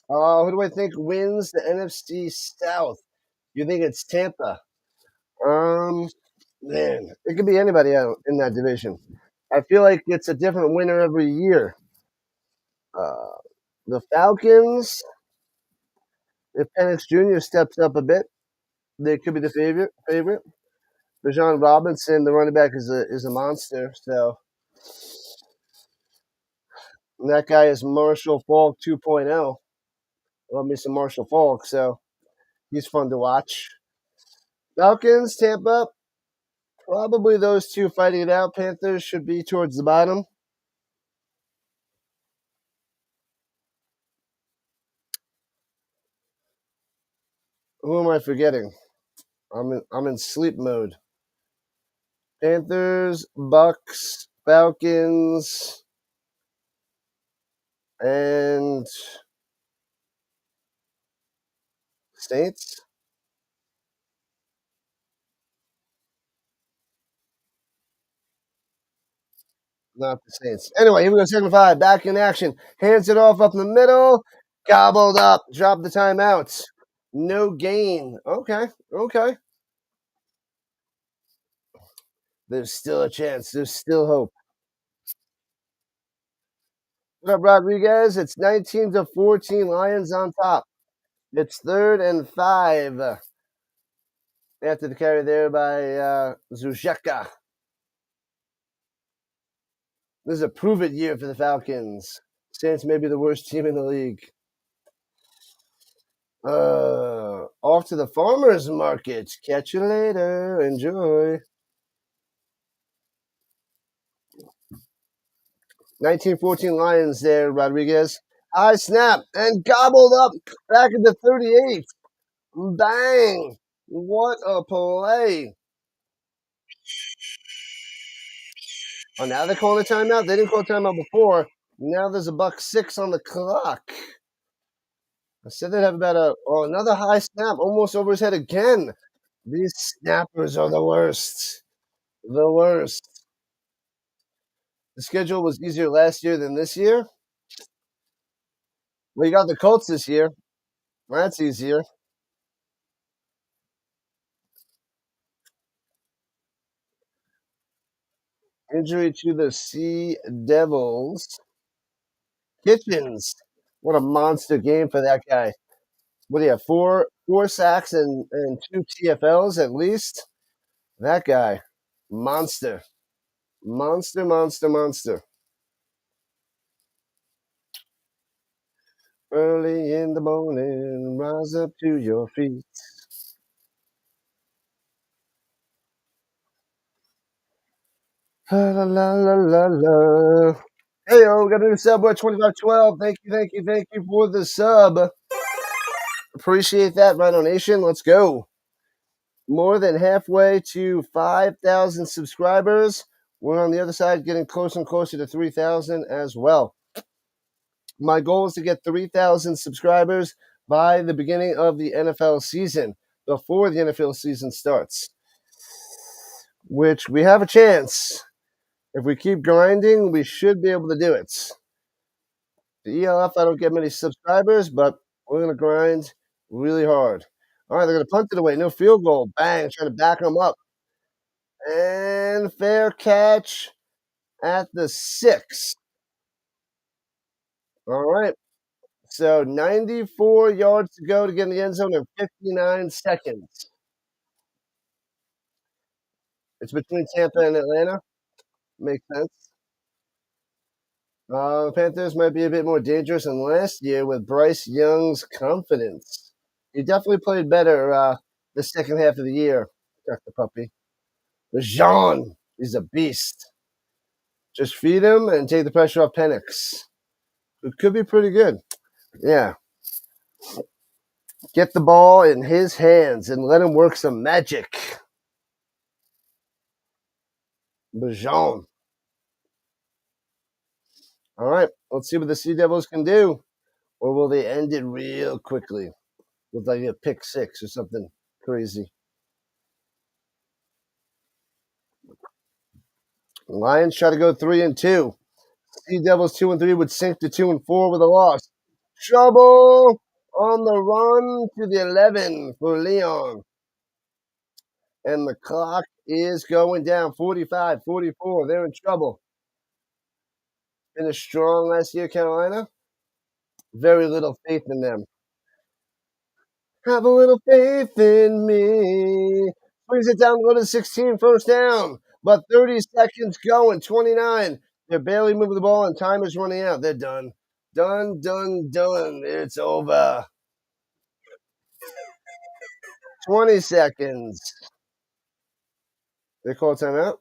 Who do I think wins the NFC South? You think it's Tampa? Man, it could be anybody out in that division. I feel like it's a different winner every year. The Falcons, if Penix Jr. steps up a bit, they could be the favorite. Bijan Robinson, the running back, is a monster. So that guy is Marshall Faulk 2.0. Love me some Marshall Faulk, so he's fun to watch. Falcons, Tampa, probably those two fighting it out. Panthers should be towards the bottom. Who am I forgetting? I'm in sleep mode. Panthers, Bucks, Falcons, and Saints. Not the Saints. Anyway, here we go. 2nd and 5. Back in action. Hands it off up in the middle. Gobbled up. Drop the timeouts. No gain. Okay. There's still a chance. There's still hope. What up, Rodriguez? It's 19-14. Lions on top. It's 3rd and 5. After the carry there by Zuzeka. This is a prove-it year for the Falcons. Saints may be the worst team in the league. Off to the farmers market. Catch you later. Enjoy. 1914 Lions there, Rodriguez. High snap and gobbled up back at the 38. Bang! What a play. Oh, now they're calling a timeout? They didn't call a timeout before. Now there's a $1.06 on the clock. I said they'd have about another high snap, almost over his head again. These snappers are the worst. The worst. The schedule was easier last year than this year. Well, you got the Colts this year. That's easier. Injury to the Sea Devils. Kitchens. What a monster game for that guy. What do you have? Four sacks and 2 TFLs at least? That guy. Monster. Monster, monster, monster. Early in the morning, rise up to your feet. La la la la la la. Hey, we got a new sub, 2512. Thank you for the sub. Appreciate that, Rhino Nation. Let's go. More than halfway to 5,000 subscribers. We're on the other side, getting closer and closer to 3,000 as well. My goal is to get 3,000 subscribers by the beginning of the NFL season, before the NFL season starts, which we have a chance. If we keep grinding, we should be able to do it. The ELF, I don't get many subscribers, but we're going to grind really hard. All right, they're going to punt it away. No field goal. Bang, trying to back them up. And fair catch at the 6. All right. So 94 yards to go to get in the end zone in 59 seconds. It's between Tampa and Atlanta. Makes sense. The Panthers might be a bit more dangerous than last year with Bryce Young's confidence. He definitely played better the second half of the year. Got the puppy. Jean, he's a beast. Just feed him and take the pressure off Penix. It could be pretty good. Yeah. Get the ball in his hands and let him work some magic. Jean. All right, let's see what the Sea Devils can do. Or will they end it real quickly with like a pick 6 or something crazy? Lions try to go 3-2. Sea Devils 2-3 would sink to 2-4 with a loss. Trouble on the run to the 11 for Leon. And the clock is going down. 45-44. They're in trouble. Finished strong last year, Carolina. Very little faith in them. Have a little faith in me. Brings it down, go to 16, first down. But 30 seconds going, 29. They're barely moving the ball, and time is running out. They're done. Done. It's over. 20 seconds. They call timeout.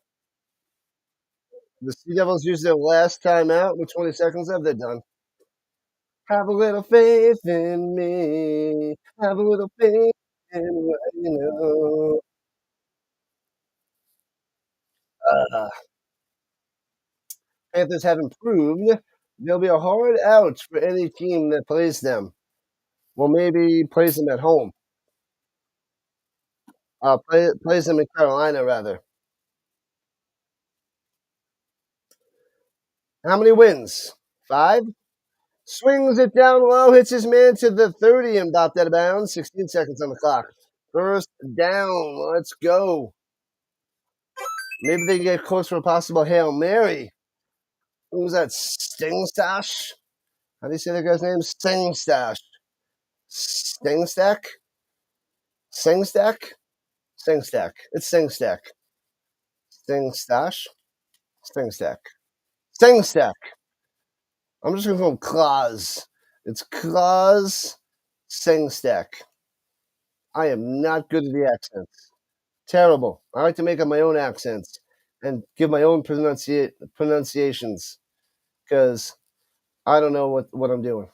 The Sea Devils use their last timeout with 20 seconds left. They're done. Have a little faith in me. Have a little faith in what you know. Panthers have improved. They'll be a hard out for any team that plays them. Well, maybe plays them at home. Plays them in Carolina, rather. How many wins? 5? Swings it down low, hits his man to the 30 and about out of bounds. 16 seconds on the clock. First down. Let's go. Maybe they can get close for a possible Hail Mary. Who was that? Stingstash? How do you say that guy's name? Stingstash. Stingstack? Singstack? Singstack. It's Singstack. Stingstash? Stingstack. Sengstack. I'm just going to call him Klaus. It's Klaus Sengstack. I am not good at the accents. Terrible. I like to make up my own accents and give my own pronunciations because I don't know what I'm doing.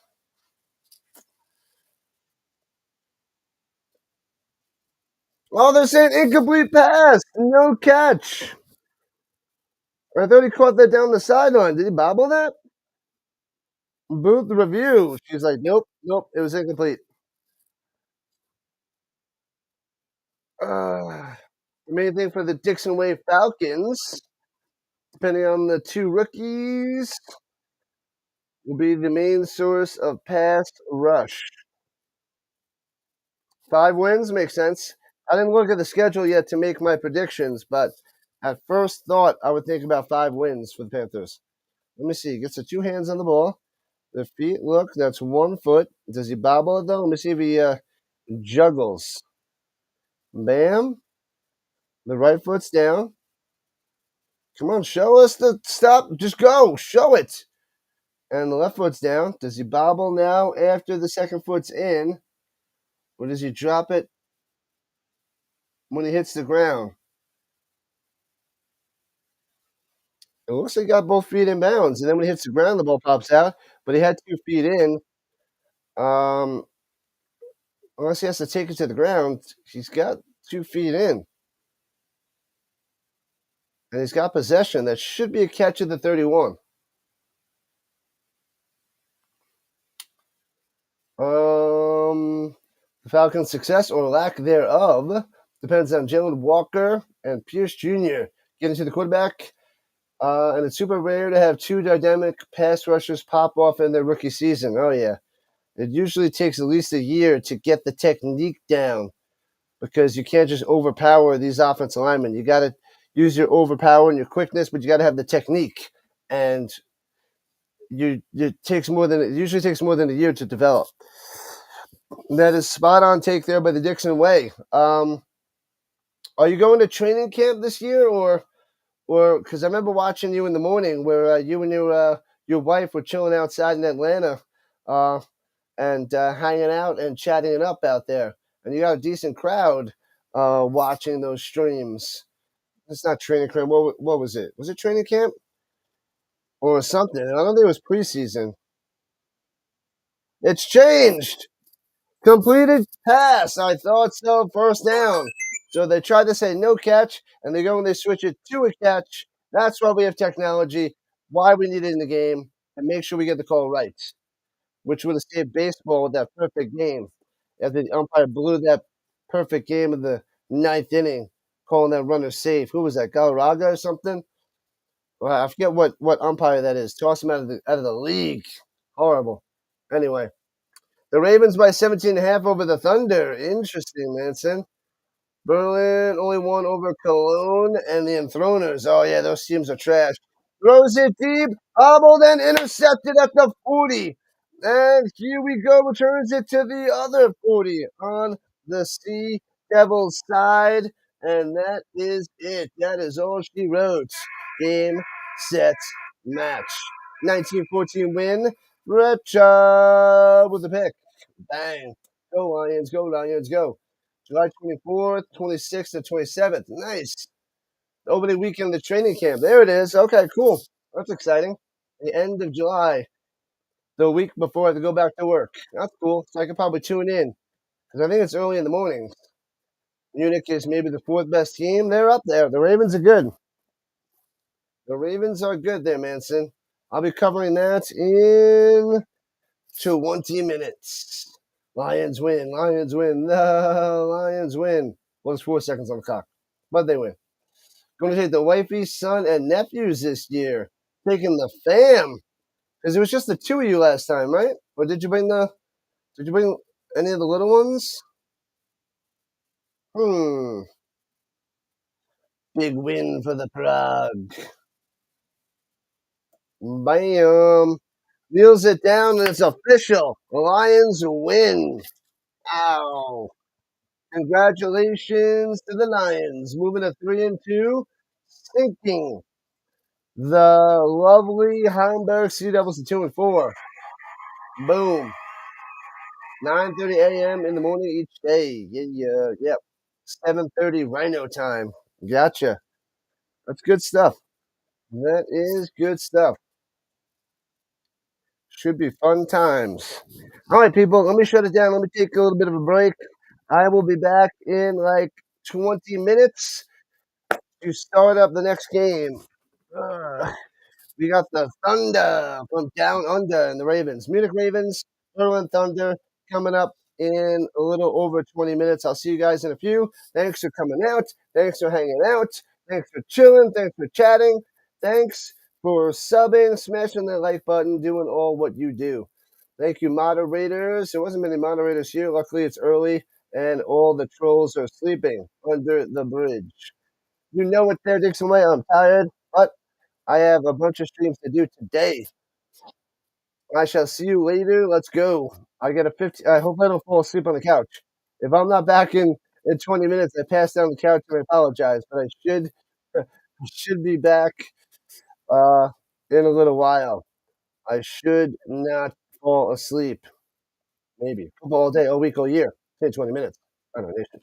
Oh, they're saying incomplete pass. No catch. I thought he caught that down the sideline. Did he bobble that? Booth review. She's like, nope, nope, it was incomplete. The main thing for the Dixon Way Falcons, depending on the two rookies, will be the main source of pass rush. 5 wins makes sense. I didn't look at the schedule yet to make my predictions, but at first thought, I would think about 5 wins for the Panthers. Let me see. Gets the 2 hands on the ball. The feet, look, that's 1 foot. Does he bobble it though? Let me see if he juggles. Bam. The right foot's down. Come on, show us the stop. Just go. Show it. And the left foot's down. Does he bobble now after the second foot's in? Or does he drop it when he hits the ground? It looks like he got both feet in bounds. And then when he hits the ground, the ball pops out. But he had 2 feet in. Unless he has to take it to the ground, he's got 2 feet in. And he's got possession. That should be a catch at the 31. The Falcons' success or lack thereof depends on Jalen Walker and Pierce Jr. getting to the quarterback. And it's super rare to have 2 dynamic pass rushers pop off in their rookie season. Oh, yeah. It usually takes at least a year to get the technique down because you can't just overpower these offensive linemen. You got to use your overpower and your quickness, but you got to have the technique. And it usually takes more than a year to develop. That is spot on take there by the Dixon Way. Are you going to training camp this year, or because I remember watching you in the morning where you and your wife were chilling outside in Atlanta, and hanging out and chatting it up out there, and you got a decent crowd watching those streams. It's not training camp. What was it? Was it training camp or something? I don't think it was preseason. It's changed. Completed pass. I thought so. First down. So they tried to say no catch, and they go and they switch it to a catch. That's why we have technology, why we need it in the game, and make sure we get the call right, which would have saved baseball with that perfect game. After the umpire blew that perfect game of the 9th inning, calling that runner safe. Who was that? Galarraga or something? Well, I forget what umpire that is. Toss him out of the league. Horrible. Anyway. The Ravens by 17.5 over the Thunder. Interesting, Manson. Berlin only won over Cologne and the Enthroners. Oh, yeah, those teams are trash. Throws it deep, hobbled and intercepted at the 40. And here we go, returns it to the other 40 on the Sea Devils side. And that is it. That is all she wrote. Game, set, match. 19-14 win. Retcha with the pick. Bang. Go Lions, go Lions, go. July 24th, 26th, and 27th. Nice. Opening weekend of the training camp. There it is. Okay, cool. That's exciting. The end of July, the week before I have to go back to work. That's cool. So I could probably tune in because I think it's early in the morning. Munich is maybe the 4th best team. They're up there. The Ravens are good. The Ravens are good there, Manson. I'll be covering that in 20 minutes. Lions win. Lions win. The Lions win. Well, there's 4 seconds on the clock, but they win. Going to take the wifey, son, and nephews this year. Taking the fam. Because it was just the 2 of you last time, right? Or did you bring any of the little ones? Big win for the Prague. Bam. Kneels it down, and it's official. The Lions win. Ow. Congratulations to the Lions. Moving to 3-2. Sinking The lovely Hamburg Sea Devils at 2-4. Boom. 9:30 a.m. in the morning each day. Yeah, yep. 7:30 Rhino time. Gotcha. That's good stuff. That is good stuff. Should be fun times. All right, people, let me shut it down. Let me take a little bit of a break. I will be back in like 20 minutes to start up the next game. We got the Thunder from Down Under and the Ravens. Munich Ravens, Berlin Thunder coming up in a little over 20 minutes. I'll see you guys in a few. Thanks for coming out. Thanks for hanging out. Thanks for chilling. Thanks for chatting. Thanks for subbing, smashing that like button, doing all what you do. Thank you, moderators. There wasn't many moderators here. Luckily, it's early and all the trolls are sleeping under the bridge. You know what there, Dixon Way. I'm tired, but I have a bunch of streams to do today. I shall see you later. Let's go. I get a 50. I hope I don't fall asleep on the couch. If I'm not back in 20 minutes, I pass down the couch and I apologize. But I should be back in a little while. I should not fall asleep. Maybe football all day, all week, all year. 20 minutes. Rhino Nation.